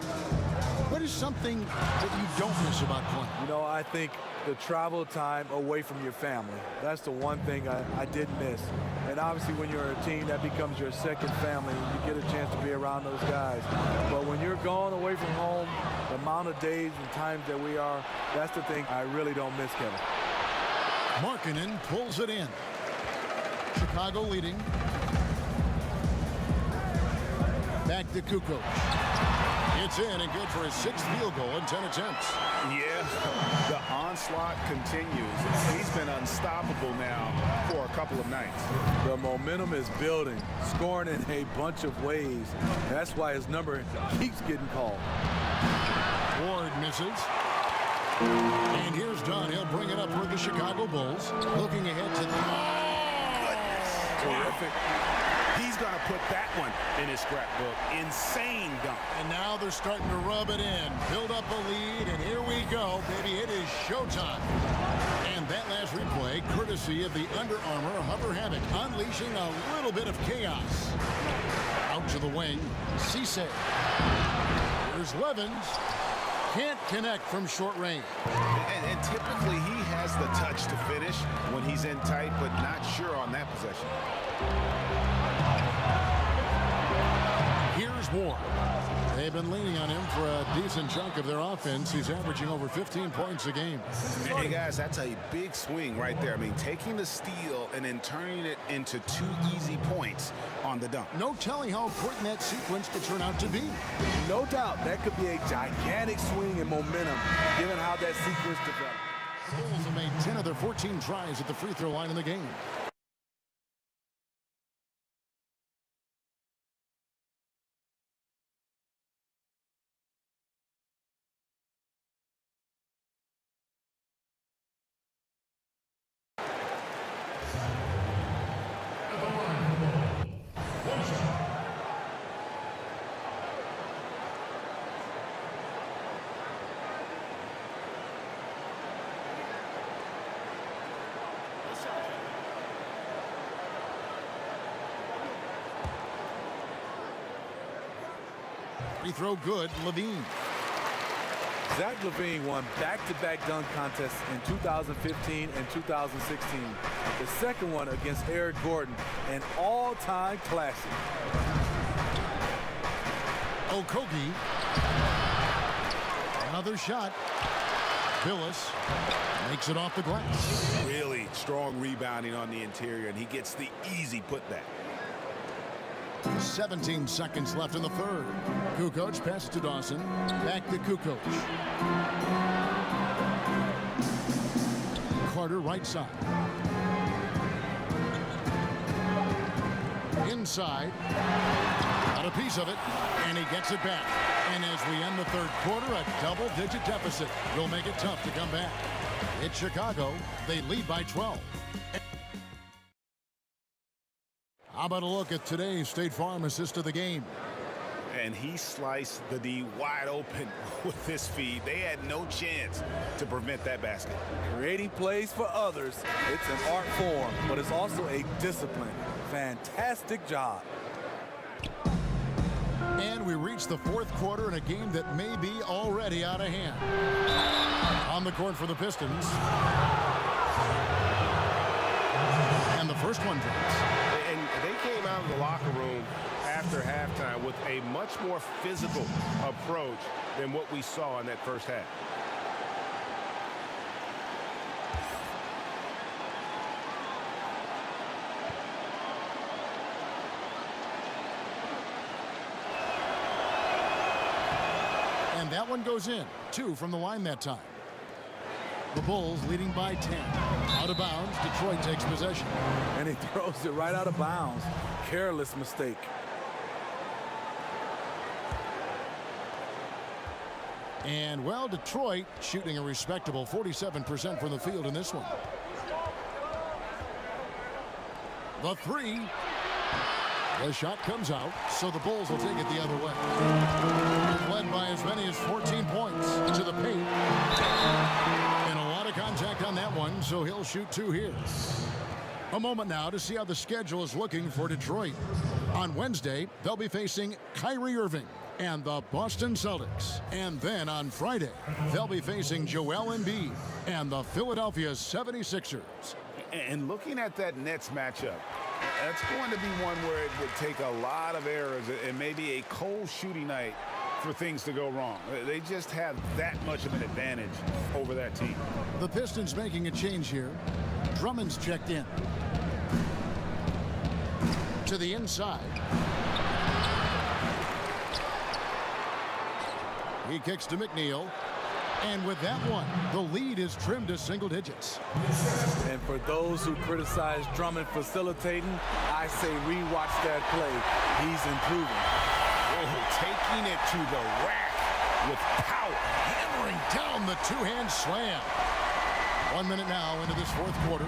What is something that you don't miss about playing? You know, I think the travel time away from your family. That's the one thing I did miss. And obviously when you're a team, that becomes your second family. You get a chance to be around those guys. But when you're gone away from home, the amount of days and times that we are, that's the thing I really don't miss, Kevin. Markkanen pulls it in. Chicago leading. Back to Kukoc. It's in and good for his 6th field goal in 10 attempts. Yeah, the onslaught continues. He's been unstoppable now for a couple of nights. The momentum is building, scoring in a bunch of ways. That's why his number keeps getting called. Ward misses. And here's Dunn. He'll bring it up for the Chicago Bulls. Looking ahead to the... Terrific. He's going to put that one in his scrapbook. Insane dunk. And now they're starting to rub it in. Build up a lead, and here we go, baby. It is showtime. And that last replay, courtesy of the Under Armour Hover Havoc, unleashing a little bit of chaos. Out to the wing, Cisse. Here's Levens. Can't connect from short range. And typically he has the touch to finish when he's in tight, but not sure on that possession. Here's Ward. They've been leaning on him for a decent chunk of their offense. He's averaging over 15 points a game. Hey, guys, that's a big swing right there. I mean, taking the steal and then turning it into 2 easy points on the dunk. No telling how important that sequence could turn out to be. No doubt, that could be a gigantic swing in momentum, given how that sequence developed. The Bulls have made 10 of their 14 tries at the free throw line in the game. Free throw good, Levine. Zach LaVine won back-to-back dunk contests in 2015 and 2016. The second one against Eric Gordon, an all-time classic. Okogie. Another shot. Billis makes it off the glass. Really strong rebounding on the interior, and he gets the easy putback. 17 seconds left in the third. Kukoc passes to Dawson. Back to Kukoc. Carter right side. Inside. Got a piece of it, and he gets it back. And as we end the third quarter, a double-digit deficit will make it tough to come back. It's Chicago. They lead by 12. How about a look at today's State Farm assist of the game? And he sliced the D wide open with his feed. They had no chance to prevent that basket. Creating plays for others, it's an art form, but it's also a discipline. Fantastic job. And we reach the fourth quarter in a game that may be already out of hand. On the court for the Pistons. And the first one drops. And they came out of the locker room after halftime with a much more physical approach than what we saw in that first half. that one goes in. 2 from the line that time. The Bulls leading by 10. Out of bounds, Detroit takes possession. And he throws it right out of bounds. Careless mistake. And, well, Detroit shooting a respectable 47% from the field in this one. The 3. The shot comes out, so the Bulls will take it the other way. Led by as many as 14 points to the paint. And a lot of contact on that one, so he'll shoot 2 here. A moment now to see how the schedule is looking for Detroit. On Wednesday, they'll be facing Kyrie Irving and the Boston Celtics. And then on Friday, they'll be facing Joel Embiid and the Philadelphia 76ers. And looking at that Nets matchup, that's going to be one where it would take a lot of errors and maybe a cold shooting night for things to go wrong. They just have that much of an advantage over that team. The Pistons making a change here. Drummond's checked in. To the inside. He kicks to McNeil. And with that one, the lead is trimmed to single digits. And for those who criticize Drummond facilitating, I say rewatch that play. He's improving. Oh, taking it to the rack with power. Hammering down the two-hand slam. 1 minute now into this fourth quarter.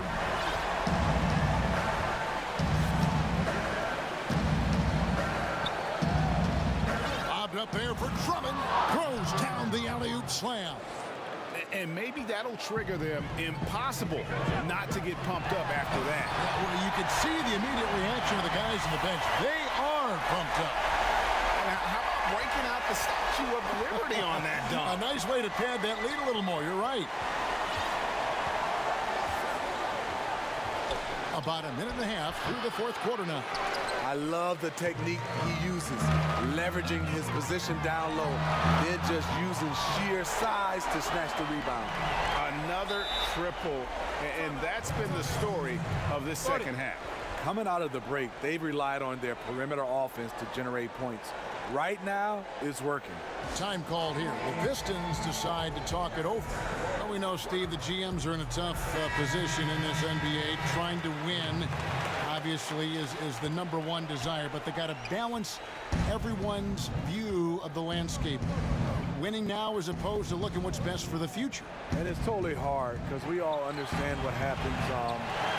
Lobbed up there for Drummond. Throws down the alley-oop slam. And maybe that'll trigger them. Impossible not to get pumped up after that. Yeah, well, you can see the immediate reaction of the guys on the bench. They are pumped up. Now, how about breaking out the Statue of Liberty on that dunk? A nice way to pad that lead a little more. You're right. About a minute and a half through the fourth quarter now. I love the technique he uses, leveraging his position down low, then just using sheer size to snatch the rebound. Another triple, and that's been the story of this second half. Coming out of the break, they've relied on their perimeter offense to generate points. Right now, it's working. Time called here. The Pistons decide to talk it over. Well, we know, Steve, the GMs are in a tough position in this NBA. Trying to win, obviously, is the #1 desire, but they got to balance everyone's view of the landscape. Winning now as opposed to looking what's best for the future. And it's totally hard because we all understand what happens.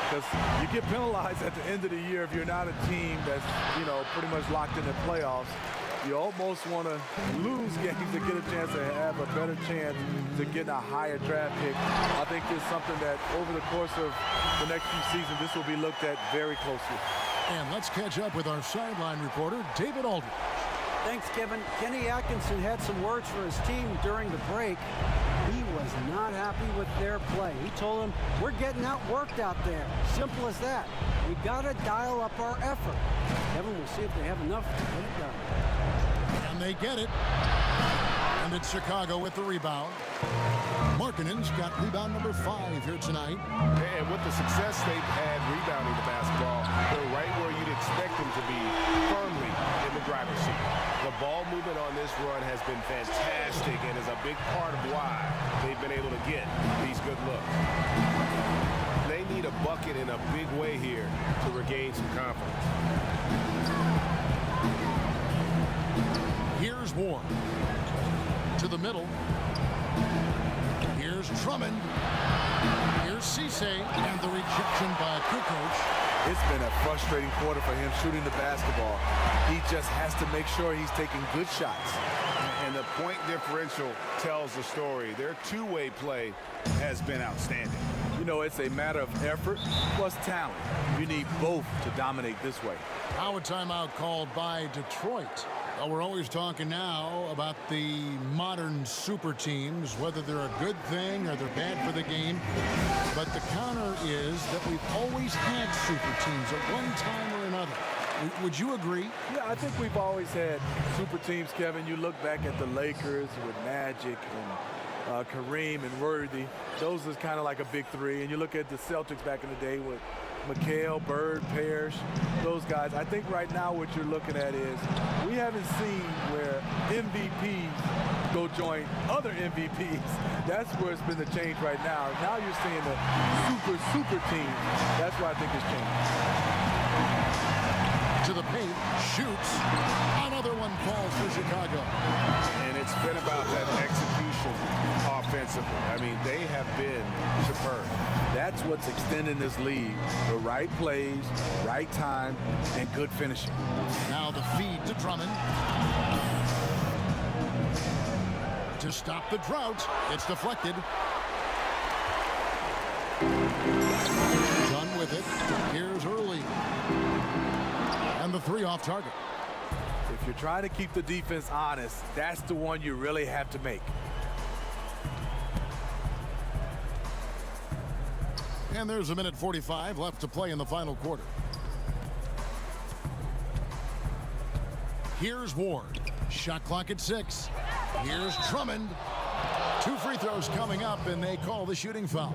Because you get penalized at the end of the year if you're not a team that's, pretty much locked in the playoffs. You almost want to lose games to get a chance to have a better chance to get a higher draft pick. I think it's something that over the course of the next few seasons, this will be looked at very closely. And let's catch up with our sideline reporter, David Aldridge. Thanks, Kevin. Kenny Atkinson had some words for his team during the break. He was not happy with their play. He told them, we're getting outworked out there. Simple as that. We got to dial up our effort. Kevin, we'll see if they have enough to get it done. And they get it. And it's Chicago with the rebound. Markkanen's got rebound number 5 here tonight. And with the success they've had rebounding the basketball, they're right where you'd expect them to be, firmly in the driver's seat. The ball movement on this run has been fantastic and is a big part of why they've been able to get these good looks. They need a bucket in a big way here to regain some confidence. Here's Ward. To the middle. Here's Drummond. Here's Cisse, and the rejection by Kukoc. It's been a frustrating quarter for him shooting the basketball. He just has to make sure he's taking good shots. And the point differential tells the story. Their two-way play has been outstanding. It's a matter of effort plus talent. You need both to dominate this way. Now a timeout called by Detroit. Well, we're always talking now about the modern super teams, whether they're a good thing or they're bad for the game. But the counter is that we've always had super teams at one time or another. Would you agree? Yeah, I think we've always had super teams, Kevin. You look back at the Lakers with Magic and Kareem and Worthy. Those is kind of like a big three. And you look at the Celtics back in the day with McHale, Bird, Parrish, those guys. I think right now what you're looking at is we haven't seen where MVPs go join other MVPs. That's where it's been the change right now. Now you're seeing the super team. That's why I think it's changed. To the paint, shoots. Another one falls for Chicago. And it's been about that execution offensively. I mean, they have been superb. That's what's extending this league. The right plays, right time, and good finishing. Now the feed to Drummond. To stop the drought, it's deflected. Done with it. Here's early. And the three off target. If you're trying to keep the defense honest, that's the one you really have to make. And there's 1:45 left to play in the final quarter. Here's Ward. Shot clock at 6. Here's Drummond. 2 free throws coming up, and they call the shooting foul.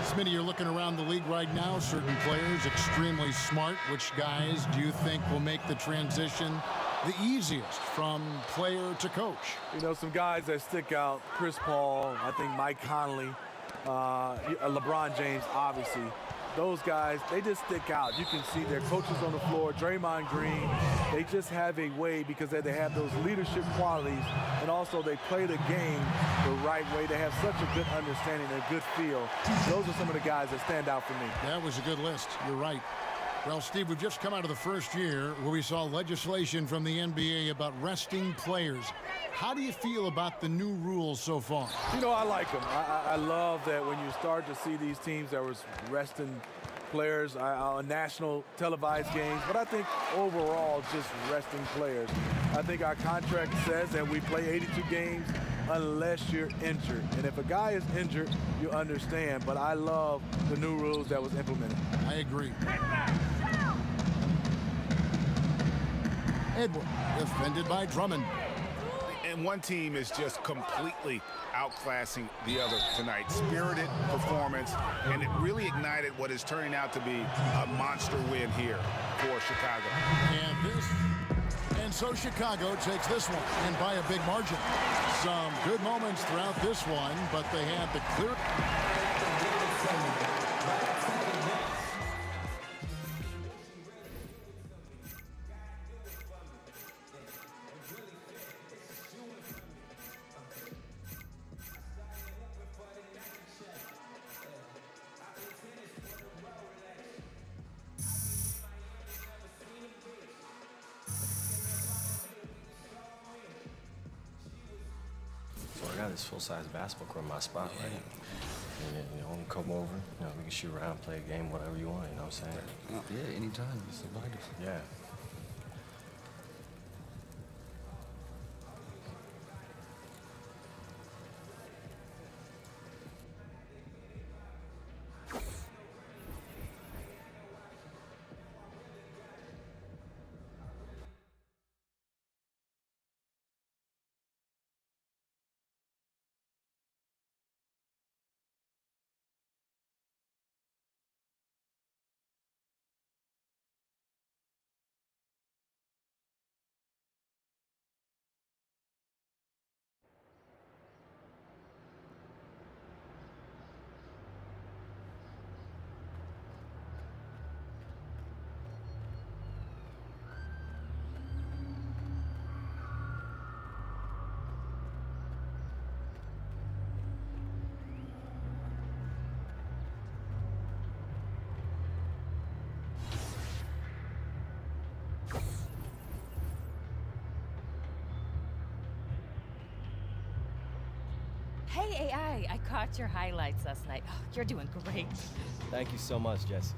Smitty, you're looking around the league right now. Certain players extremely smart. Which guys do you think will make the transition the easiest from player to coach? You know, some guys that stick out. Chris Paul, I think Mike Conley, LeBron James, obviously. Those guys, they just stick out. You can see their coaches on the floor, Draymond Green. They just have a way because they have those leadership qualities, and also they play the game the right way. They have such a good understanding and a good feel. Those are some of the guys that stand out for me. That was a good list. You're right. Well, Steve, we've just come out of the first year where we saw legislation from the NBA about resting players. How do you feel about the new rules so far? You know, I like them. I love that when you start to see these teams that was resting players on national televised games, but I think overall just resting players. I think our contract says that we play 82 games unless you're injured. And if a guy is injured, you understand, but I love the new rules that was implemented. I agree. Edward, defended by Drummond. And one team is just completely outclassing the other tonight. Spirited performance, and it really ignited what is turning out to be a monster win here for Chicago. And so Chicago takes this one, and by a big margin. Some good moments throughout this one, but they had the clear. This full-size basketball court in my spot, right? And, you know, come over, you know, we can shoot around, play a game, whatever you want, you know what I'm saying? Yeah, anytime. Just invite us. Yeah. Hey, AI, I caught your highlights last night. Oh, you're doing great. Thank you so much, Jesse.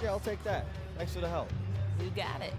Yeah, I'll take that. Thanks for the help. You got it.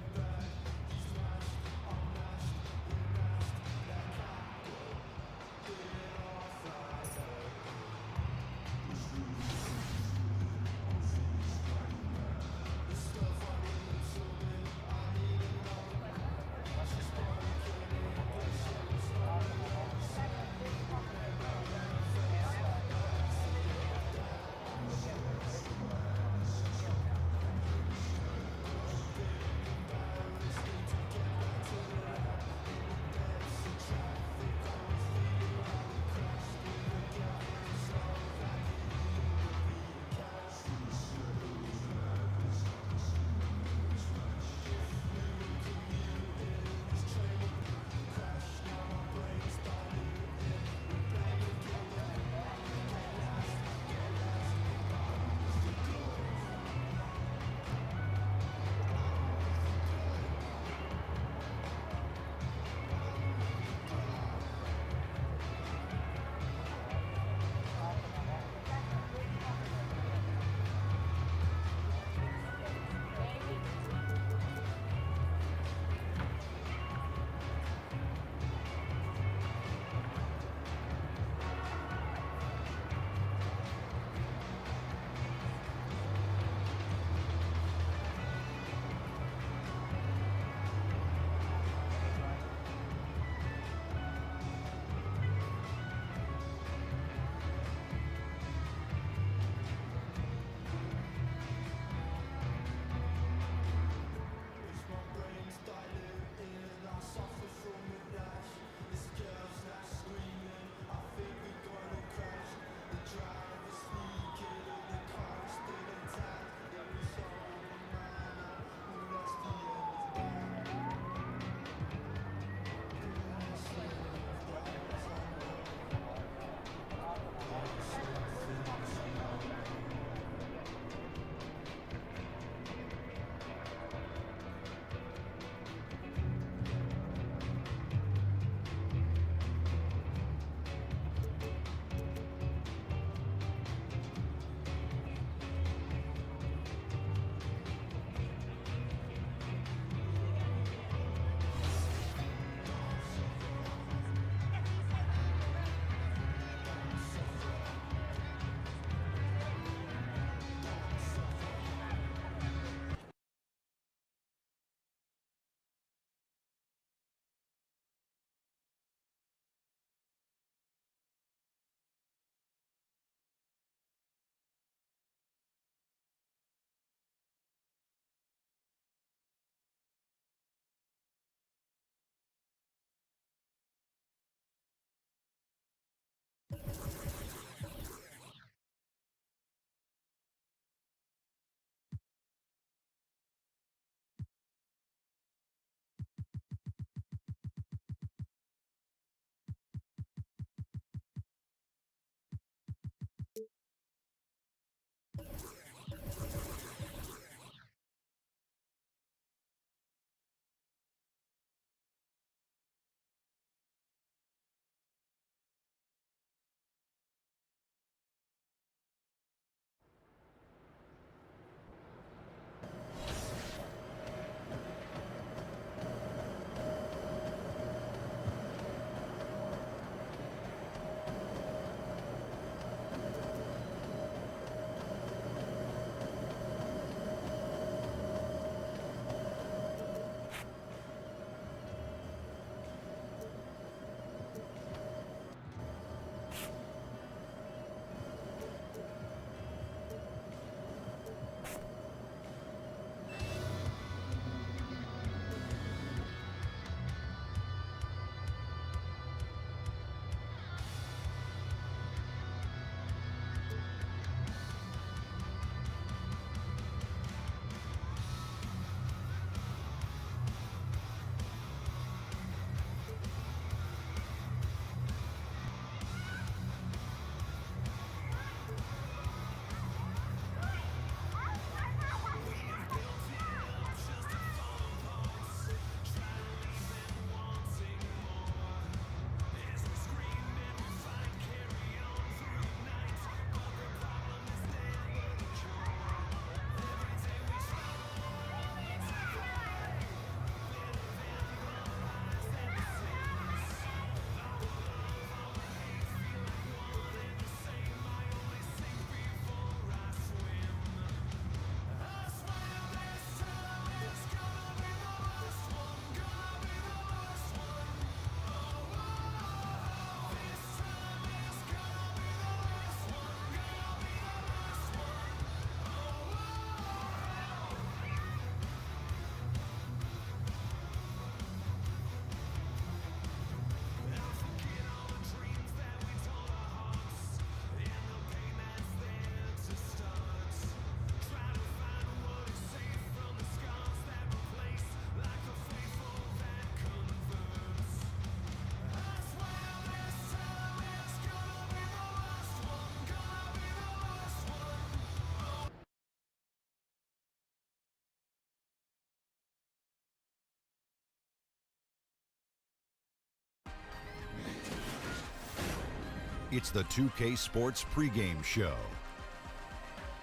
It's the 2K Sports pregame show.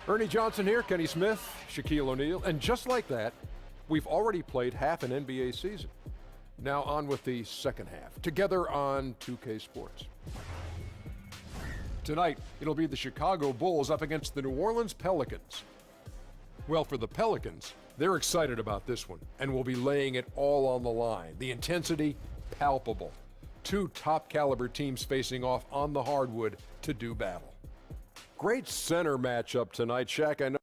Ernie Johnson here, Kenny Smith, Shaquille O'Neal, and just like that, we've already played half an NBA season. Now on with the second half, together on 2K Sports. Tonight, it'll be the Chicago Bulls up against the New Orleans Pelicans. Well, for the Pelicans, they're excited about this one and will be laying it all on the line. The intensity, palpable. Two top caliber teams facing off on the hardwood to do battle. Great center matchup tonight, Shaq. I know.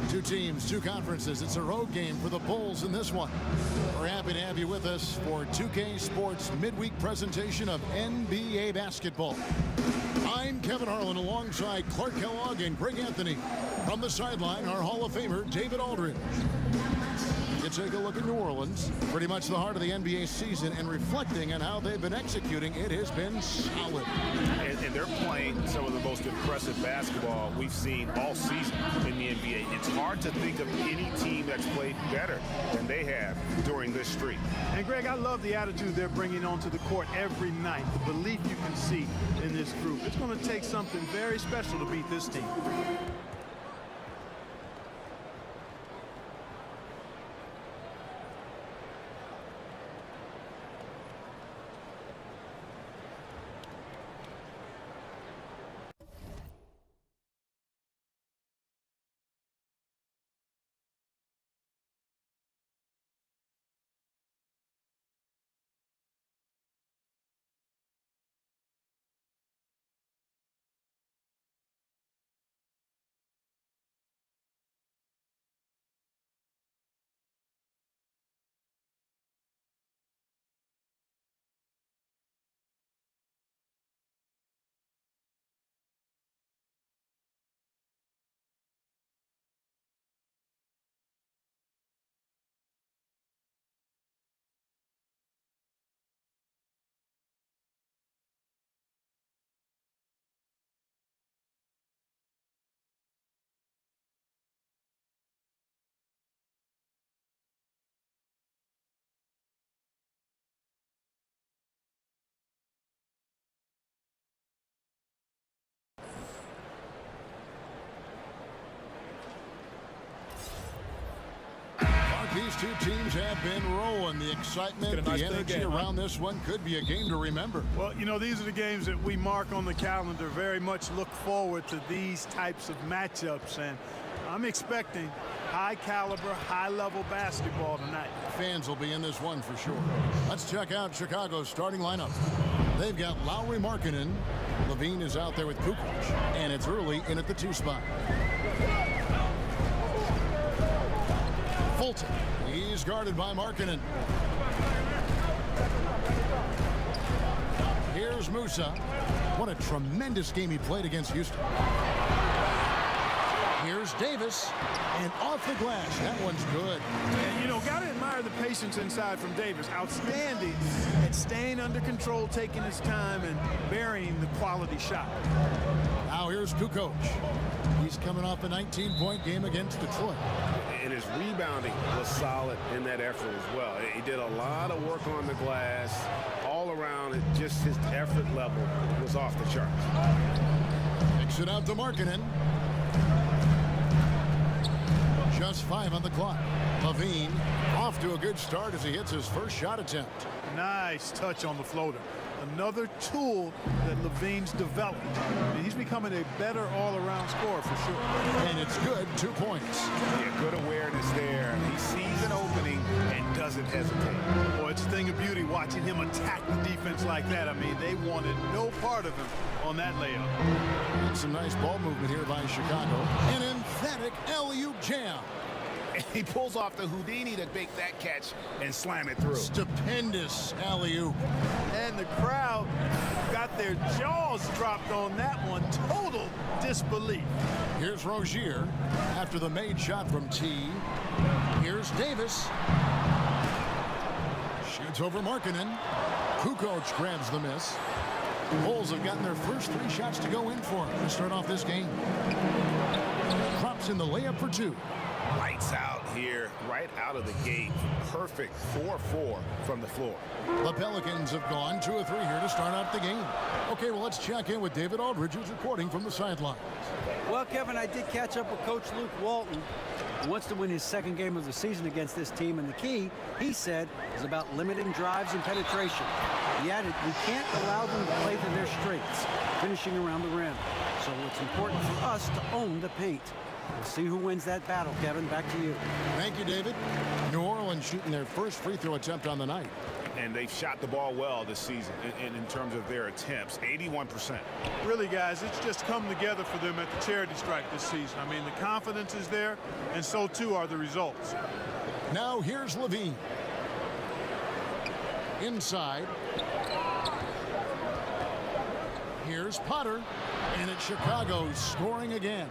Two teams, two conferences. It's a road game for the Bulls in this one. We're happy to have you with us for 2K Sports midweek presentation of NBA basketball. I'm Kevin Harlan alongside Clark Kellogg and Greg Anthony. From the sideline, our Hall of Famer, David Aldridge. You take a look at New Orleans, pretty much the heart of the NBA season, and reflecting on how they've been executing, it has been solid. And they're playing some of the most impressive basketball we've seen all season in the NBA. It's hard to think of any team that's played better than they have during this streak. And Greg, I love the attitude they're bringing onto the court every night, the belief you can see in this group. It's going to take something very special to beat this team. These two teams have been rolling. The excitement, the energy around this one could be a game to remember. Well, you know, these are the games that we mark on the calendar. Very much look forward to these types of matchups, and I'm expecting high caliber, high level basketball tonight. Fans will be in this one for sure. Let's check out Chicago's starting lineup. They've got Lowry Markkanen. Levine is out there with Kukoc, and it's early in at the 2 spot. Fulton, he's guarded by Markkanen. Here's Musa. What a tremendous game he played against Houston. Here's Davis, and off the glass. That one's good. And, you know, got to admire the patience inside from Davis. Outstanding at staying under control, taking his time, and burying the quality shot. Now here's Kukoc. He's coming off a 19-point game against Detroit. And his rebounding was solid in that effort as well. He did a lot of work on the glass. All around, just his effort level was off the charts. Kicks it out to Markkanen. Just 5 on the clock. Levine off to a good start as he hits his first shot attempt. Nice touch on the floater. Another tool that Levine's developed. And he's becoming a better all-around scorer for sure. And it's good, 2 points. Yeah, good awareness there. He sees an opening and doesn't hesitate. Boy, it's a thing of beauty watching him attack the defense like that. I mean, they wanted no part of him on that layup. And some nice ball movement here by Chicago. An emphatic alley-oop jam. He pulls off the Houdini to make that catch and slam it through. Stupendous alley-oop. And the crowd got their jaws dropped on that one. Total disbelief. Here's Rozier after the made shot from T. Here's Davis. Shoots over Markkanen. Kukoc grabs the miss. Bulls have gotten their first 3 shots to go in for him to start off this game. Drops in the layup for 2. Lights out here, right out of the gate. Perfect 4-4 from the floor. The Pelicans have gone 2 of 3 here to start out the game. Okay, well, let's check in with David Aldridge, who's reporting from the sidelines. Well, Kevin, I did catch up with Coach Luke Walton. He wants to win his 2nd game of the season against this team, and the key, he said, is about limiting drives and penetration. He added, we can't allow them to play to their strengths, finishing around the rim. So it's important for us to own the paint. We'll see who wins that battle, Kevin. Back to you. Thank you, David. New Orleans shooting their first free throw attempt on the night. And they've shot the ball well this season in terms of their attempts, 81%. Really, guys, it's just come together for them at the charity stripe this season. I mean, the confidence is there, and so too are the results. Now here's Levine. Inside. Here's Potter. And it's Chicago scoring again.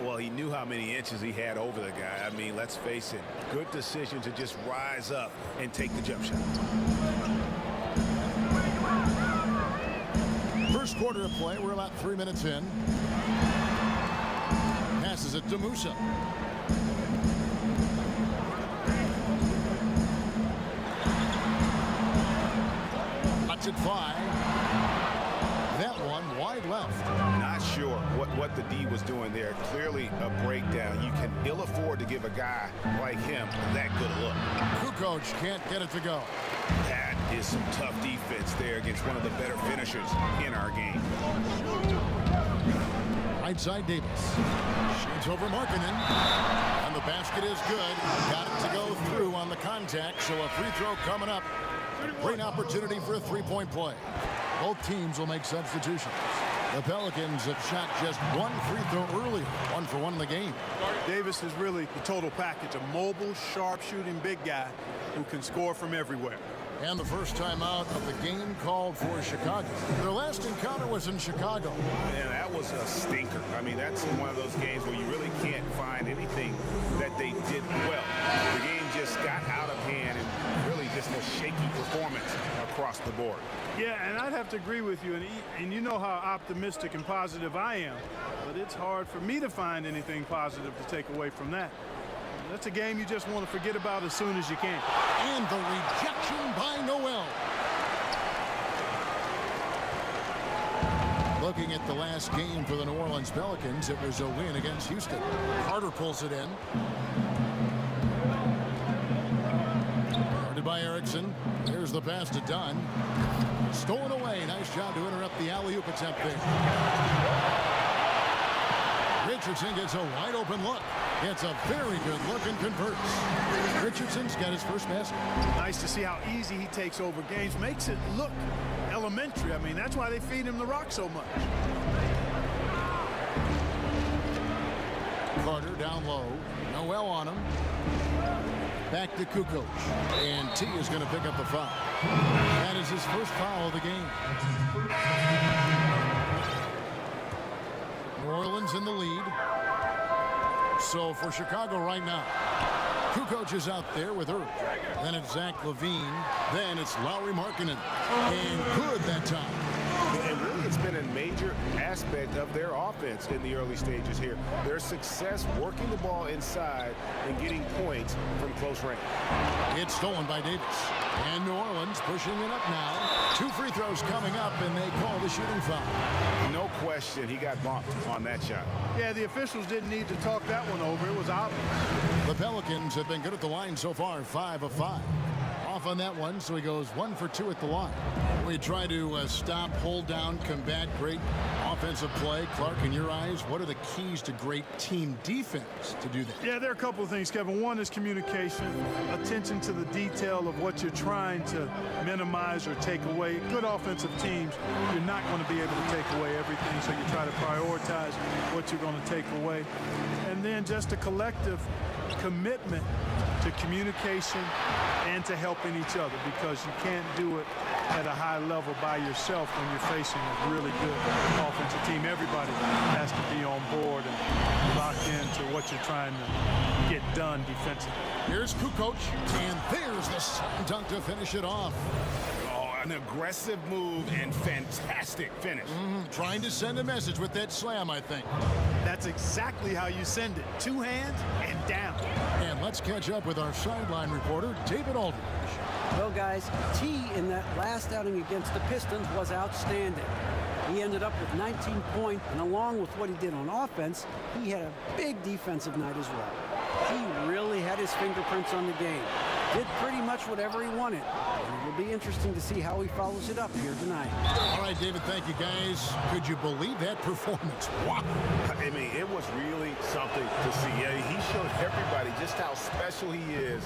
Well, he knew how many inches he had over the guy. I mean, let's face it, good decision to just rise up and take the jump shot. First quarter of play, we're about 3 minutes in. Passes it to Musa. Cuts it 5. That one wide left. Not sure what the D was doing there. Clearly a breakdown. You can ill afford to give a guy like him that good a look. Kukoc can't get it to go. That is some tough defense there against one of the better finishers in our game. Right side Davis. Shoots over Markkanen. And the basket is good. Got it to go through on the contact, so a free throw coming up. A great opportunity for a 3-point play. Both teams will make substitutions. The Pelicans have shot just 1 free throw earlier, 1 for 1 in the game. Davis is really the total package, a mobile, sharp-shooting big guy who can score from everywhere. And the first time out of the game called for Chicago. Their last encounter was in Chicago. Man, that was a stinker. I mean, that's one of those games where you really can't find anything that they did well. The game just got out of hand and really just a shaky performance across the board. Yeah, and I'd have to agree with you, and you know how optimistic and positive I am, but it's hard for me to find anything positive to take away from that. That's a game you just want to forget about as soon as you can. And the rejection by Noel. Looking at the last game for the New Orleans Pelicans, it was a win against Houston. Carter pulls it in. Guarded by Erickson. Here's the pass to Dunn. Stolen away. Nice job to interrupt the alley-oop attempt there. Richardson gets a wide open look. It's a very good look and converts. Richardson's got his first basket. Nice to see how easy he takes over games. Makes it look elementary. I mean, that's why they feed him the rock so much. Carter down low. Noel on him. Back to Kukoc. And T is going to pick up the foul. That is his first foul of the game. New Orleans in the lead. So for Chicago right now, Kukoc is out there with Irv. Then it's Zach LaVine. Then it's Lauri Markkanen. And good that time. And really, it's been a major aspect of their offense in the early stages here. Their success working the ball inside and getting points from close range. It's stolen by Davis. And New Orleans pushing it up now. 2 free throws coming up, and they call the shooting foul. No question, he got bumped on that shot. Yeah, the officials didn't need to talk that one over. It was obvious. The Pelicans have been good at the line so far, 5 of 5. Off on that one, so he goes 1 for 2 at the line. We try to stop, hold down, combat great offensive play. Clark, in your eyes, what are the keys to great team defense to do that? Yeah, there are a couple of things, Kevin. One is communication, attention to the detail of what you're trying to minimize or take away. Good offensive teams, you're not going to be able to take away everything, so you try to prioritize what you're going to take away. And then just a collective commitment to communication and to helping each other, because you can't do it at a high level by yourself when you're facing a really good offensive team. Everybody has to be on board and locked into what you're trying to get done defensively. Here's Kukoc, and there's the slam dunk to finish it off. An aggressive move and fantastic finish. Trying to send a message with that slam, I think. That's exactly how you send it. 2 hands and down. And let's catch up with our sideline reporter, David Aldridge. Well, guys, T in that last outing against the Pistons was outstanding. He ended up with 19 points, and along with what he did on offense, he had a big defensive night as well. He really had his fingerprints on the game. Did pretty much whatever he wanted. And it will be interesting to see how he follows it up here tonight. All right, David, thank you, guys. Could you believe that performance? Wow. I mean, it was really something to see. Yeah, he showed everybody just how special he is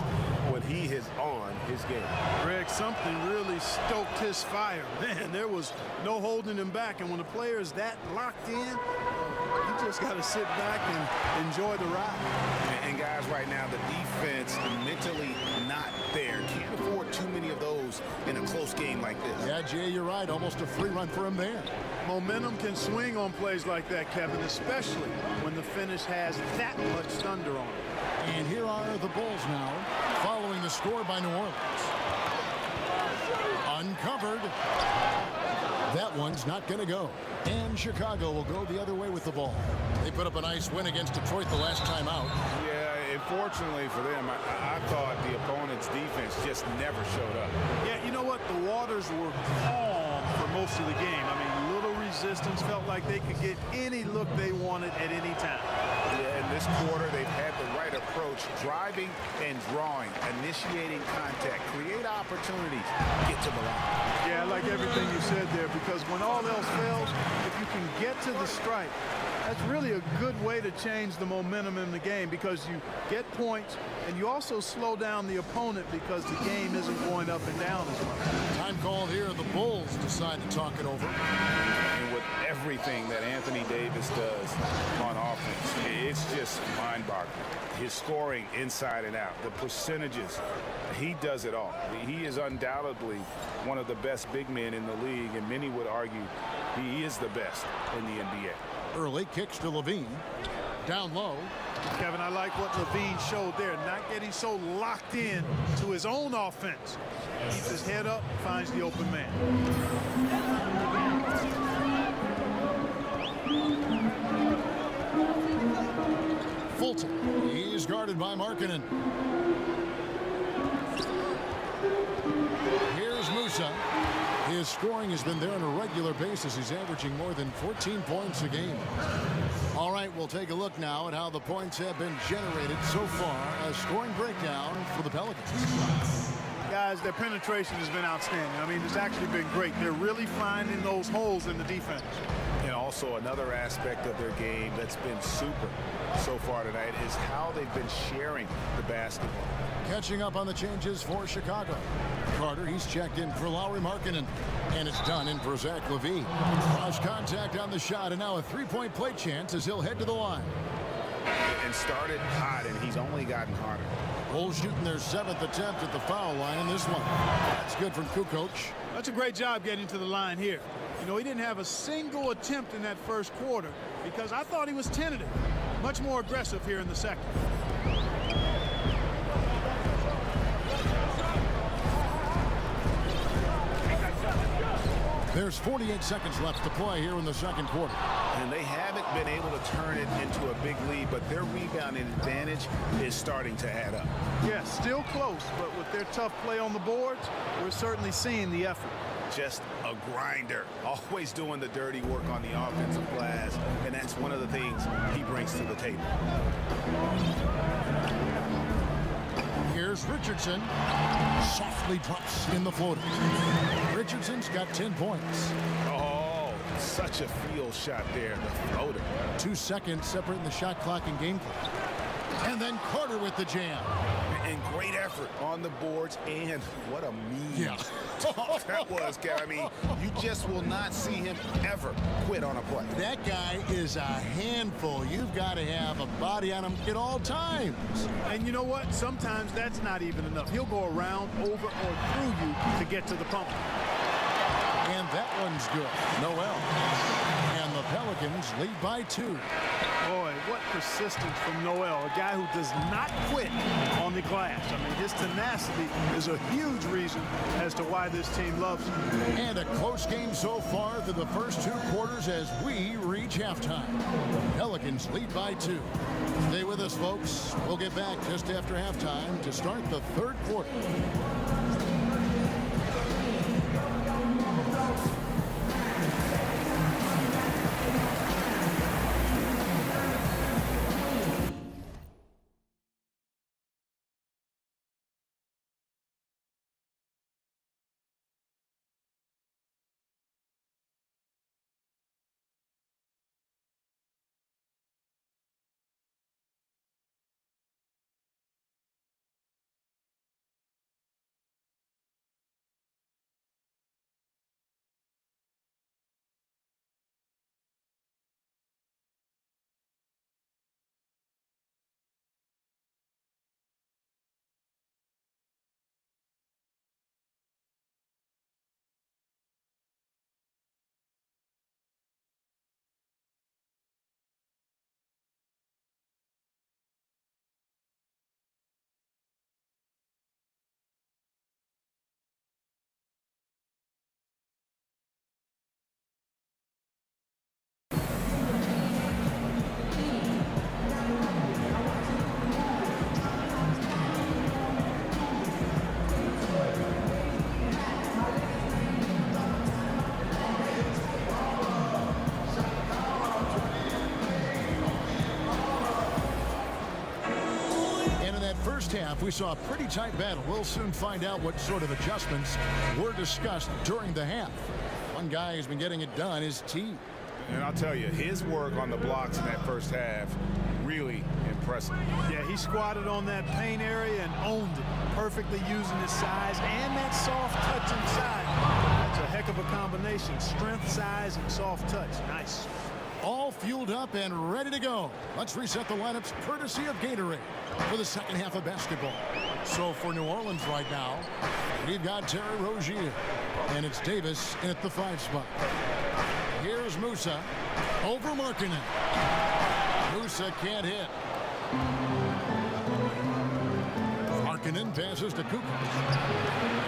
when he is on his game. Greg, something really stoked his fire. Man, there was no holding him back. And when a player is that locked in, you just got to sit back and enjoy the ride. And guys, right now, the defense mentally not there. Can't afford too many of those in a close game like this. Yeah, Jay, you're right. Almost a free run for him there. Momentum can swing on plays like that, Kevin, especially when the finish has that much thunder on it. And here are the Bulls now, following the score by New Orleans. Uncovered. That one's not going to go. And Chicago will go the other way with the ball. They put up a nice win against Detroit the last time out. Yeah, unfortunately for them, I thought the opponent's defense just never showed up. Yeah, you know what? The waters were calm for most of the game. I mean, little resistance, felt like they could get any look they wanted at any time. Yeah, in this quarter, they've had the right approach, driving and drawing, initiating contact, create opportunities, get to the line. Yeah, I like everything you said there, because when all else fails, if you can get to the stripe, that's really a good way to change the momentum in the game, because you get points and you also slow down the opponent because the game isn't going up and down as much. Time called here. The Bulls decide to talk it over. And with everything that Anthony Davis does on offense, it's just mind-boggling. His scoring inside and out, the percentages, he does it all. He is undoubtedly one of the best big men in the league, and many would argue he is the best in the NBA. Early kicks to LaVine. Down low. Kevin, I like what LaVine showed there, not getting so locked in to his own offense. Keeps his head up, finds the open man. Fulton. He's guarded by Markkanen. Here's Musa. His scoring has been there on a regular basis. He's averaging more than 14 points a game. All right, we'll take a look now at how the points have been generated so far. A scoring breakdown for the Pelicans. Guys, their penetration has been outstanding. I mean, it's actually been great. They're really finding those holes in the defense. And also another aspect of their game that's been super so far tonight is how they've been sharing the basketball. Catching up on the changes for Chicago. Carter, he's checked in for Lauri Markkanen. And it's done in for Zach LaVine. Cross contact on the shot, and now a three-point play chance as he'll head to the line. and started hot, and he's only gotten hotter. Bulls shooting their 7th attempt at the foul line in this one. That's good from Kukoc. That's a great job getting to the line here. You know, he didn't have a single attempt in that first quarter because I thought he was tentative. Much more aggressive here in the second. There's 48 seconds left to play here in the second quarter. And they haven't been able to turn it into a big lead, but their rebounding advantage is starting to add up. Yeah, still close, but with their tough play on the boards, we're certainly seeing the effort. Just a grinder, always doing the dirty work on the offensive glass, and that's one of the things he brings to the table. Here's Richardson. Softly drops in the floater. Richardson's got 10 points. Oh, such a field shot there, the floater. 2 seconds separating the shot clock and game clock. And then Carter with the jam. And great effort on the boards, and what a mean that was, Kev. I mean, you just will not see him ever quit on a play. That guy is a handful. You've got to have a body on him at all times. And you know what? Sometimes that's not even enough. He'll go around, over, or through you to get to the pump. And that one's good. Noel. And the Pelicans lead by 2. Boy, what persistence from Noel, a guy who does not quit on the glass. I mean, his tenacity is a huge reason as to why this team loves him. And a close game so far through the first 2 quarters as we reach halftime. Pelicans lead by 2. Stay with us, folks. We'll get back just after halftime to start the third quarter. First half, we saw a pretty tight battle. We'll soon find out what sort of adjustments were discussed during the half. One guy who's been getting it done is T. And I'll tell you, his work on the blocks in that first half, really impressive. Yeah, he squatted on that paint area and owned it, perfectly using his size and that soft touch inside. That's a heck of a combination, strength, size, and soft touch. Nice. All fueled up and ready to go. Let's reset the lineups courtesy of Gatorade for the second half of basketball. So for New Orleans right now, we've got Terry Rozier, and it's Davis at the 5 spot. Here's Musa over Markkanen. Musa can't hit. Markkanen passes to Kukoc.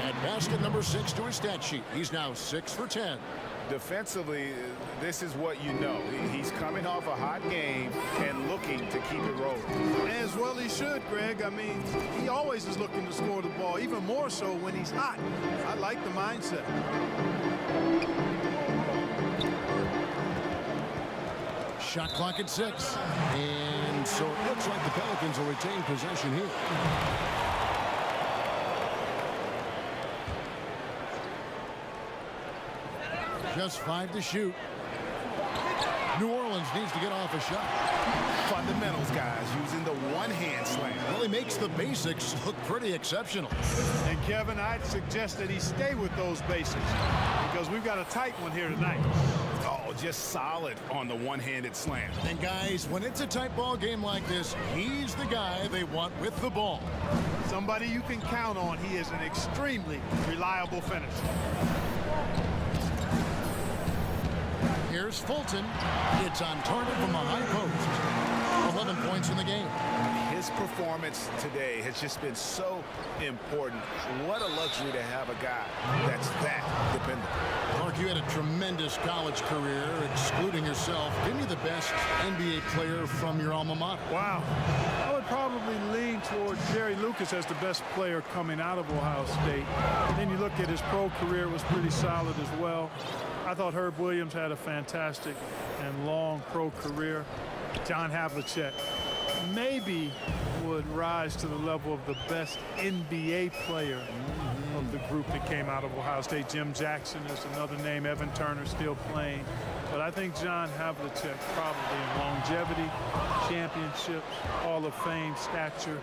And basket number 6 to his stat sheet. He's now 6 for 10. Defensively, this is what you know. He's coming off a hot game and looking to keep it rolling. As well he should, Greg. I mean, he always is looking to score the ball, even more so when he's hot. I like the mindset. Shot clock at 6. And so it looks like the Pelicans will retain possession here. Just 5 to shoot. New Orleans needs to get off a shot. Fundamentals, guys, using the one-hand slam. Well, he makes the basics look pretty exceptional. And Kevin, I'd suggest that he stay with those basics because we've got a tight one here tonight. Oh, just solid on the one-handed slam. And guys, when it's a tight ball game like this, he's the guy they want with the ball. Somebody you can count on. He is an extremely reliable finisher. Here's Fulton. It's on target from a high post. 11 points in the game. His performance today has just been so important. What a luxury to have a guy that's that dependable. Clark, you had a tremendous college career, excluding yourself. Give me the best NBA player from your alma mater. Wow. I would probably lean towards Jerry Lucas as the best player coming out of Ohio State. And then you look at his pro career, it was pretty solid as well. I thought Herb Williams had a fantastic and long pro career. John Havlicek maybe would rise to the level of the best NBA player of the group that came out of Ohio State. Jim Jackson is another name. Evan Turner still playing. But I think John Havlicek probably in longevity, championships, Hall of Fame stature.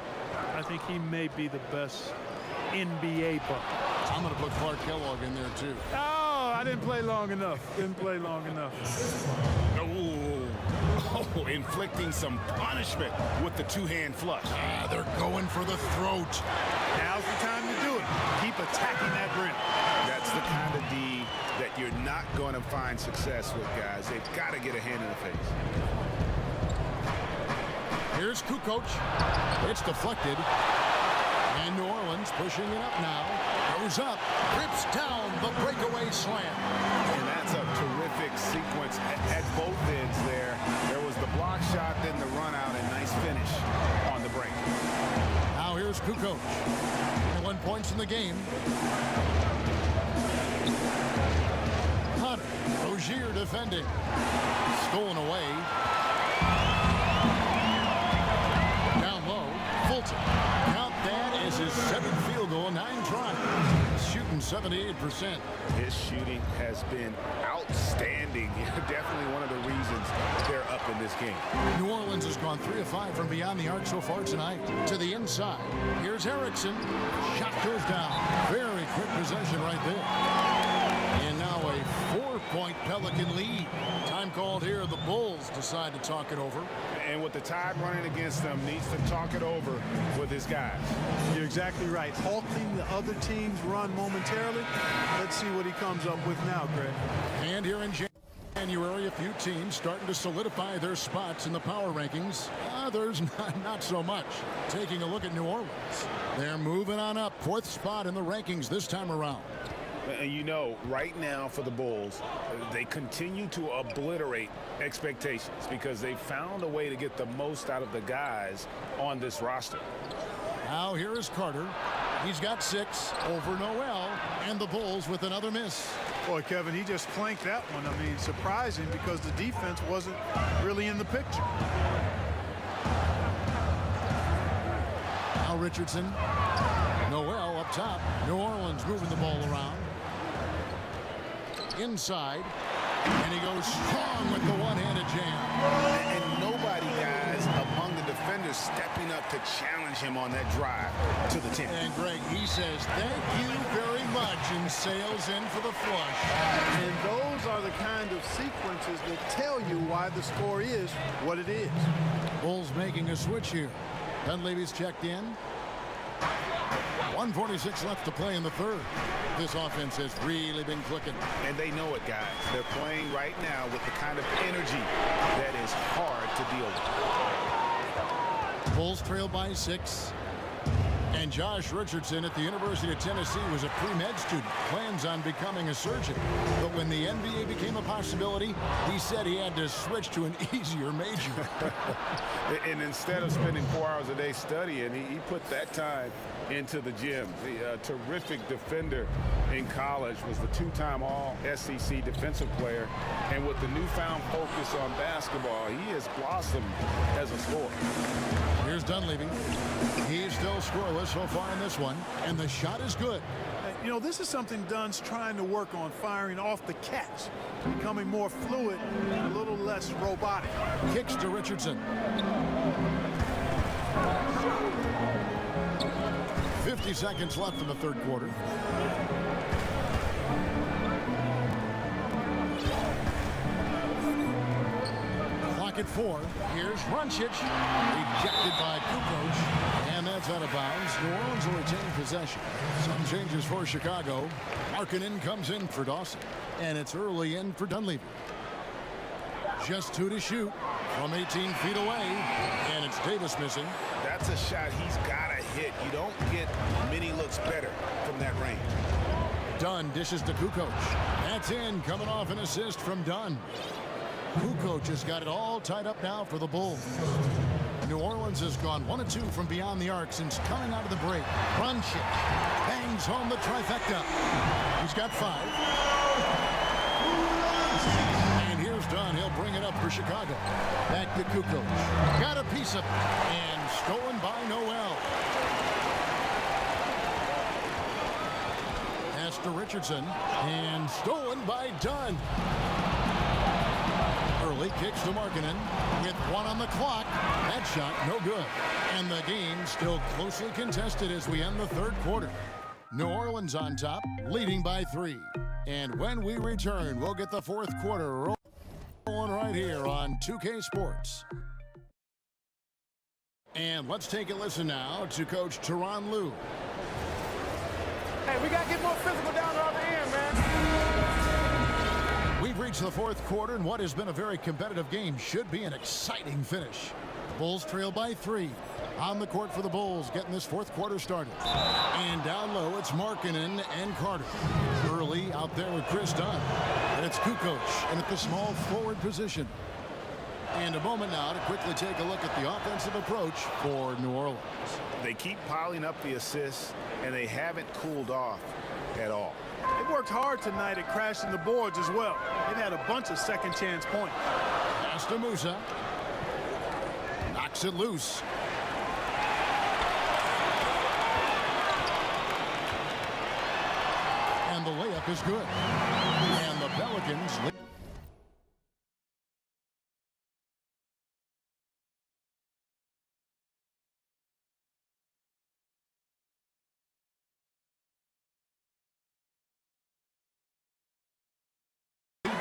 I think he may be the best NBA bucket. I'm going to put Clark Kellogg in there too. Oh, I didn't play long enough. Oh, inflicting some punishment with the two-hand flush. They're going for the throat. Now's the time to do it. Keep attacking that rim. That's the kind of D that you're not going to find success with, guys. They've got to get a hand in the face. Here's Kukoc. It's deflected. And New Orleans pushing it up now. Goes up, rips down the breakaway slam. And that's a terrific sequence at both ends there. There was the block shot, then the run out, and nice finish on the break. Now here's Kukoc. 21 points in the game. Hunter, Rozier defending. Stolen away. Down low, Fulton. Count that as his 7th field goal, 9 tries. Shooting 78%. His shooting has been outstanding. Definitely one of the reasons they're up in this game. New Orleans has gone 3 of 5 from beyond the arc so far tonight. To the inside. Here's Erickson. Shot goes down. Very quick possession right there. And now a 4-point Pelican lead. Time called here. The Bulls decide to talk it over. And with the Tide running against them, needs to talk it over with his guys. You're exactly right. Halting the other team's run momentarily. Let's see what he comes up with now, Greg. And here in January, a few teams starting to solidify their spots in the power rankings. Others not so much. Taking a look at New Orleans. They're moving on up. 4th spot in the rankings this time around. And you know, right now for the Bulls, they continue to obliterate expectations because they found a way to get the most out of the guys on this roster. Now here is Carter. He's got 6 over Noel, and the Bulls with another miss. Boy, Kevin, he just clanked that one. I mean, surprising because the defense wasn't really in the picture. Now Richardson. Noel up top. New Orleans moving the ball around. Inside. And he goes strong with the one-handed jam. And nobody, guys, among the defenders stepping up to challenge him on that drive to the 10. And Greg, he says, thank you very much, and sails in for the flush. And those are the kind of sequences that tell you why the score is what it is. Bulls making a switch here. Dunleavy's checked in. 1:46 left to play in the 3rd. This offense has really been clicking. And they know it, guys. They're playing right now with the kind of energy that is hard to deal with. Bulls trail by 6. And Josh Richardson at the University of Tennessee was a pre-med student, plans on becoming a surgeon. But when the NBA became a possibility, he said he had to switch to an easier major. And instead of spending 4 hours a day studying, he put that time into the gym. The terrific defender in college, was the 2-time All-SEC defensive player. And with the newfound focus on basketball, he has blossomed as a scorer. Here's Dunleavy. He's still scoreless so far in this one, and the shot is good. You know, this is something Dunn's trying to work on, firing off the catch, becoming more fluid, a little less robotic. Kicks to Richardson. 50 seconds left in the 3rd quarter. back at 4. Here's Runcic, rejected by Kukoc, and that's out of bounds. New Orleans will retain possession. Some changes for Chicago. Markkanen comes in for Dawson, and it's early in for Dunleavy. Just 2 to shoot from 18 feet away, and it's Davis missing. That's a shot he's got to hit. You don't get many looks better from that range. Dunn dishes to Kukoc. That's in, coming off an assist from Dunn. Kukoc has got it all tied up now for the Bulls. New Orleans has gone 1 of 2 from beyond the arc since coming out of the break. Runcic bangs home the trifecta. He's got 5. And here's Dunn. He'll bring it up for Chicago. Back to Kukoc. Got a piece of it. And stolen by Noel. Pass to Richardson. And stolen by Dunn. Early kicks to Markkanen with 1 on the clock. That shot no good. And the game still closely contested as we end the 3rd quarter. New Orleans on top, leading by 3. And when we return, we'll get the 4th quarter rolling right here on 2K Sports. And let's take a listen now to Coach Tyronn Lue. Hey, we got to get more physical down the other end, man. We've reached the 4th quarter, and what has been a very competitive game should be an exciting finish. The Bulls trail by 3. On the court for the Bulls, getting this 4th quarter started. And down low, it's Markkanen and Carter. Early out there with Chris Dunn. And it's Kukoc, and at the small forward position. And a moment now to quickly take a look at the offensive approach for New Orleans. They keep piling up the assists, and they haven't cooled off at all. They worked hard tonight at crashing the boards as well. They've had a bunch of second chance points. Pass to Musa. Knocks it loose. And the layup is good. And the Pelicans lead.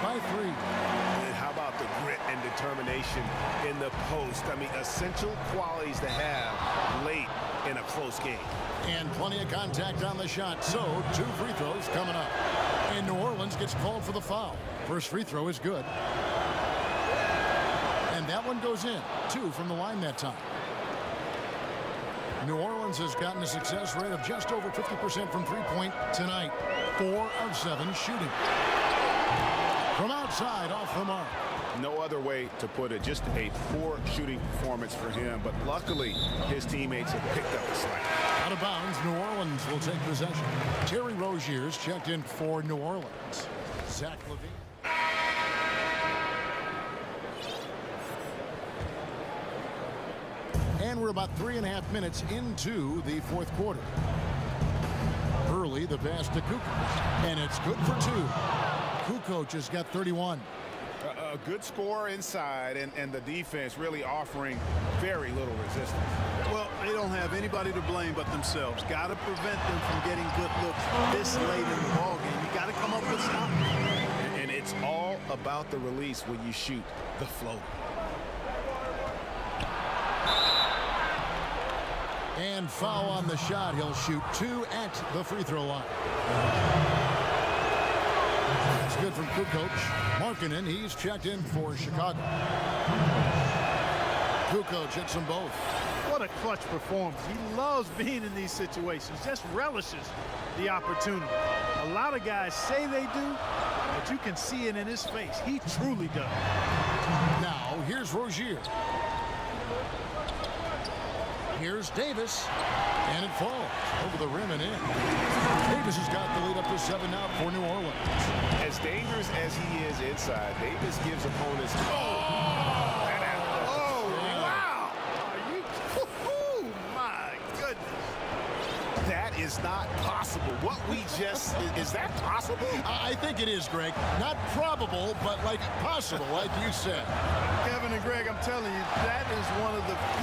By 3. And how about the grit and determination in the post? I mean, essential qualities to have late in a close game. And plenty of contact on the shot. So 2 free throws coming up. And New Orleans gets called for the foul. First free throw is good. And that one goes in. 2 from the line that time. New Orleans has gotten a success rate of just over 50% from three-point tonight. 4 of 7 shooting. From outside, off the mark. No other way to put it. Just a poor shooting performance for him. But luckily, his teammates have picked up the slack. Out of bounds, New Orleans will take possession. Terry Rozier's checked in for New Orleans. Zach LaVine. And we're about 3.5 minutes into the 4th quarter. Early, the pass to Kukoc. And it's good for 2. Kukoc has got 31. A good score inside, and the defense really offering very little resistance. Well, they don't have anybody to blame but themselves. Got to prevent them from getting good looks this late in the ballgame. You got to come up with something. And it's all about the release when you shoot the float. And foul on the shot. He'll shoot 2 at the free throw line. That's good from Kukoc. Markkanen, he's checked in for Chicago. Kukoc hits them both. What a clutch performance. He loves being in these situations, just relishes the opportunity. A lot of guys say they do, but you can see it in his face. He truly does. Now, here's Rozier. Here's Davis, and it falls over the rim and in. Davis has got the lead up to 7 now for New Orleans. As dangerous as he is inside, Davis gives opponents. Oh, wow! My goodness. That is not possible. What we just, is that possible? I think it is, Greg. Not probable, but like possible, like you said. Kevin and Greg, I'm telling you, that is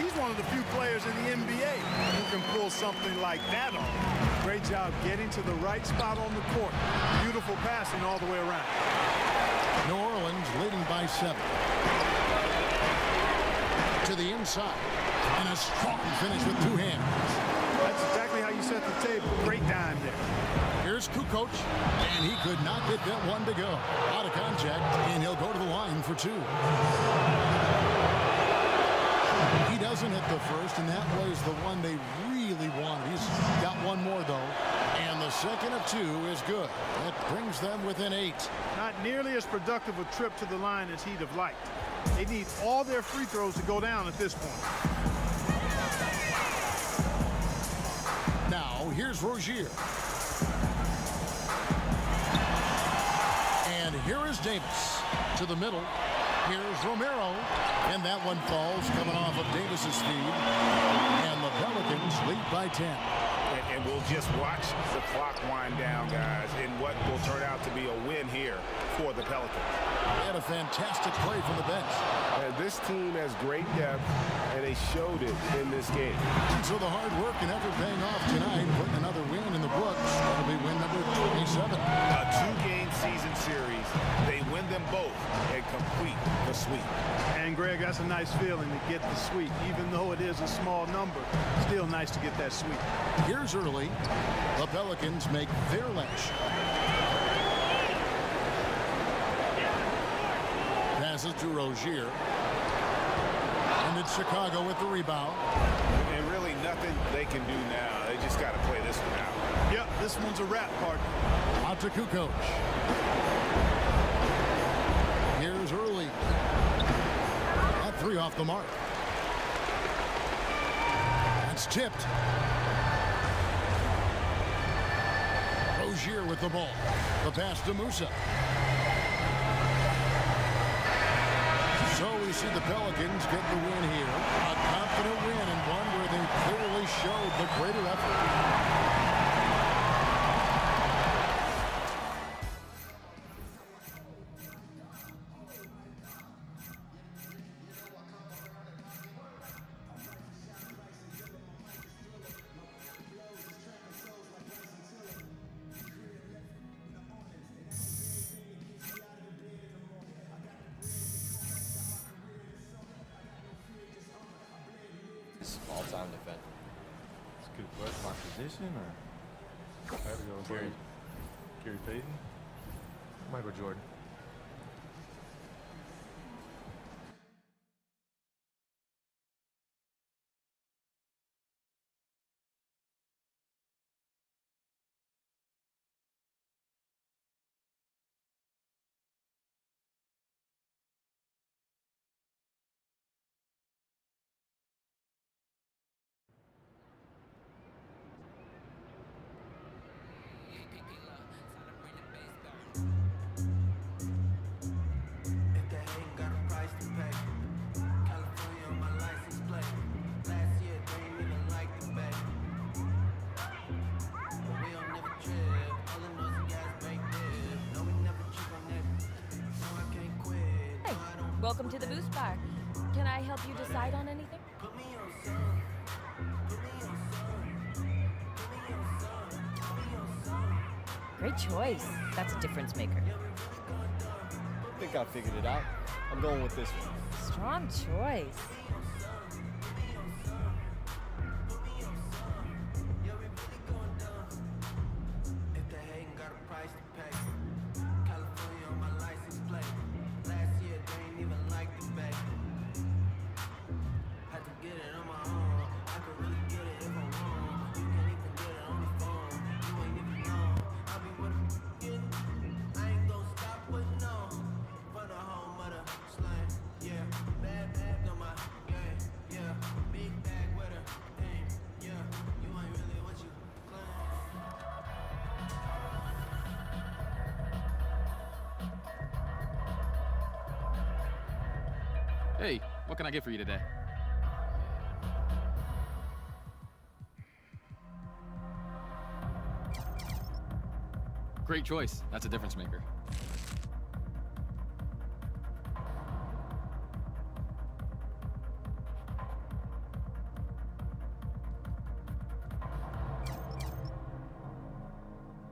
he's one of the few players in the NBA who can pull something like that off. Great job getting to the right spot on the court. Beautiful passing all the way around. New Orleans leading by 7. to the inside. And a strong finish with two hands. That's exactly how you set the table. Great dime there. Here's Kukoc, and he could not get that one to go. Out of contact, and he'll go to the line for two. He doesn't hit the first, and that was the one they really wanted. He's got one more, though. And the second of two is good. That brings them within 8. Not nearly as productive a trip to the line as he'd have liked. They need all their free throws to go down at this point. Now, here's Rozier. And here is Davis to the middle. Here's Romero. And that one falls coming off of Davis's feed. And the Pelicans lead by 10. And we'll just watch the clock wind down, guys, in what will turn out to be a win here for the Pelicans. They had a fantastic play from the bench. And this team has great depth, and they showed it in this game. And so the hard work and effort paying off tonight, putting another win in the books. That'll be win number 27. A 2-game season series. They win them both and complete the sweep. And, Greg, that's a nice feeling to get the sweep. Even though it is a small number, still nice to get that sweep. Here's early. The Pelicans make their last shot. Passes to Rozier. And it's Chicago with the rebound. And really nothing they can do now. They just got to play this one out. Yep, this one's a wrap, partner. Out to Kukoc. Here's early. That three off the mark. That's tipped. Rozier with the ball. The pass to Musa. So we see the Pelicans get the win here. A confident win and one where they clearly showed the greater effort. All-time defender. It's a good question. My position, or I had to go Gary Payton, Michael Jordan. Welcome to the Boost Bar. Can I help you decide on anything? Great choice. That's a difference maker. I think I figured it out. I'm going with this one. Strong choice. Hey, what can I get for you today? Great choice. That's a difference maker.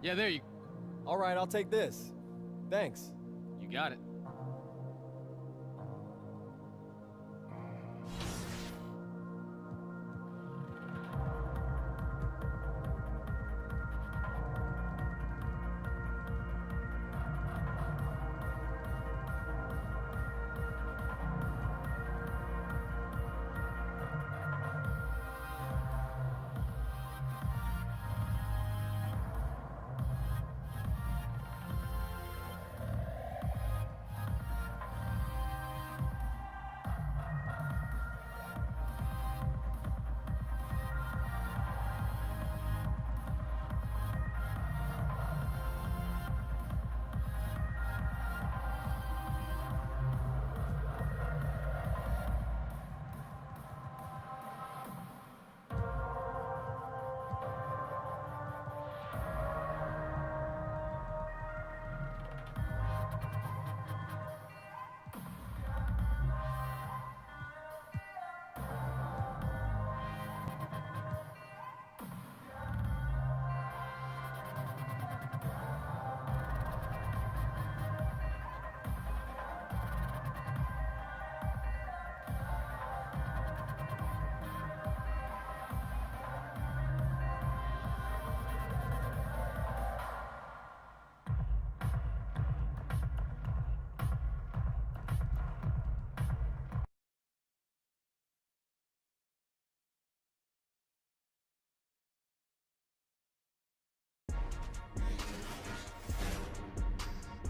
Yeah, there you... All right, I'll take this. Thanks. You got it.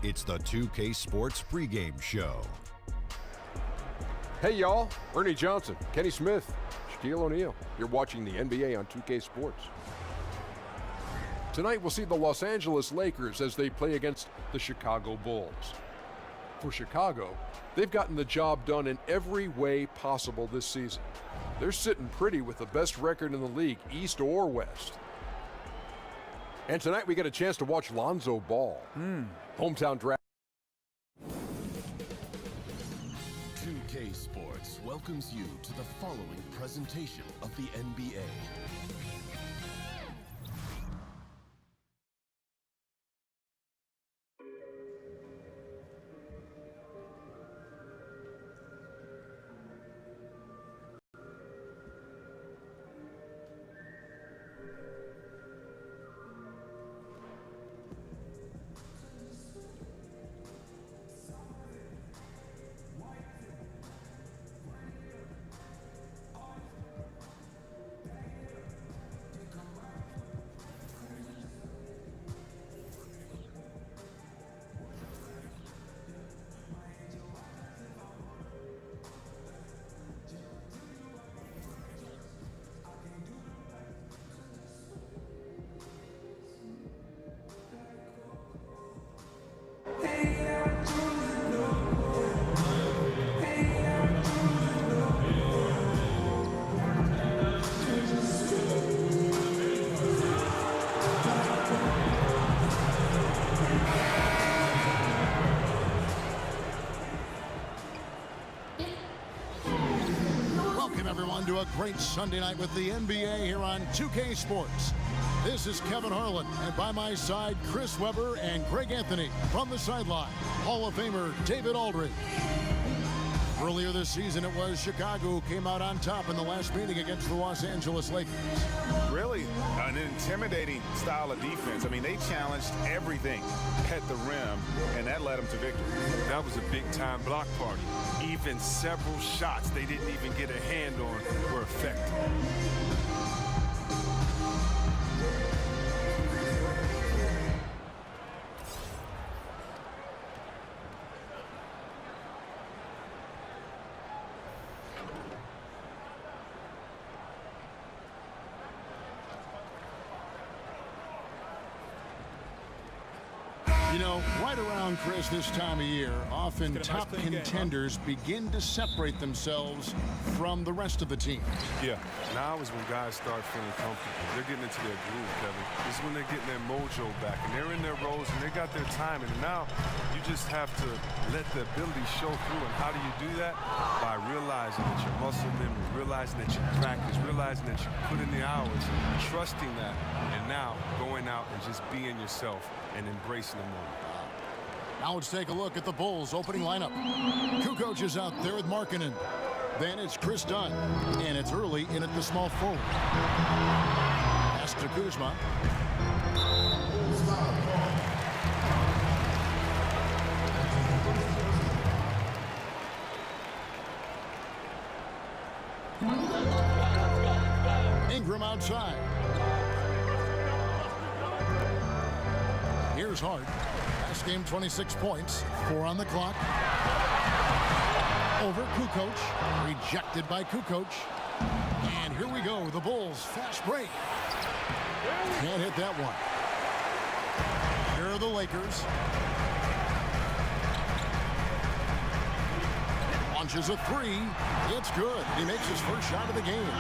It's the 2K Sports pregame show. Hey, y'all. Ernie Johnson, Kenny Smith, Shaquille O'Neal. You're watching the NBA on 2K Sports. Tonight, we'll see the Los Angeles Lakers as they play against the Chicago Bulls. For Chicago, they've gotten the job done in every way possible this season. They're sitting pretty with the best record in the league, East or West. And tonight, we get a chance to watch Lonzo Ball. Hometown draft. 2K Sports welcomes you to the following presentation of the NBA. To a great Sunday night with the NBA here on 2K Sports. This is Kevin Harlan, and by my side, Chris Webber and Greg Anthony. From the sideline, Hall of Famer David Aldridge. Earlier this season, it was Chicago who came out on top in the last meeting against the Los Angeles Lakers. Really an intimidating style of defense. I mean, they challenged everything at the rim, and that led them to victory. That was a big-time block party. Even several shots they didn't even get a hand on were effective. You know, right around, Chris, this time of year, often top contenders begin to separate themselves from the rest of the team. Yeah, now is when guys start feeling comfortable. They're getting into their groove, Kevin. This is when they're getting their mojo back, and they're in their roles, and they got their timing. And now you just have to let the ability show through. And how do you do that? By realizing that your muscle memory, realizing that you practice, realizing that you put in the hours, trusting that, and now going out and just being yourself and embracing the moment. Now let's take a look at the Bulls' opening lineup. Kukoc is out there with Markkanen. Then it's Chris Dunn, and it's early in at the small forward. Pass to Kuzma. Ingram outside. Here's Hart. Last game, 26 points, 4 on the clock. Over Kukoc, rejected by Kukoc. And here we go, the Bulls, fast break. Can't hit that one. Here are the Lakers. Launches a three. It's good. He makes his first shot of the game.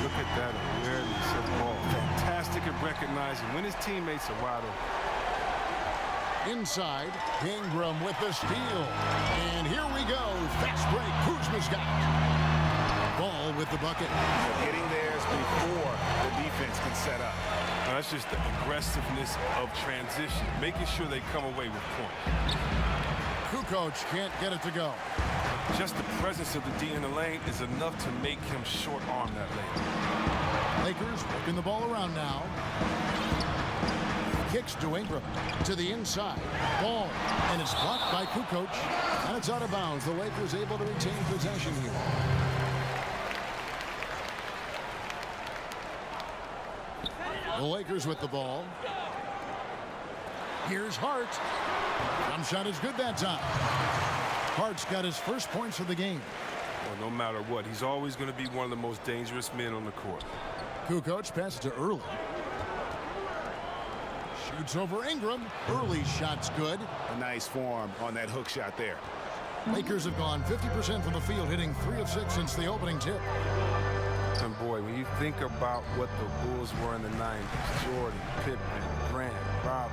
Look at that awareness of the ball. Fantastic at recognizing when his teammates are wide open. Inside, Ingram with the steal. And here we go. Fast break. Kuzma's got it. Ball with the bucket. Getting theirs before the defense can set up. Now, that's just the aggressiveness of transition, making sure they come away with points. Kukoc can't get it to go. Just the presence of the D in the lane is enough to make him short arm that lane. Lakers working the ball around now. Kicks to Ingram, to the inside. Ball, and it's blocked by Kukoc, and it's out of bounds. The Lakers able to retain possession here. The Lakers with the ball. Here's Hart. Jump shot is good that time. Hart's got his first points of the game. Well, no matter what, he's always going to be one of the most dangerous men on the court. Kukoc passes to Early. Shoots over Ingram. Early shot's good. A nice form on that hook shot there. Lakers have gone 50% from the field, hitting 3 of 6 since the opening tip. And boy, when you think about what the Bulls were in the 90s, Jordan, Pippen, Grant, Robert,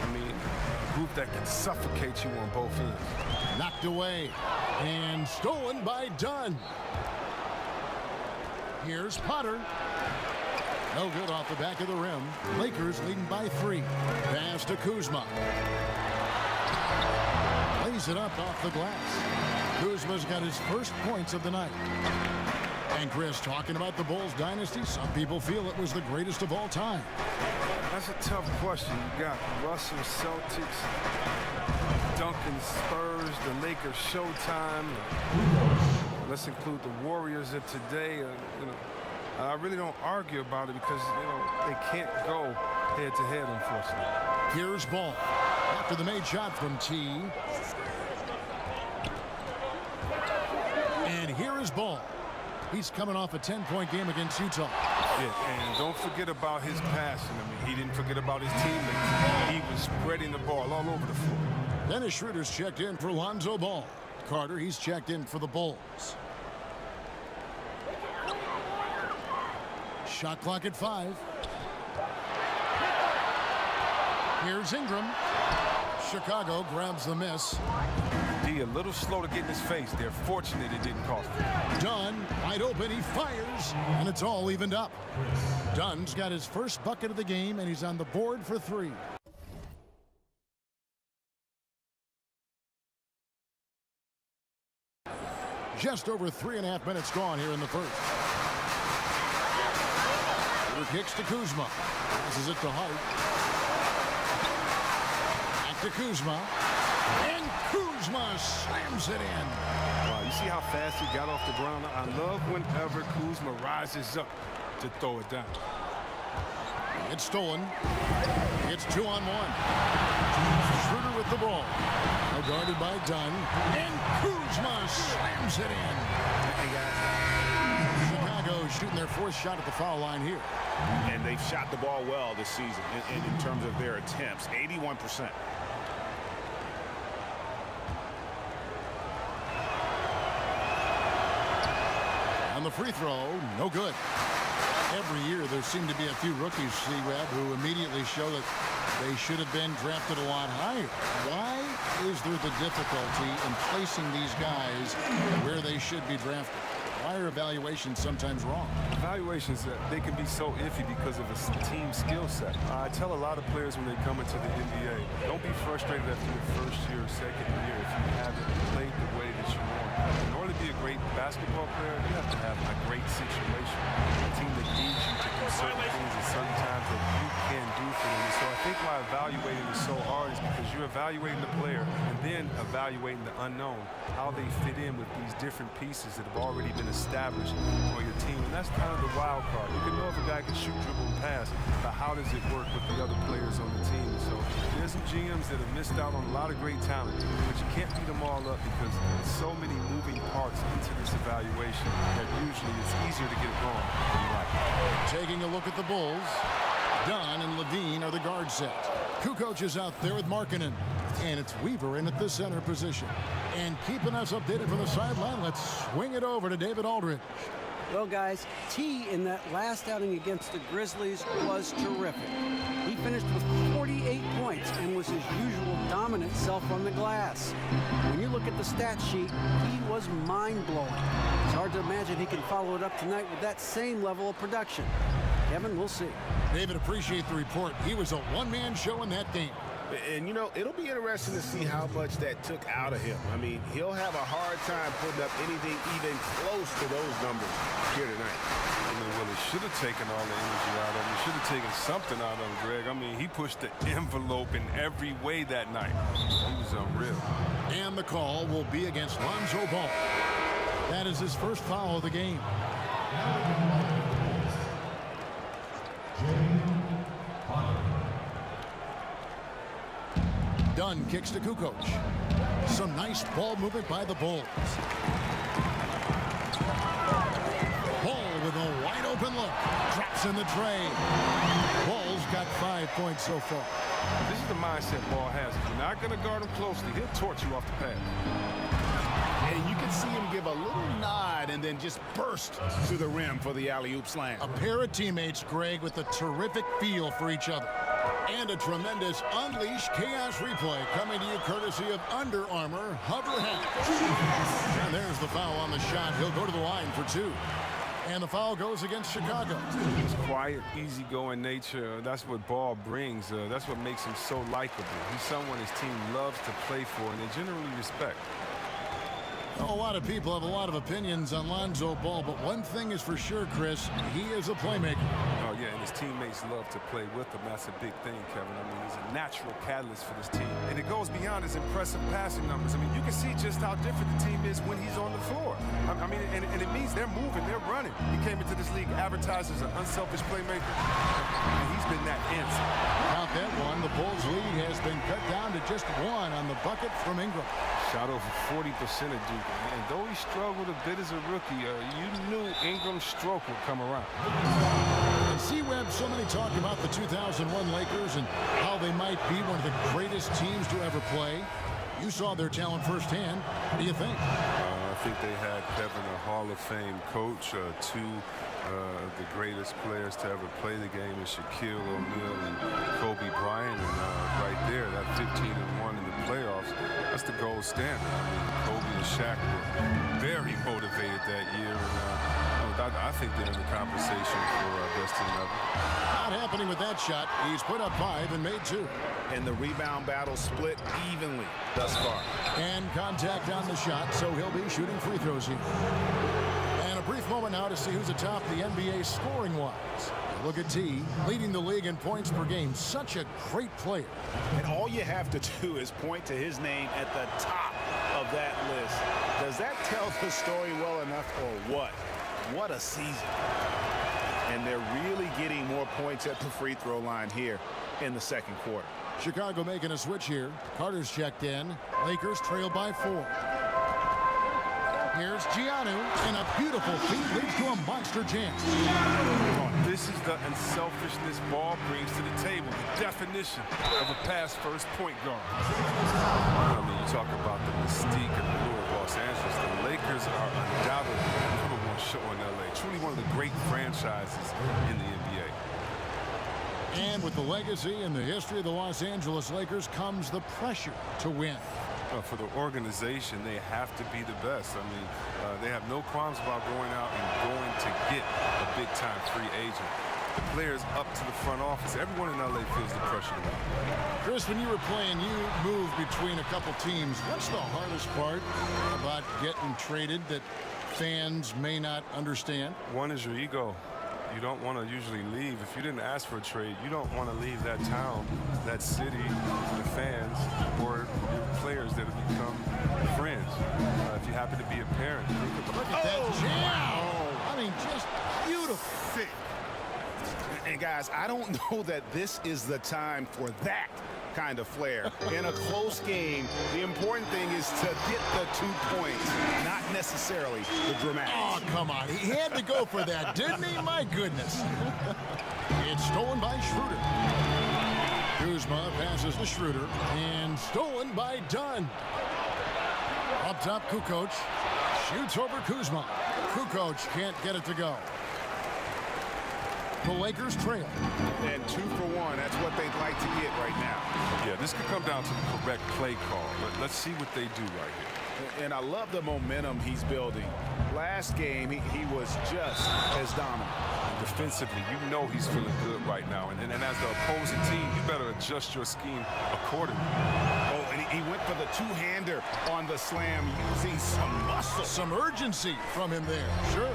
I mean, a group that can suffocate you on both ends. Knocked away and stolen by Dunn. Here's Potter. No good off the back of the rim. Lakers leading by 3. Pass to Kuzma. Lays it up off the glass. Kuzma's got his first points of the night. And Chris, talking about the Bulls dynasty, some people feel it was the greatest of all time. That's a tough question. You got Russell Celtics, Duncan Spurs, the Lakers Showtime. Let's include the Warriors of today. I really don't argue about it because, they can't go head-to-head, unfortunately. Here's Ball. After the made shot from T. And here is Ball. He's coming off a 10-point game against Utah. Yeah, and don't forget about his passing. I mean, he didn't forget about his teammates. He was spreading the ball all over the floor. Dennis Schroeder's checked in for Lonzo Ball. Carter, he's checked in for the Bulls. Shot clock at 5. Here's Ingram. Chicago grabs the miss. D a little slow to get in his face. They're fortunate it didn't cost him. Dunn, wide open, he fires, and it's all evened up. Dunn's got his first bucket of the game, and he's on the board for 3. Just over 3.5 minutes gone here in the first. Kicks to Kuzma. Passes it to Hart. Back to Kuzma. And Kuzma slams it in. Wow, you see how fast he got off the ground? I love whenever Kuzma rises up to throw it down. It's stolen. It's 2-on-1. Schroeder with the ball. Now guarded by Dunn. And Kuzma slams it in. Chicago shooting their 4th shot at the foul line here. And they've shot the ball well this season in terms of their attempts, 81%. On the free throw, no good. Every year there seem to be a few rookies, C-Web, who immediately show that they should have been drafted a lot higher. Why is there the difficulty in placing these guys where they should be drafted? Why are evaluations sometimes wrong? Evaluations, they can be so iffy because of a team skill set. I tell a lot of players when they come into the NBA, don't be frustrated after your first year or second year if you haven't played the way that you want. In order to be a great basketball player, you have to have a great situation. A team that needs you to do certain things at certain times that you can do for them. And so I think why evaluating is so hard is because you're evaluating the player and then evaluating the unknown, how they fit in with these different pieces that have already been established for your team. And that's kind of the wild card. You can know if a guy can shoot, dribble, and pass, but how does it work with the other players on the team? So there's some GMs that have missed out on a lot of great talent, but you can't beat them all up because there's so many moving parts into this evaluation that usually it's easier to get it wrong than right. Taking a look at the Bulls, Dunn and Levine are the guard set. Kukoc is out there with Markkanen. And it's Weaver in at the center position. And keeping us updated from the sideline, let's swing it over to David Aldridge. Well, guys, T in that last outing against the Grizzlies was terrific. He finished with 48 points and was his usual dominant self on the glass. When you look at the stat sheet, he was mind-blowing. It's hard to imagine he can follow it up tonight with that same level of production. Kevin, we'll see. David, appreciate the report. He was a one-man show in that game. And, it'll be interesting to see how much that took out of him. I mean, he'll have a hard time putting up anything even close to those numbers here tonight. Well, he should have taken all the energy out of him. He should have taken something out of him, Greg. I mean, he pushed the envelope in every way that night. He was unreal. And the call will be against Lonzo Ball. That is his first foul of the game. Dunn kicks to Kukoc. Some nice ball movement by the Bulls. Ball with a wide open look. Drops in the tray. Bulls got 5 points so far. This is the mindset Ball has. If you're not going to guard him closely, he'll torch you off the pass. And you can see him give a little nod and then just burst to the rim for the alley-oop slam. A pair of teammates, Greg, with a terrific feel for each other. And a tremendous Unleash Chaos replay coming to you courtesy of Under Armour Hover Hats. And there's the foul on the shot. He'll go to the line for 2. And the foul goes against Chicago. His quiet, easygoing nature, that's what Ball brings. That's what makes him so likable. He's someone his team loves to play for, and they generally respect. A lot of people have a lot of opinions on Lonzo Ball, but one thing is for sure, Chris, he is a playmaker. Oh, yeah, and his teammates love to play with him. That's a big thing, Kevin. I mean, he's a natural catalyst for this team. And it goes beyond his impressive passing numbers. I mean, you can see just how different the team is when he's on the floor. I mean, and it means they're moving, they're running. He came into this league advertised as an unselfish playmaker, and he's been that answer. About that one, the Bulls' lead has been cut down to just 1 on the bucket from Ingram. Shot over 40% at Duke. And though he struggled a bit as a rookie, you knew Ingram's stroke would come around. And C-Web, so many talk about the 2001 Lakers and how they might be one of the greatest teams to ever play. You saw their talent firsthand. What do you think? I think they had, Kevin, a Hall of Fame coach, 2 of the greatest players to ever play the game is Shaquille O'Neal and Kobe Bryant. And right there, that 15-1 in the playoffs, that's the gold standard. I mean, Kobe and Shaq were very motivated that year. And I think they're in the conversation for best team ever. Not happening with that shot. He's put up 5 and made 2. And the rebound battle split evenly thus far. And contact on the shot, so he'll be shooting free throws here. And a brief moment now to see who's atop the NBA scoring-wise. Look at T, leading the league in points per game. Such a great player. And all you have to do is point to his name at the top of that list. Does that tell the story well enough or what? What a season. And they're really getting more points at the free throw line here in the second quarter. Chicago making a switch here. Carter's checked in. Lakers trail by 4. Here's Giannou, and a beautiful feed leads to a monster jam. This is the unselfishness Ball brings to the table, the definition of a pass-first point guard. I mean, you talk about the mystique and allure of Los Angeles. The Lakers are undoubtedly the number 1 show in L.A. Truly one of the great franchises in the NBA. And with the legacy and the history of the Los Angeles Lakers comes the pressure to win. For the organization, they have to be the best. I mean, they have no qualms about going out and going to get a big-time free agent. The players up to the front office, everyone in L.A. feels the pressure to win. Chris, when you were playing, you moved between a couple teams. What's the hardest part about getting traded that fans may not understand? One is your ego. You don't want to usually leave. If you didn't ask for a trade, you don't want to leave that town, that city, the fans, or your players that have become friends. If you happen to be a parent. Look at that jam! I mean, just beautiful. And guys, I don't know that this is the time for that kind of flair. In a close game, the important thing is to get the 2 points, not necessarily the dramatics. Oh, come on. He had to go for that, didn't he? My goodness. It's stolen by Schroeder. Kuzma passes to Schroeder, and stolen by Dunn. Up top, Kukoc shoots over Kuzma. Kukoc can't get it to go. The Lakers trail. And 2 for 1. That's what they'd like to get right now. Yeah, this could come down to the correct play call. Let's see what they do right here. And I love the momentum he's building. Last game, he was just as dominant. Defensively, you know he's feeling good right now. And as the opposing team, you better adjust your scheme accordingly. Oh, and he went for the 2-hander on the slam, using some muscle. Some urgency from him there. Sure.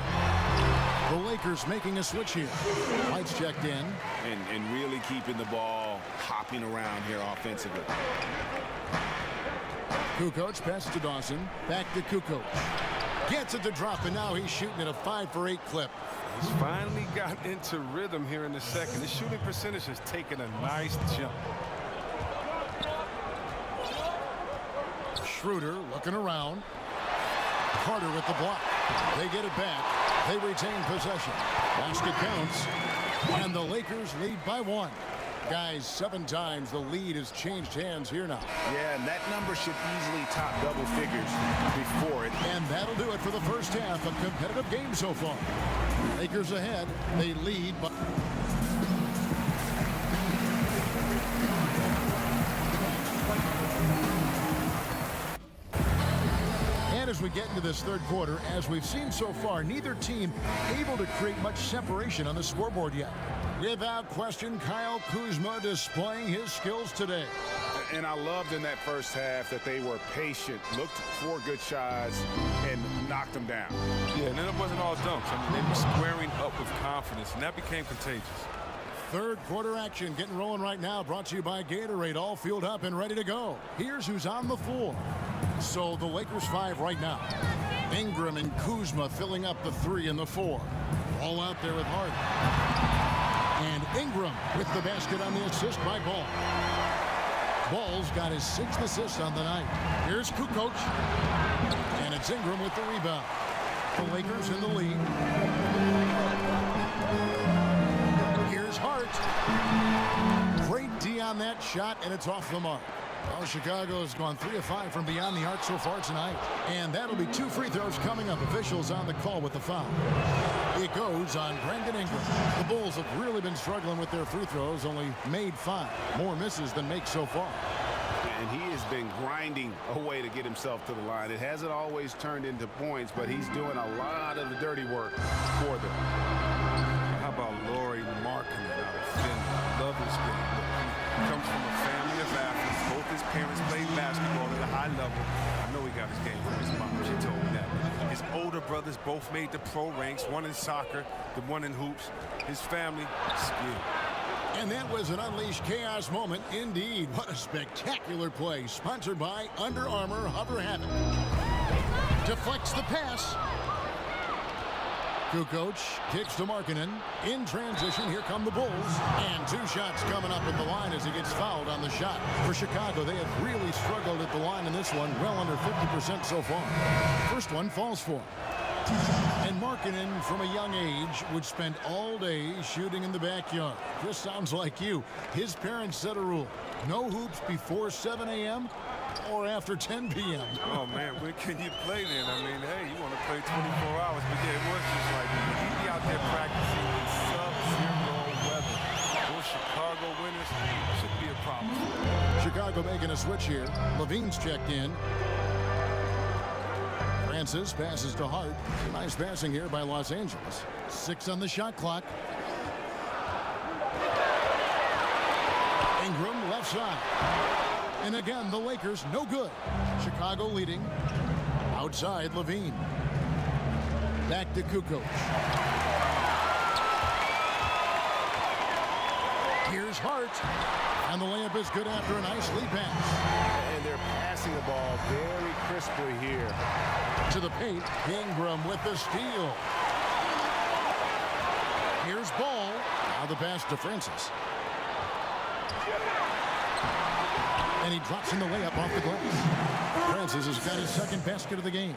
The Lakers making a switch here. White's checked in. And really keeping the ball hopping around here offensively. Kukoc passes to Dawson. Back to Kukoc. Gets it to drop, and now he's shooting at a 5 for 8 clip. He's finally got into rhythm here in the second. His shooting percentage has taken a nice jump. Schroeder looking around. Carter with the block. They get it back. They retain possession. Basket counts. And the Lakers lead by 1. Guys, 7 times the lead has changed hands here now. Yeah, and that number should easily top double figures before it. And that'll do it for the first half. A competitive game so far. Lakers ahead. They lead by... And as we get into this third quarter, as we've seen so far, neither team able to create much separation on the scoreboard yet. Without question, Kyle Kuzma displaying his skills today. And I loved in that first half that they were patient, looked for good shots, and knocked them down. Yeah, and then it wasn't all dunks. I mean, they were squaring up with confidence, and that became contagious. Third quarter action getting rolling right now, brought to you by Gatorade, all fueled up and ready to go. Here's who's on the floor. So the Lakers 5 right now. Ingram and Kuzma filling up the 3 and the 4. All out there with Hart. And Ingram with the basket on the assist by Ball. Ball's got his 6th assist on the night. Here's Kukoc. And it's Ingram with the rebound. The Lakers in the lead. Here's Hart. Great D on that shot, and it's off the mark. Well, Chicago has gone 3 of 5 from beyond the arc so far tonight. And that'll be 2 free throws coming up. Officials on the call with the foul. It goes on Brandon Ingram. The Bulls have really been struggling with their free throws, only made 5. More misses than makes so far. And he has been grinding away to get himself to the line. It hasn't always turned into points, but he's doing a lot of the dirty work for them. How about Lauri Markkanen out of Finland? Love his game. He comes from a family of athletes. Both his parents played basketball at a high level. I know he got his game from his mom. She told me that. His older brothers both made the pro ranks, one in soccer, the one in hoops. His family, skilled. And that was an unleashed chaos moment indeed. What a spectacular play. Sponsored by Under Armour Hover Habit. Deflects the pass. Kukoc kicks to Markkanen. In transition, here come the Bulls. And 2 shots coming up at the line as he gets fouled on the shot. For Chicago, they have really struggled at the line in this one. Well under 50% so far. First one falls for him. And Markkanen, from a young age, would spend all day shooting in the backyard. Just sounds like you. His parents set a rule. No hoops before 7 a.m. or after 10 p.m. Oh, man, when can you play then? I mean, hey, you want to play 24 hours. But yeah, it was just like he'd be out there practicing in sub-zero weather. Those Chicago winners should be a problem. Chicago making a switch here. Levine's checked in. Francis passes to Hart. Nice passing here by Los Angeles. 6 on the shot clock. Ingram left side. And again, the Lakers no good. Chicago leading. Outside, Levine. Back to Kukoc. Here's Hart. And the layup is good after a nice lead pass. And they're passing the ball very crisply here. To the paint, Ingram with the steal. Here's Ball. Now the pass to Francis. And he drops in the layup off the glass. Francis has got his 2nd basket of the game.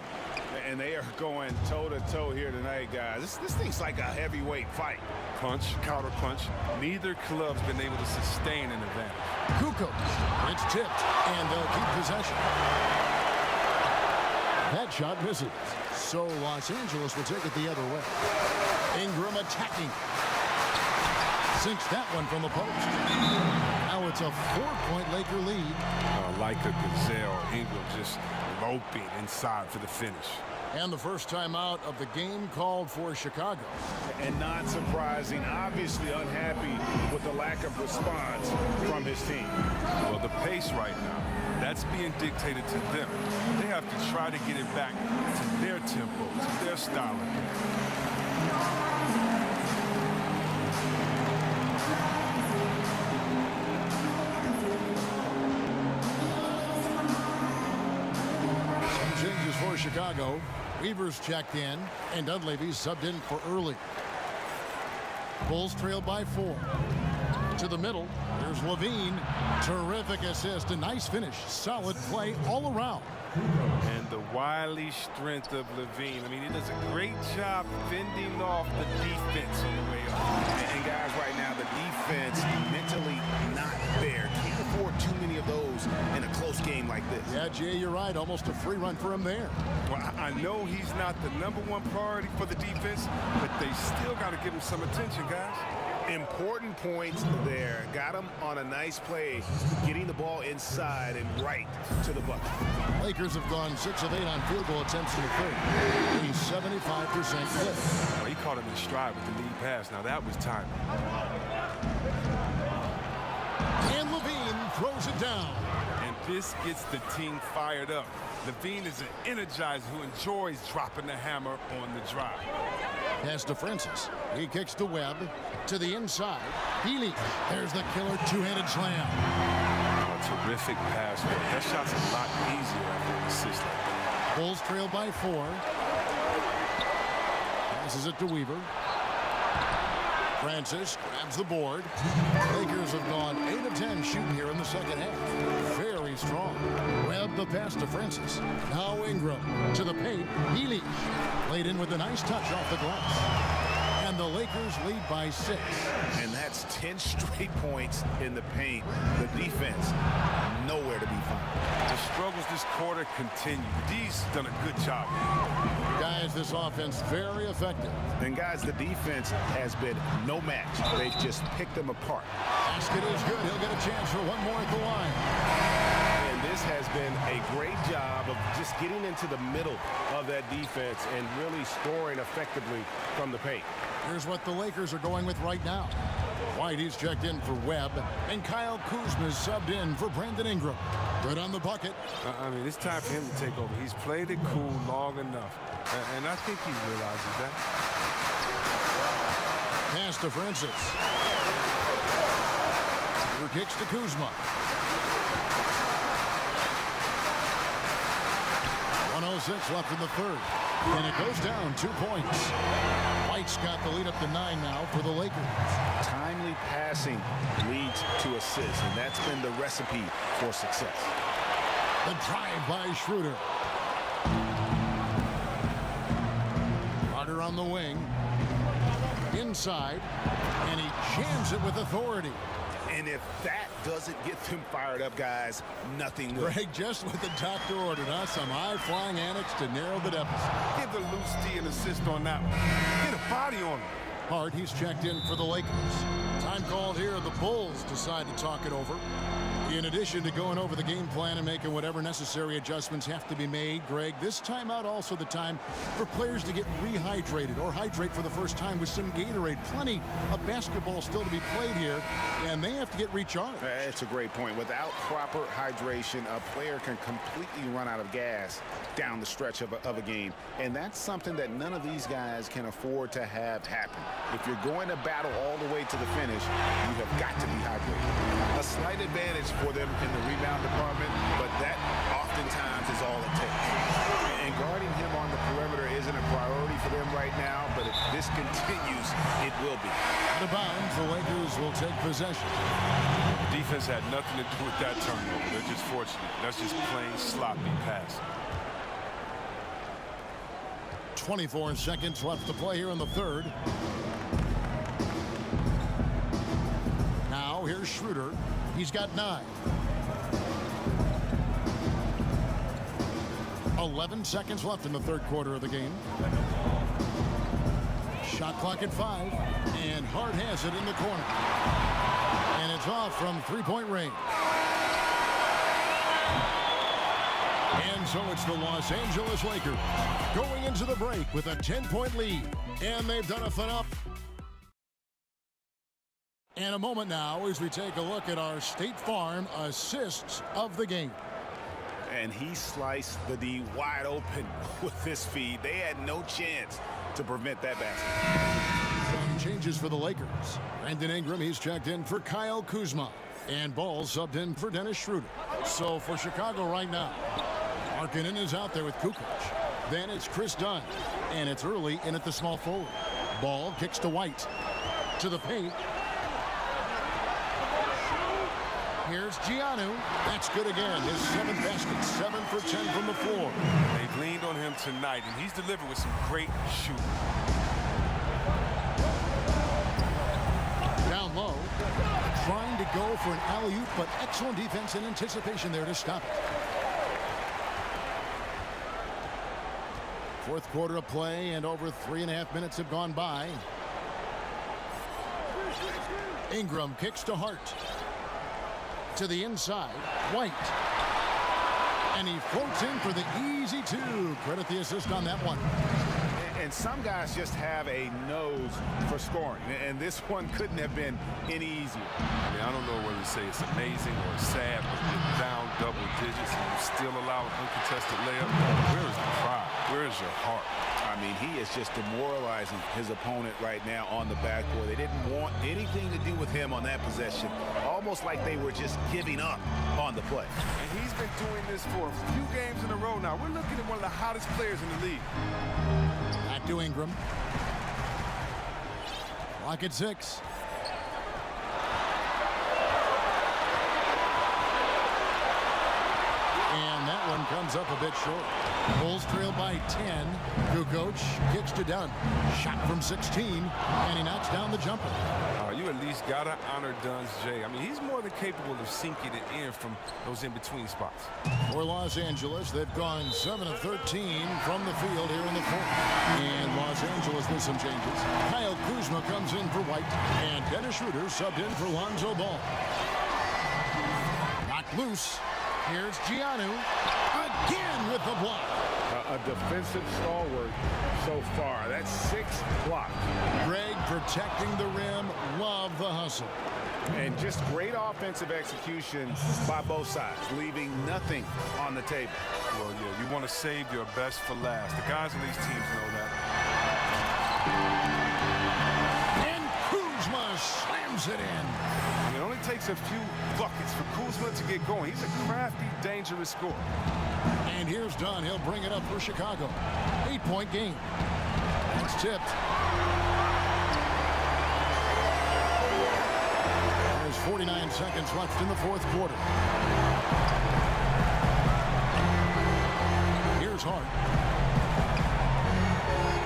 And they are going toe-to-toe here tonight, guys. This thing's like a heavyweight fight. Punch, counter punch. Neither club's been able to sustain an advantage. Kukoc. It's tipped, and they'll keep possession. That shot misses. So Los Angeles will take it the other way. Ingram attacking. Sinks that one from the post. Now it's a 4-point Laker lead. Like a gazelle, Ingram just loping inside for the finish. And the first time out of the game called for Chicago. And not surprising, obviously unhappy with the lack of response from his team. Well, the pace right now, that's being dictated to them. They have to try to get it back to their tempo, to their style of play. Changes for Chicago. Weaver's checked in, and Dunleavy's subbed in for early. Bulls trailed by 4. To the middle, here's Levine. Terrific assist, a nice finish. Solid play all around. And the wily strength of Levine. I mean, he does a great job fending off the defense on the way up. And guys, right now, the defense mentally not there. Can't afford too many of those in a close game like this. Yeah, Jay, you're right. Almost a free run for him there. Well, I know he's not the #1 priority for the defense, but they still got to give him some attention, guys. Important points there. Got him on a nice play, getting the ball inside and right to the bucket. Lakers have gone 6 of 8 on field goal attempts in the third. A 75% clip. Well, he caught him in stride with the lead pass. Now that was time. And Levine throws it down. And this gets the team fired up. Levine is an energizer who enjoys dropping the hammer on the drive. Pass to Francis. He kicks to Webb. To the inside. Healy. There's the killer two-handed slam. Oh, terrific pass. That shot's a lot easier after an assist like that. Bulls trail by 4. Passes it to Weaver. Francis grabs the board. Lakers have gone 8 of 10 shooting here in the second half. Very strong. Webb the pass to Francis. Now Ingram to the paint. Healy laid in with a nice touch off the glass. And the Lakers lead by 6. And that's 10 straight points in the paint. The defense, nowhere to be found. The struggles this quarter continue. D's done a good job. Guys, this offense very effective. And guys, the defense has been no match. They've just picked them apart. Basket is good. He'll get a chance for one more at the line. And this has been a great job of just getting into the middle of that defense and really scoring effectively from the paint. Here's what the Lakers are going with right now. White, he's checked in for Webb, and Kyle Kuzma is subbed in for Brandon Ingram. Good on the bucket. I mean, it's time for him to take over. He's played it cool long enough, and I think he realizes that. Pass to Francis. Kicks to Kuzma. 1:06 left in the third, and it goes down 2 points. White's got the lead up to 9 now for the Lakers. Timely passing leads to assists, and that's been the recipe for success. The drive by Schroeder. Carter on the wing. Inside, and he jams it with authority. And if that doesn't get them fired up, guys, nothing will. Greg, just what the doctor ordered, huh? Some high-flying annex to narrow the deficit. Give the loose D an assist on that one. Get a body on him. Hart, he's checked in for the Lakers. Time called here. The Bulls decide to talk it over. In addition to going over the game plan and making whatever necessary adjustments have to be made, Greg, this timeout also the time for players to get rehydrated or hydrate for the first time with some Gatorade. Plenty of basketball still to be played here, and they have to get recharged. That's a great point. Without proper hydration, a player can completely run out of gas down the stretch of a game, and that's something that none of these guys can afford to have happen. If you're going to battle all the way to the finish, you have got to be hydrated. A slight advantage for them in the rebound department, but that oftentimes is all it takes. And guarding him on the perimeter isn't a priority for them right now, but if this continues, it will be. Out of bounds, the Lakers will take possession. The defense had nothing to do with that turnover. They're just fortunate. That's just plain sloppy pass. 24 seconds left to play here in the third. Now here's Schroeder. He's got 9. 11 seconds left in the third quarter of the game. Shot clock at 5, and Hart has it in the corner. And it's off from three-point range. And so it's the Los Angeles Lakers going into the break with a 10-point lead. And they've done a phenomenal. And a moment now as we take a look at our State Farm assists of the game. And he sliced the D wide open with this feed. They had no chance to prevent that basket. Some changes for the Lakers. Brandon Ingram, he's checked in for Kyle Kuzma. And Ball subbed in for Dennis Schroeder. So for Chicago right now, Markkanen is out there with Kukoc. Then it's Chris Dunn. And it's early in at the small forward. Ball kicks to White. To the paint. Here's Giannou. That's good again. His 7th basket, 7 for 10 from the floor. They've leaned on him tonight, and he's delivered with some great shooting. Down low, trying to go for an alley-oop, but excellent defense and anticipation there to stop it. Fourth quarter of play, and over 3.5 minutes have gone by. Ingram kicks to Hart. To the inside, White. And he floats in for the easy 2. Credit the assist on that one. And some guys just have a nose for scoring, and this one couldn't have been any easier. I mean, I don't know whether to say it's amazing or sad, but you're down double digits and you still allow an uncontested layup. Where is the pride? Where is your heart? I mean, he is just demoralizing his opponent right now on the backboard. They didn't want anything to do with him on that possession, almost like they were just giving up on the play. And he's been doing this for a few games in a row now. We're looking at one of the hottest players in the league. Back to Ingram. Clock at 6. And that one comes up a bit short. Bulls trail by 10. Kukoc kicks to Dunn. Shot from 16, and he knocks down the jumper. You at least got to honor Dunn's J. I mean, he's more than capable of sinking it in from those in-between spots. For Los Angeles, they've gone 7 of 13 from the field here in the fourth. And Los Angeles with some changes. Kyle Kuzma comes in for White, and Dennis Schroeder subbed in for Lonzo Ball. Knocked loose. Here's Giannou again with the block. A defensive stalwart so far. That's 6 blocks. Greg protecting the rim. Love the hustle. And just great offensive execution by both sides, leaving nothing on the table. Well, yeah, you want to save your best for last. The guys on these teams know that. And Kuzma slams it in. It only takes a few buckets for Kuzma to get going. He's a crafty, dangerous scorer. And here's Dunn. He'll bring it up for Chicago. 8-point game. It's tipped. There's 49 seconds left in the fourth quarter. Here's Hart.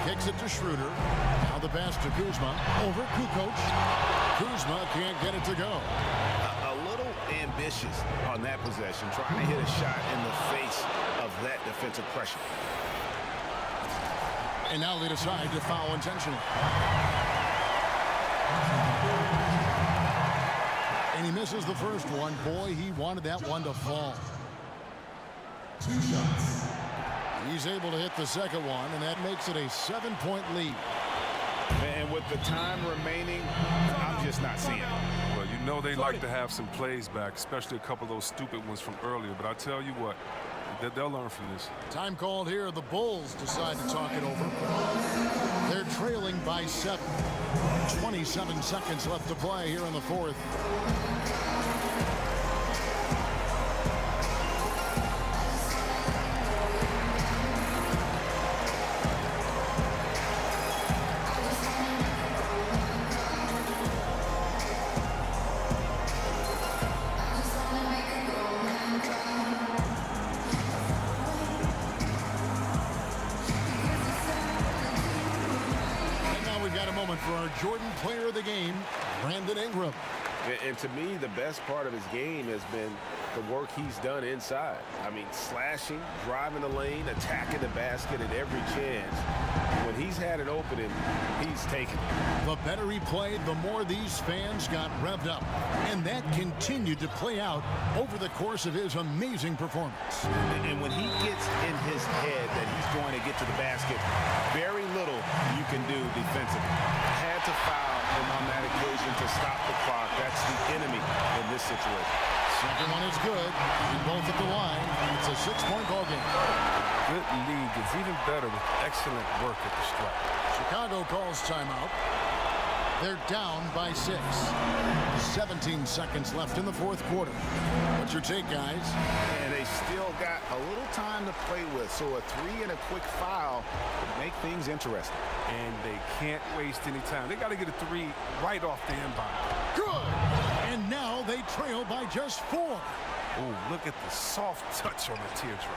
Kicks it to Schroeder. Now the pass to Kuzma. Over Kukoc. Kuzma can't get it to go. A little ambitious on that possession, trying to hit a shot in the face of that defensive pressure. And now they decide to foul intentionally. And he misses the first one. Boy, he wanted that one to fall. 2 shots. He's able to hit the second one, and that makes it a 7-point lead. And with the time remaining, I'm just not seeing it. Well, you know they like to have some plays back, especially a couple of those stupid ones from earlier. But I tell you what, they'll learn from this. Time called here. The Bulls decide to talk it over. They're trailing by 7. 27 seconds left to play here in the fourth. For our Jordan player of the game, Brandon Ingram. And to me, the best part of his game has been the work he's done inside. I mean, slashing, driving the lane, attacking the basket at every chance. When he's had an opening, he's taken it. The better he played, the more these fans got revved up. And that continued to play out over the course of his amazing performance. And when he gets in his head that he's going to get to the basket, very little you can do defensively. Had to foul him on that occasion to stop the clock. That's the enemy in this situation. Second one is good. Both at the line. It's a 6-point ball game. Good lead gets even better with excellent work at the stripe. Chicago calls timeout. They're down by 6. 17 seconds left in the fourth quarter. What's your take, guys? And they still got a little time to play with, so a 3 and a quick foul would make things interesting. And they can't waste any time. They got to get a 3 right off the inbound. Good! And now they trail by just 4. Oh, look at the soft touch on the teardrop.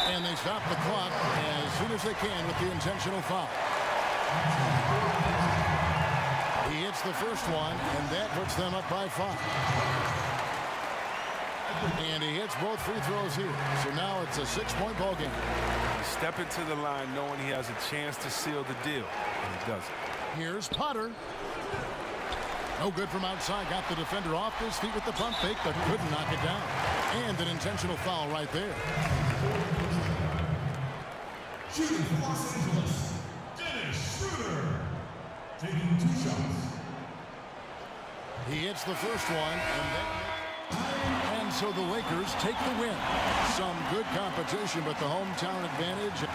And they stop the clock as soon as they can with the intentional foul. He hits the first one, and that puts them up by 5. And he hits both free throws here. So now it's a 6-point ball game. He's stepping to the line knowing he has a chance to seal the deal, and he doesn't. Here's Potter. No good from outside. Got the defender off his feet with the pump fake, but couldn't knock it down. And an intentional foul right there. Shooting for Los Angeles, Dennis Schroeder, taking 2 shots. He hits the first one, and so the Lakers take the win. Some good competition, but the hometown advantage.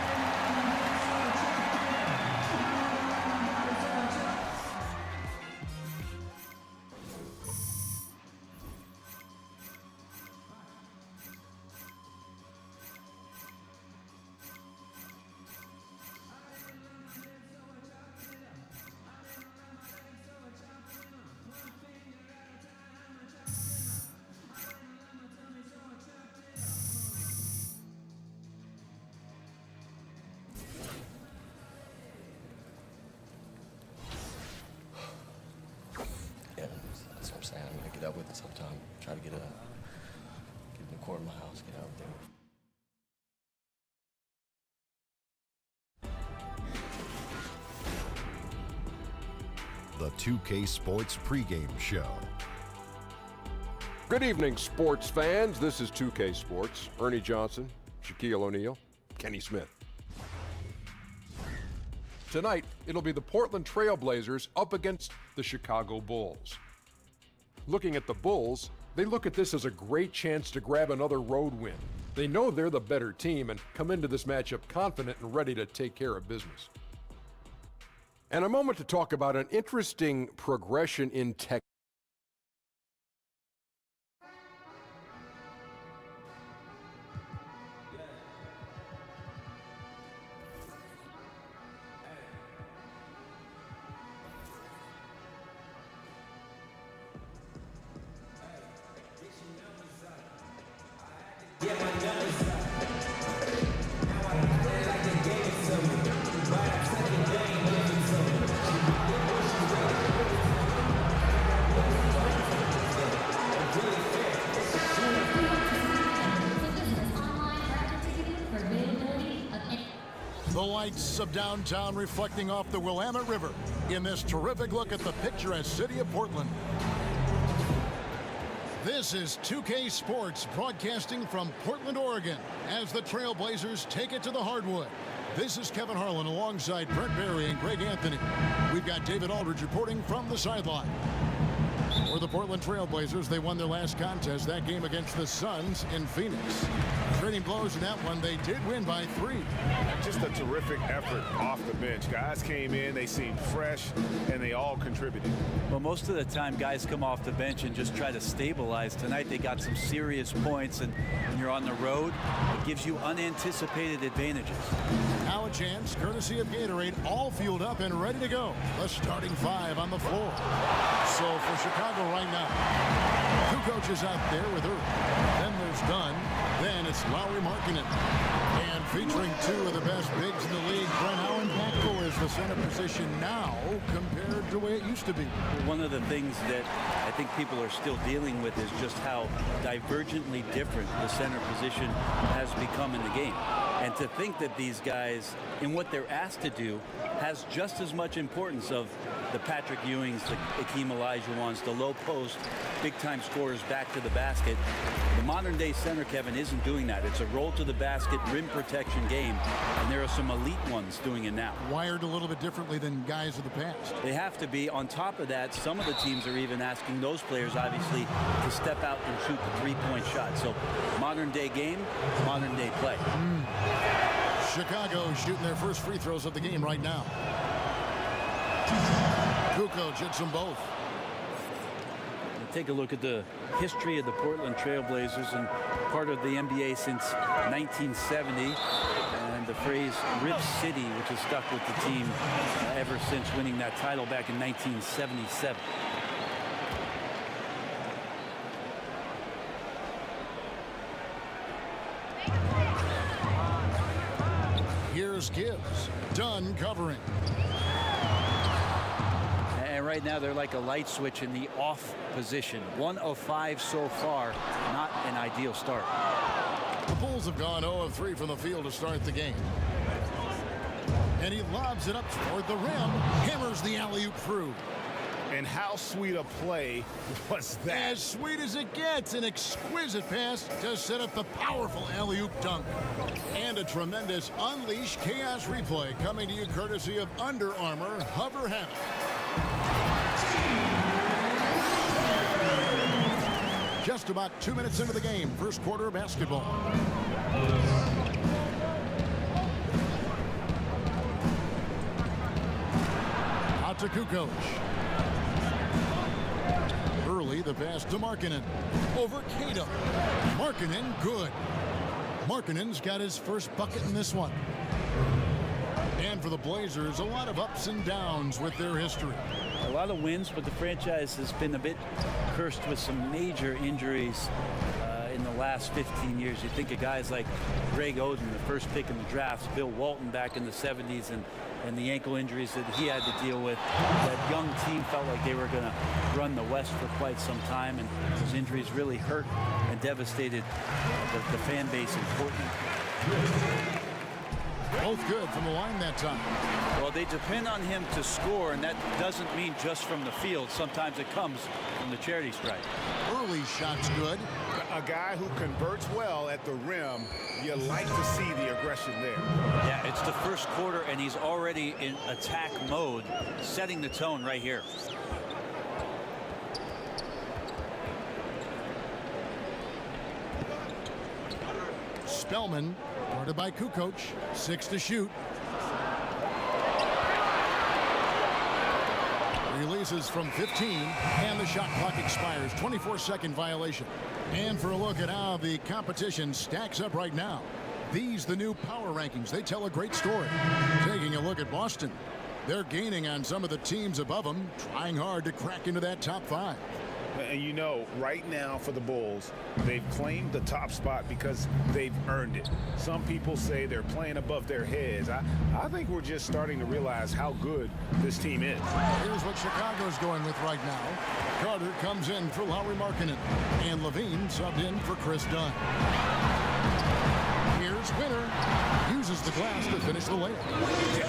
I'm gonna get out with it sometime. Try to get in the court in my house, get out there. The 2K Sports pregame show. Good evening, sports fans. This is 2K Sports. Ernie Johnson, Shaquille O'Neal, Kenny Smith. Tonight, it'll be the Portland Trail Blazers up against the Chicago Bulls. Looking at the Bulls, they look at this as a great chance to grab another road win. They know they're the better team and come into this matchup confident and ready to take care of business. And a moment to talk about an interesting progression in tech. The lights of downtown reflecting off the Willamette River in this terrific look at the picturesque city of Portland. This is 2K Sports broadcasting from Portland, Oregon, as the Trailblazers take it to the hardwood. This is Kevin Harlan alongside Brent Barry and Greg Anthony. We've got David Aldridge reporting from the sideline. For the Portland Trailblazers, they won their last contest, that game against the Suns in Phoenix. Trading blows in that one, they did win by 3. Just a terrific effort off the bench. Guys came in, they seemed fresh, and they all contributed. Well, most of the time, guys come off the bench and just try to stabilize. Tonight, they got some serious points, and when you're on the road, it gives you unanticipated advantages. Now a chance, courtesy of Gatorade, all fueled up and ready to go. The starting 5 on the floor. So for Chicago right now, 2 coaches out there with Earl. Then there's Dunn. Then it's Lowry Markkinen. And featuring 2 of the best bigs in the league, Brent, how impactful is the center position now compared to the way it used to be? One of the things that I think people are still dealing with is just how divergently different the center position has become in the game. And to think that these guys, in what they're asked to do, has just as much importance of the Patrick Ewings, the Akeem Olajuwons, the low post, big-time scorers back to the basket. The modern-day center, Kevin, isn't doing that. It's a roll to the basket, rim protection game, and there are some elite ones doing it now. Wired a little bit differently than guys of the past. They have to be. On top of that, some of the teams are even asking those players, obviously, to step out and shoot the three-point shot. So modern-day game, modern-day play. Chicago shooting their first free throws of the game right now. Kukoc hits them both. Take a look at the history of the Portland Trailblazers, and part of the NBA since 1970, and the phrase Rip City, which has stuck with the team ever since winning that title back in 1977. Here's Gibbs. Dunn covering. And right now they're like a light switch in the off position. 1 of 5 so far. Not an ideal start. The Bulls have gone 0 of 3 from the field to start the game. And he lobs it up toward the rim. Hammers the alley-oop through. And how sweet a play was that? As sweet as it gets. An exquisite pass to set up the powerful alley-oop dunk. And a tremendous Unleash Chaos replay coming to you courtesy of Under Armour Hover Habit. Just about 2 minutes into the game, first quarter of basketball. Out to Kukoc. Early, the pass to Markkanen. Over Cato. Markkanen, good. Markkanen's got his first bucket in this one. And for the Blazers, a lot of ups and downs with their history. A lot of wins, but the franchise has been a bit cursed with some major injuries in the last 15 years. You think of guys like Greg Oden, the first pick in the draft, Bill Walton back in the 70s, and the ankle injuries that he had to deal with. That young team felt like they were going to run the West for quite some time, and those injuries really hurt and devastated the fan base in Portland. Both good from the line that time. Well, they depend on him to score, and that doesn't mean just from the field. Sometimes it comes from the charity stripe. Early shot's good. A guy who converts well at the rim, you like to see the aggression there. Yeah, it's the first quarter, and he's already in attack mode, setting the tone right here. Spellman, guarded by Kukoc, 6 to shoot. Releases from 15, and the shot clock expires. 24-second violation. And for a look at how the competition stacks up right now. These, the new power rankings, they tell a great story. Taking a look at Boston. They're gaining on some of the teams above them, trying hard to crack into that top 5. And you know, right now for the Bulls, they've claimed the top spot because they've earned it. Some people say they're playing above their heads. I think we're just starting to realize how good this team is. Here's what Chicago's going with right now. Carter comes in for Lauri Markkanen, and Levine subbed in for Chris Dunn. Here's Winner. Uses the glass to finish the layup.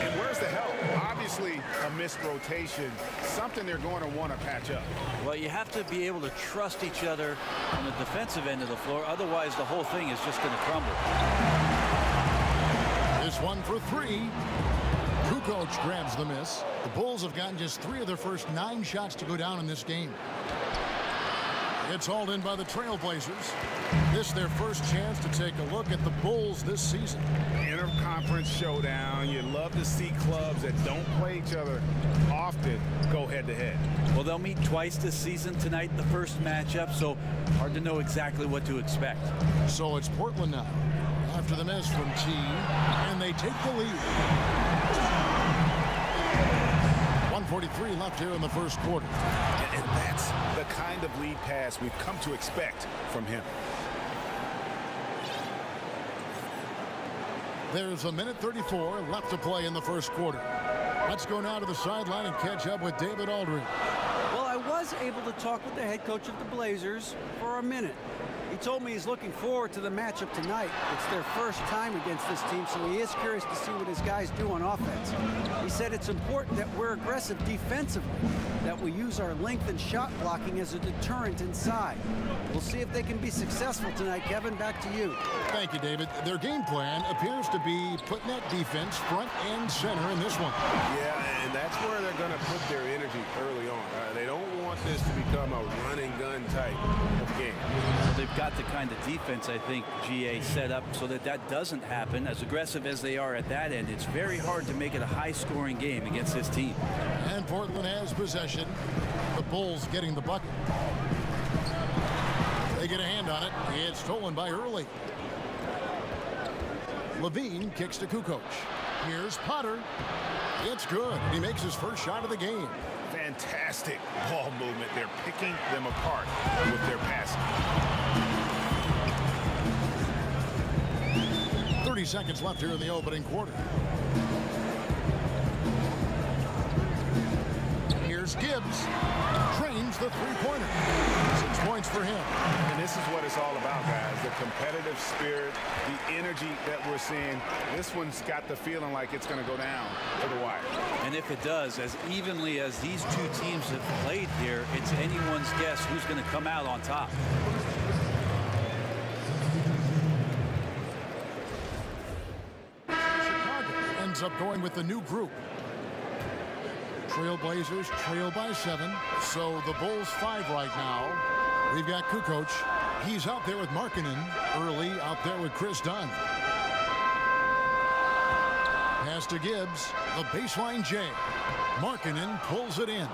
And where's the help? Obviously, a missed rotation, something they're going to want to patch up. Well, you have to be able to trust each other on the defensive end of the floor. Otherwise, the whole thing is just going to crumble. This one for 3. Kukoc grabs the miss. The Bulls have gotten just 3 of their first 9 shots to go down in this game. It's hauled in by the Trailblazers. This their first chance to take a look at the Bulls this season. Interconference showdown. You love to see clubs that don't play each other often go head-to-head. Well, they'll meet twice this season tonight, the first matchup, so hard to know exactly what to expect. So it's Portland now, after the miss from T, and they take the lead. 1:43 left here in the first quarter. And that's the kind of lead pass we've come to expect from him. There's 1:34 left to play in the first quarter. Let's go now to the sideline and catch up with David Aldridge. Well, I was able to talk with the head coach of the Blazers for a minute. He told me he's looking forward to the matchup tonight. It's their first time against this team, so he is curious to see what his guys do on offense. He said it's important that we're aggressive defensively, that we use our length and shot blocking as a deterrent inside. We'll see if they can be successful tonight. Kevin, back to you. Thank you, David. Their game plan appears to be putting that defense front and center in this one. Yeah, and that's where they're going to put their energy early on. They don't want this to become a run-and-gun type of game. They've got the kind of defense, I think, GA set up so that that doesn't happen. As aggressive as they are at that end, it's very hard to make it a high-scoring game against this team. And Portland has possession. The Bulls getting the bucket. They get a hand on it. It's stolen by Early. Levine kicks to Kukoc. Here's Potter. It's good. He makes his first shot of the game. Fantastic ball movement. They're picking them apart with their passing. 30 seconds left here in the opening quarter. Here's Gibbs. Drains the three-pointer. 6 points for him. And this is what it's all about, guys. The competitive spirit, the energy that we're seeing. This one's got the feeling like it's going to go down to the wire. And if it does, as evenly as these two teams have played here, it's anyone's guess who's going to come out on top. Chicago ends up going with the new group. Trailblazers trail by 7, so the Bulls 5 right now. We've got Kukoc. He's out there with Markkanen. Early out there with Chris Dunn. Pass to Gibbs. The baseline J. Markkanen pulls it in.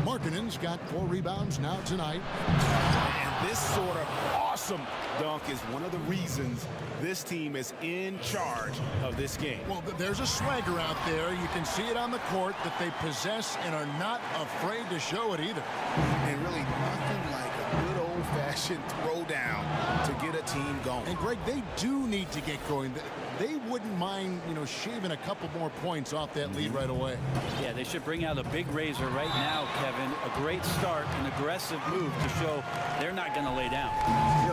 Markkanen's got 4 rebounds now tonight. And this sort of awesome dunk is one of the reasons this team is in charge of this game. Well, there's a swagger out there. You can see it on the court that they possess and are not afraid to show it either. And really nothing like a good old-fashioned throwdown to get a team going. And Greg, they do need to get going. They wouldn't mind, shaving a couple more points off that lead right away. Yeah, they should bring out a big razor right now, Kevin. A great start, an aggressive move to show they're not going to lay down.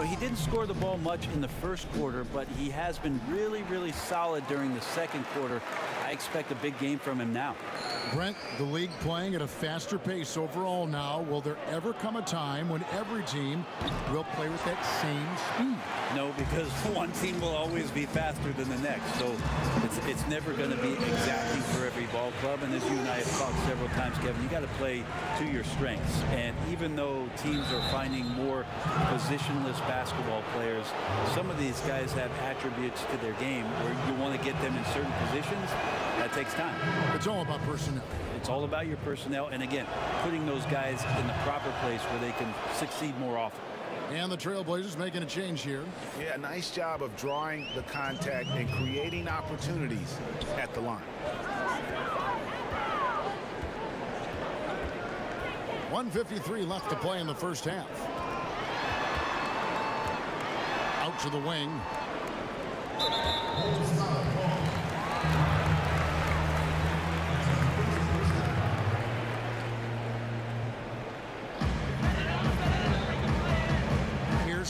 He didn't score the ball much in the first quarter, but he has been really, really solid during the second quarter. I expect a big game from him now. Brent, the league playing at a faster pace overall now. Will there ever come a time when every team will play with that same speed? No, because one team will always be faster than the next. So it's never going to be exactly for every ball club. And as you and I have talked several times, Kevin, you got to play to your strengths. And even though teams are finding more positionless basketball players, some of these guys have attributes to their game where you want to get them in certain positions. That takes time. It's all about personnel. It's all about your personnel. And again, putting those guys in the proper place where they can succeed more often. And the Trailblazers making a change here. Yeah, nice job of drawing the contact and creating opportunities at the line. 1:53 left to play in the first half. Out to the wing.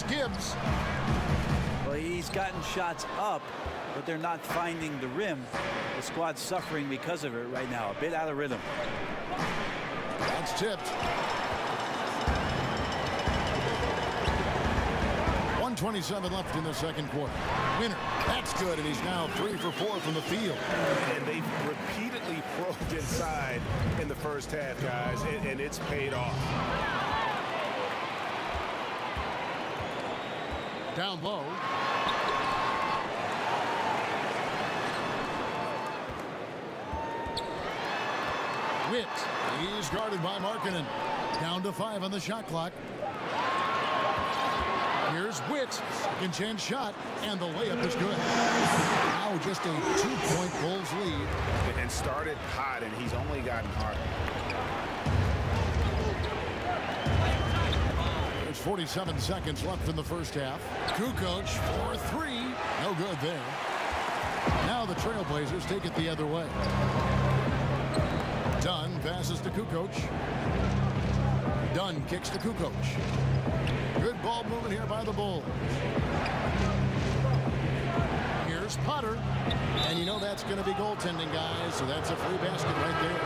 Gibbs. Well, he's gotten shots up, but they're not finding the rim. The squad's suffering because of it right now. A bit out of rhythm. That's tipped. 1:27 left in the second quarter. Winner. That's good, and he's now 3 for 4 from the field. And they've repeatedly probed inside in the first half, guys, and it's paid off. Down low. Witt. He's guarded by Markkanen. Down to 5 on the shot clock. Here's Witt. Second chance shot, and the layup is good. Now just a 2-point Bulls lead. And started hot, and he's only gotten harder. 47 seconds left in the first half. Kukoc for 3. No good there. Now the Trailblazers take it the other way. Dunn passes to Kukoc. Dunn kicks to Kukoc. Good ball movement here by the Bulls. Here's Potter. And that's going to be goaltending, guys. So that's a free basket right there.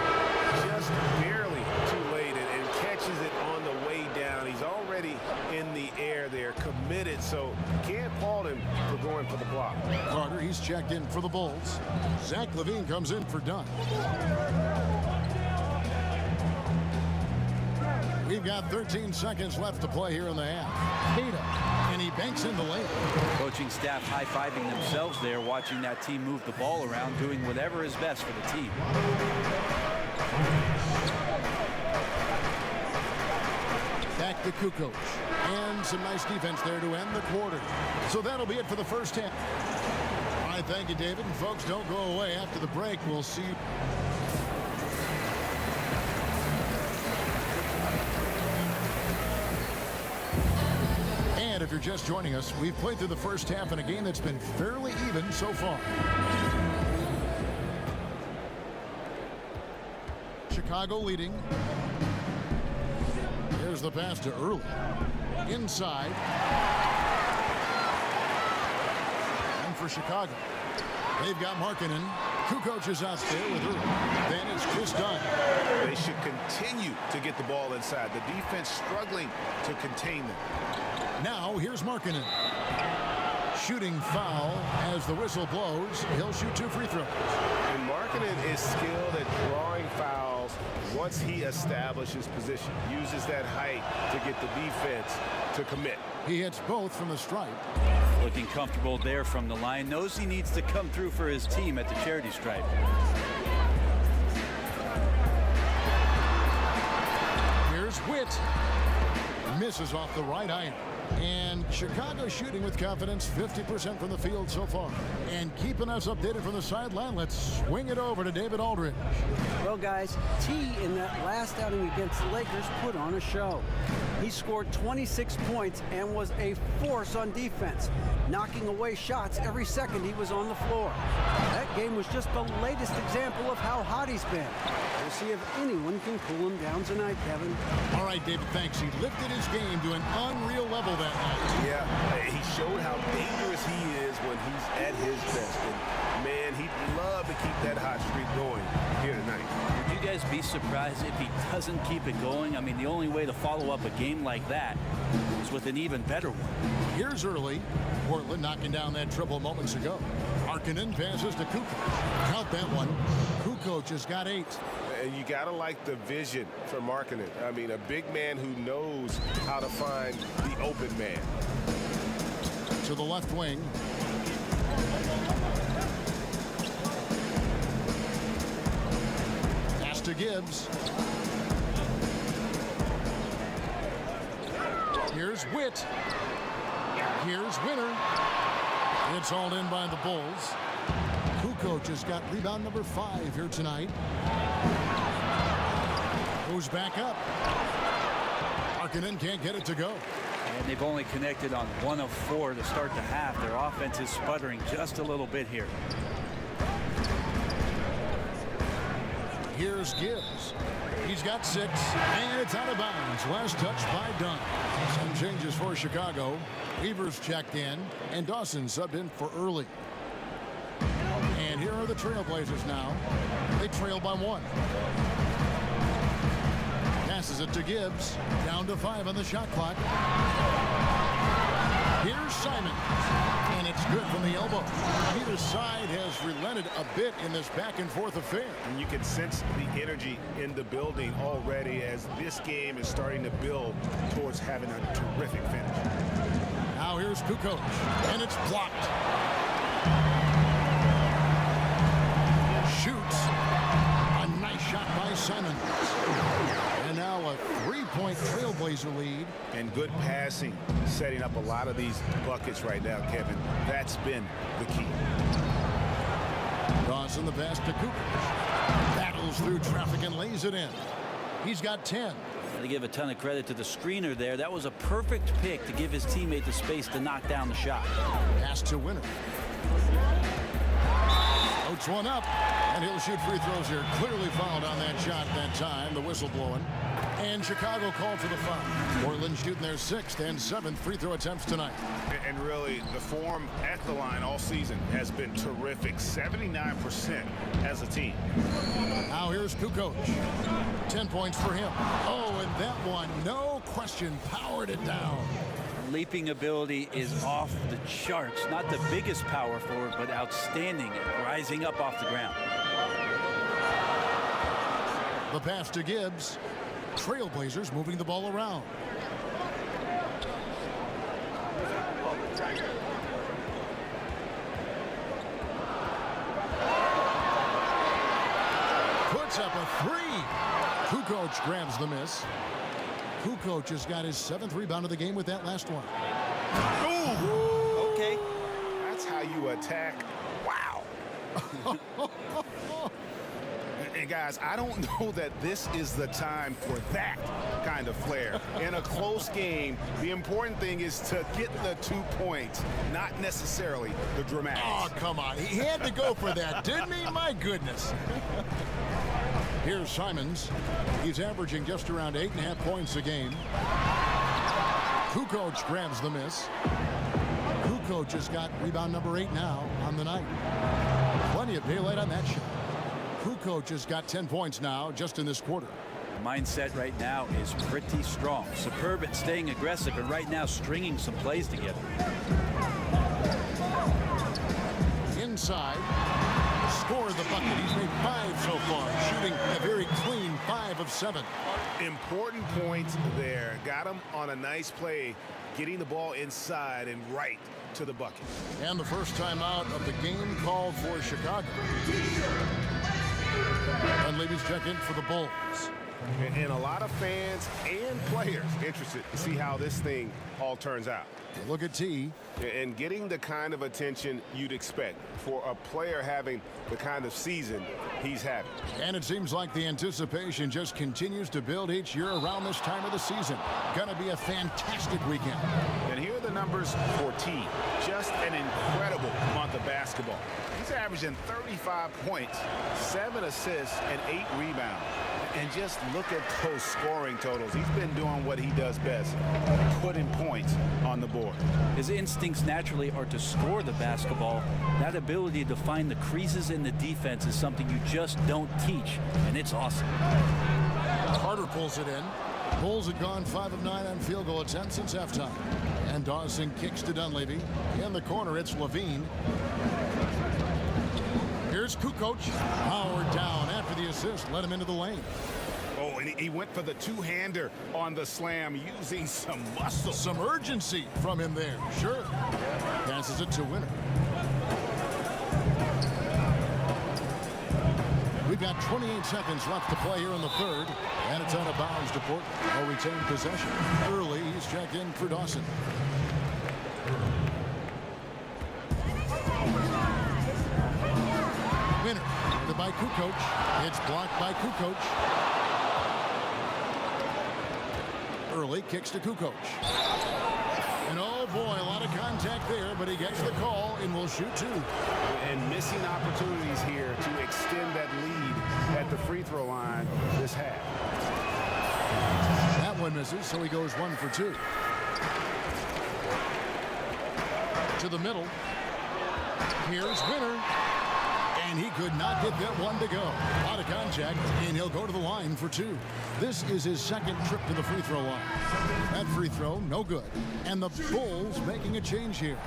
Just barely too late and catches it on the way down. He's already in the air there, committed, so can't fault him for going for the block. Carter, he's checked in for the Bulls. Zach LaVine comes in for Dunn. We've got 13 seconds left to play here in the half. Tatum, and he banks in the layup. Coaching staff high-fiving themselves there, watching that team move the ball around, doing whatever is best for the team. Back to Kukoc. And some nice defense there to end the quarter. So that'll be it for the first half. All right, thank you, David. And folks, don't go away. After the break, we'll see you. And if you're just joining us, we've played through the first half in a game that's been fairly even so far. Chicago leading. Here's the pass to Early. Inside. And for Chicago, they've got Markkanen. Kukoc is out there with Early. Then it's Chris Dunn. They should continue to get the ball inside. The defense struggling to contain them. Now here's Markkanen. Shooting foul as the whistle blows. He'll shoot 2 free throws. And Markkanen is skilled at drawing fouls once he establishes position. Uses that height to get the defense to commit. He hits both from the stripe. Looking comfortable there from the line. Knows he needs to come through for his team at the charity stripe. Here's Witt. Misses off the right iron. And Chicago shooting with confidence, 50% from the field so far. And keeping us updated from the sideline, let's swing it over to David Aldridge. Well, guys, T in that last outing against the Lakers put on a show. He scored 26 points and was a force on defense, knocking away shots every second he was on the floor. That game was just the latest example of how hot he's been. We'll see if anyone can cool him down tonight, Kevin. All right, David, thanks. He lifted his game to an unreal level that night. Yeah, he showed how dangerous he is when he's at his best. And, man, he'd love to keep that hot streak going here tonight. Would you guys be surprised if he doesn't keep it going? I mean, the only way to follow up a game like that is with an even better one. Here's Early. Portland knocking down that triple moments ago. Markkanen passes to Kukoc. Count that one. Kukoc has got 8. And you got to like the vision for Markkanen. I mean, a big man who knows how to find the open man. To the left wing. Pass to Gibbs. Here's Witt. Here's Winner. It's hauled in by the Bulls. Kukoc has got rebound number 5 here tonight. Goes back up. Markkanen can't get it to go. And they've only connected on 1 of 4 to start the half. Their offense is sputtering just a little bit here. Here's Gibbs. He's got 6, and it's out of bounds. Last touch by Dunn. Some changes for Chicago. Weaver's checked in, and Dawson subbed in for Early. And here are the Trailblazers now. They trail by 1. Passes it to Gibbs. Down to 5 on the shot clock. Here's Simon. And it's good from the elbow. Either side has relented a bit in this back-and-forth affair. And you can sense the energy in the building already as this game is starting to build towards having a terrific finish. Now here's Kukoc. And it's blocked. Shoots. A nice shot by Simon. And now a 3-point Trailblazer lead. And good passing, setting up a lot of these buckets right now, Kevin. That's been the key. Dawson the pass to Kukoc. Battles through traffic and lays it in. He's got 10. Got to give a ton of credit to the screener there. That was a perfect pick to give his teammate the space to knock down the shot. Pass to Winner. Floats one up, and he'll shoot free throws here. Clearly fouled on that shot that time, the whistle blowing. And Chicago called for the foul. Portland shooting their 6th and 7th free throw attempts tonight. And really, the form at the line all season has been terrific. 79% as a team. Now here's Kukoc. 10 points for him. Oh, and that one, no question, powered it down. Leaping ability is off the charts. Not the biggest power forward, but outstanding at rising up off the ground. The pass to Gibbs. Trailblazers moving the ball around. Puts up a 3. Kukoc grabs the miss. Kukoc has got his 7th rebound of the game with that last one. Ooh. Okay. That's how you attack. Wow. And guys, I don't know that this is the time for that kind of flair. In a close game, the important thing is to get the 2 points, not necessarily the dramatics. Oh, come on. He had to go for that, didn't he? My goodness. Here's Simons. He's averaging just around 8.5 points a game. Kukoc grabs the miss. Kukoc has got rebound number 8 now on the night. Plenty of daylight on that shot. Kukoc has got 10 points now just in this quarter. Mindset right now is pretty strong. Superb at staying aggressive, and right now stringing some plays together. Inside. Score the bucket. He's made 5 so far, shooting a very clean 5 of 7. Important points there. Got him on a nice play, getting the ball inside and right to the bucket. And the first time out of the game called for Chicago. And ladies check in for the Bulls. And a lot of fans and players interested to see how this thing all turns out. Look at T. And getting the kind of attention you'd expect for a player having the kind of season he's having. And it seems like the anticipation just continues to build each year around this time of the season. Gonna be a fantastic weekend. And here are the numbers for T. Just an incredible month of basketball. He's averaging 35 points, 7 assists, and 8 rebounds. And just look at those scoring totals. He's been doing what he does best, putting points on the board. His instincts naturally are to score the basketball. That ability to find the creases in the defense is something you just don't teach, and it's awesome. Carter pulls it in. Bulls had gone 5 of 9 on field goal attempts since halftime. And Dawson kicks to Dunleavy. In the corner, it's Levine. Here's Kukoc. Howard down after the assist. Let him into the lane. Oh, and he went for the two-hander on the slam, using some muscle. Some urgency from him there. Sure. Passes it to Winner. We've got 28 seconds left to play here in the third. And it's out of bounds to Portland. They'll retain possession. Early, he's checked in for Dawson. Winner by Kukoc. It's blocked by Kukoc. Early kicks to Kukoc. And oh boy, a lot of contact there, but he gets the call and will shoot 2. And missing opportunities here to extend that lead at the free throw line this half. That one misses, so he goes 1 for 2. To the middle. Here's Winner. And he could not get that one to go. Out of contact, and he'll go to the line for 2. This is his second trip to the free throw line. That free throw, no good. And the Bulls making a change here.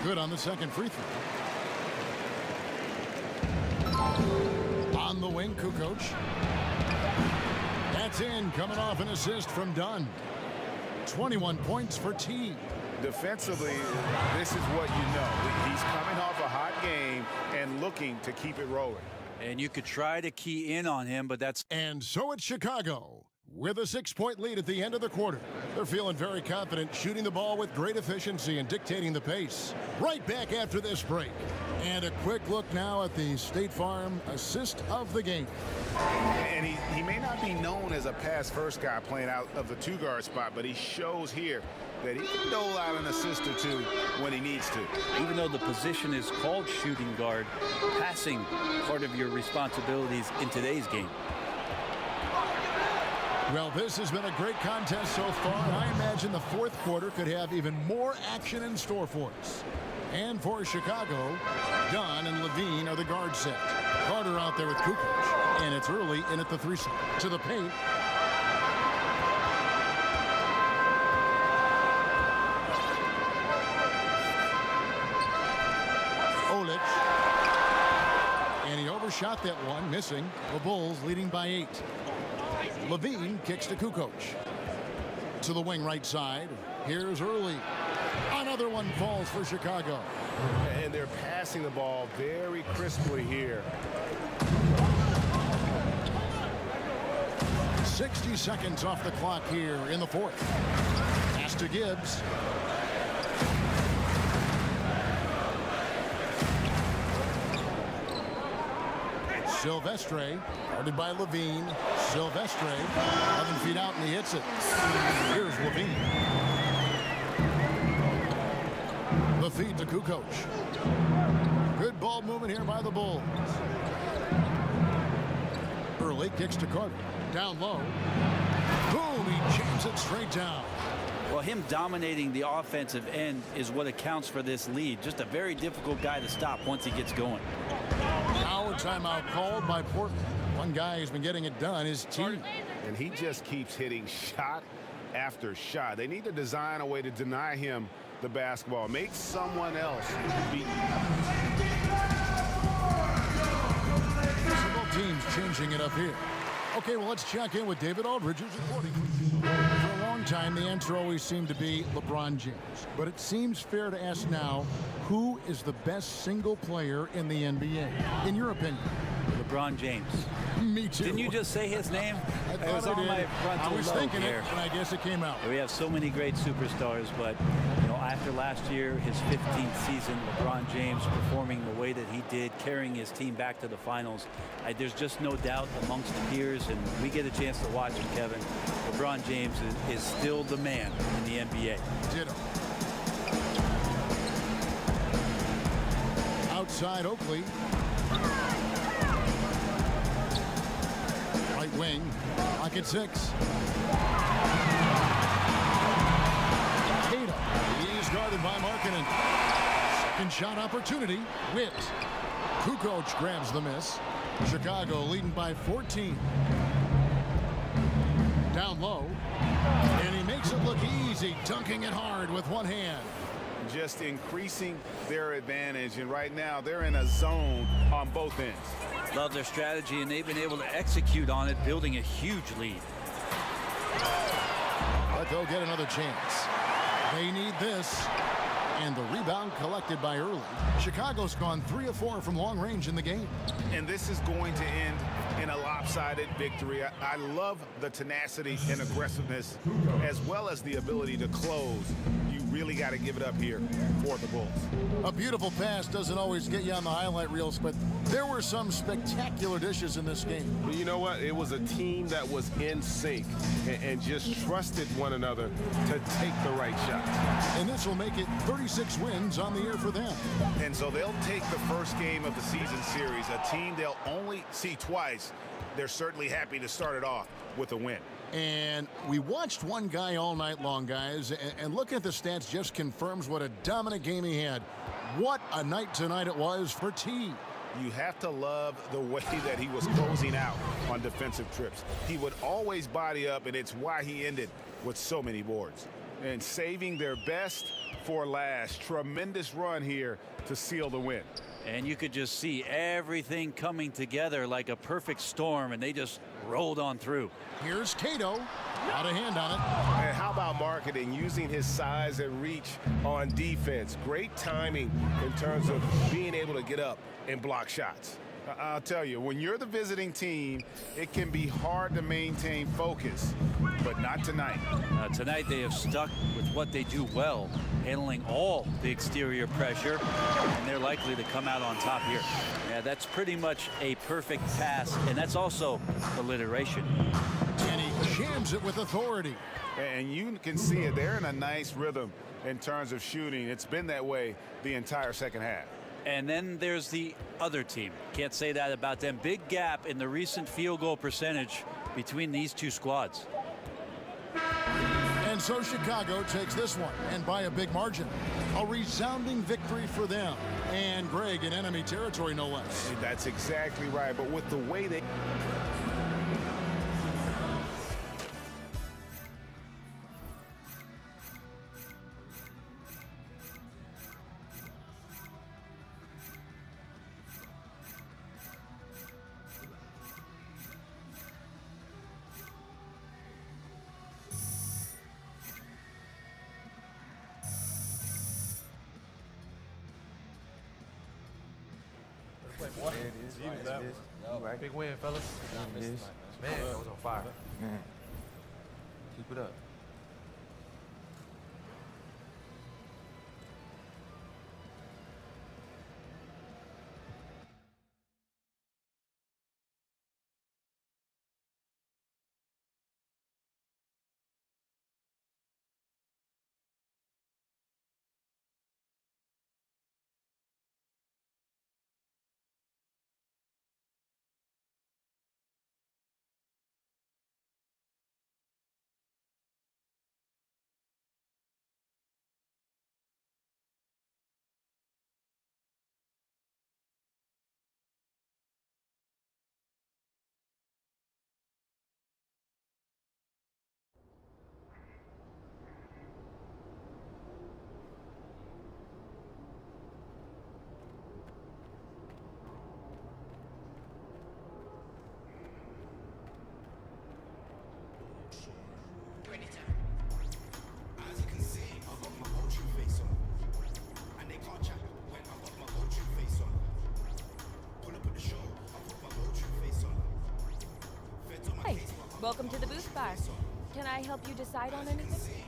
Good on the second free throw. On the wing, Kukoc. That's in, coming off an assist from Dunn. 21 points for T. Defensively, this is what you know. He's coming off a hot game and looking to keep it rolling. And you could try to key in on him, but that's... And so it's Chicago with a 6-point lead at the end of the quarter. They're feeling very confident, shooting the ball with great efficiency and dictating the pace. Right back after this break. And a quick look now at the State Farm assist of the game. And he may not be known as a pass-first guy playing out of the 2-guard spot, but he shows here that he can dole out an assist or 2 when he needs to. Even though the position is called shooting guard, passing part of your responsibilities in today's game. Well, this has been a great contest so far. I imagine the fourth quarter could have even more action in store for us. And for Chicago, Dunn and Levine are the guard set. Carter out there with Kukoc. And it's early in at the 3 to the paint. And he overshot that one, missing. The Bulls leading by 8. Levine kicks to Kukoc. To the wing right side. Here's Early. Another one falls for Chicago. And they're passing the ball very crisply here. 60 seconds off the clock here in the fourth. Pass to Gibbs. Silvestre, guarded by Levine. Silvestre, 11 feet out, and he hits it. Here's Levine. The feed to Kukoc. Good ball movement here by the Bulls. Early kicks to Carter. Down low. Boom, he jams it straight down. Well, him dominating the offensive end is what accounts for this lead. Just a very difficult guy to stop once he gets going. Now a timeout called by Portland. One guy who's been getting it done is T. And he just keeps hitting shot after shot. They need to design a way to deny him the basketball. Make someone else beat Several teams changing it up here. Okay, well, let's check in with David Aldridge, who's reporting. For a long time, the answer always seemed to be LeBron James. But it seems fair to ask now, who is the best single player in the NBA, in your opinion? LeBron James. Me too. Didn't you just say his name? I It was thought I on my did. frontal I was lobe thinking here. it, and I guess it came out. We have so many great superstars, but after last year, his 15th season, LeBron James performing the way that he did, carrying his team back to the finals, there's just no doubt amongst the peers, and we get a chance to watch him, Kevin. LeBron James is still the man in the NBA. Ditto. Outside Oakley. Right wing. Lock at 6. Cato. He's guarded by Markkanen. Second shot opportunity. Witt. Kukoc grabs the miss. Chicago leading by 14. Down low. And he makes it look easy, dunking it hard with one hand. Just increasing their advantage, and right now they're in a zone on both ends. Love their strategy, and they've been able to execute on it, building a huge lead. But they'll get another chance. They need this. And the rebound collected by Early. Chicago's gone 3 of 4 from long range in the game. And this is going to end in a lopsided victory. I love the tenacity and aggressiveness, as well as the ability to close. You really got to give it up here for the Bulls. A beautiful pass doesn't always get you on the highlight reels, but there were some spectacular dishes in this game. But you know what? It was a team that was in sync and just trusted one another to take the right shots. And this will make it 36 wins on the year for them. And so they'll take the first game of the season series, a team they'll only see twice. They're certainly happy to start it off with a win. And we watched one guy all night long, guys, and looking at the stats just confirms what a dominant game he had. What a night tonight it was for T. You have to love the way that he was closing out on defensive trips. He would always body up, and it's why he ended with so many boards. And saving their best for last. Tremendous run here to seal the win. And you could just see everything coming together like a perfect storm, and they just rolled on through. Here's Cato. Out of hand on it. And how about Markkanen using his size and reach on defense? Great timing in terms of being able to get up and block shots. I'll tell you, when you're the visiting team, it can be hard to maintain focus, but not tonight. Tonight they have stuck with what they do well, handling all the exterior pressure, and they're likely to come out on top here. Yeah, that's pretty much a perfect pass, and that's also alliteration. And he jams it with authority. And you can see it. They're in a nice rhythm in terms of shooting. It's been that way the entire second half. And then there's the other team. Can't say that about them. Big gap in the recent field goal percentage between these two squads. And so Chicago takes this one, and by a big margin. A resounding victory for them. And Greg in enemy territory, no less. That's exactly right. But with the way they... Big win, fellas. Man, that was on fire. Man. Keep it up. Welcome to the booth bar. Can I help you decide on anything?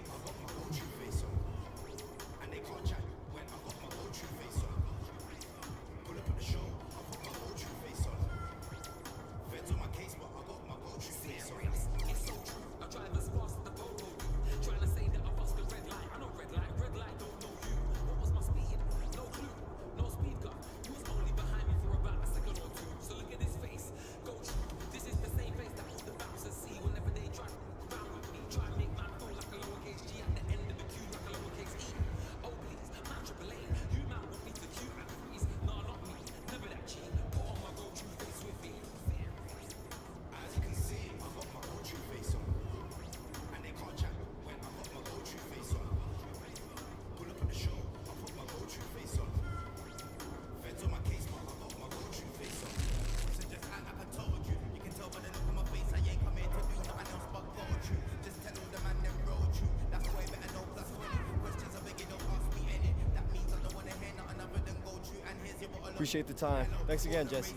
Appreciate the time. Thanks again, Jesse.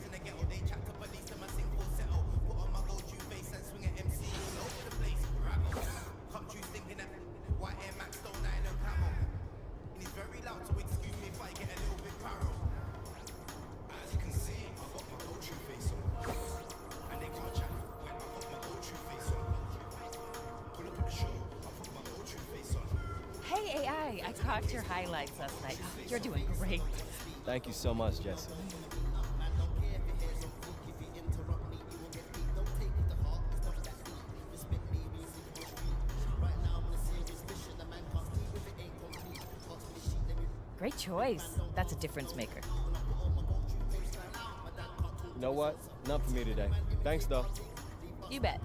Hey, AI, I caught your highlights last night. Oh, you're doing great. Thank you so much, Jesse. Great choice. That's a difference maker. You know what? Not for me today. Thanks, though. You bet.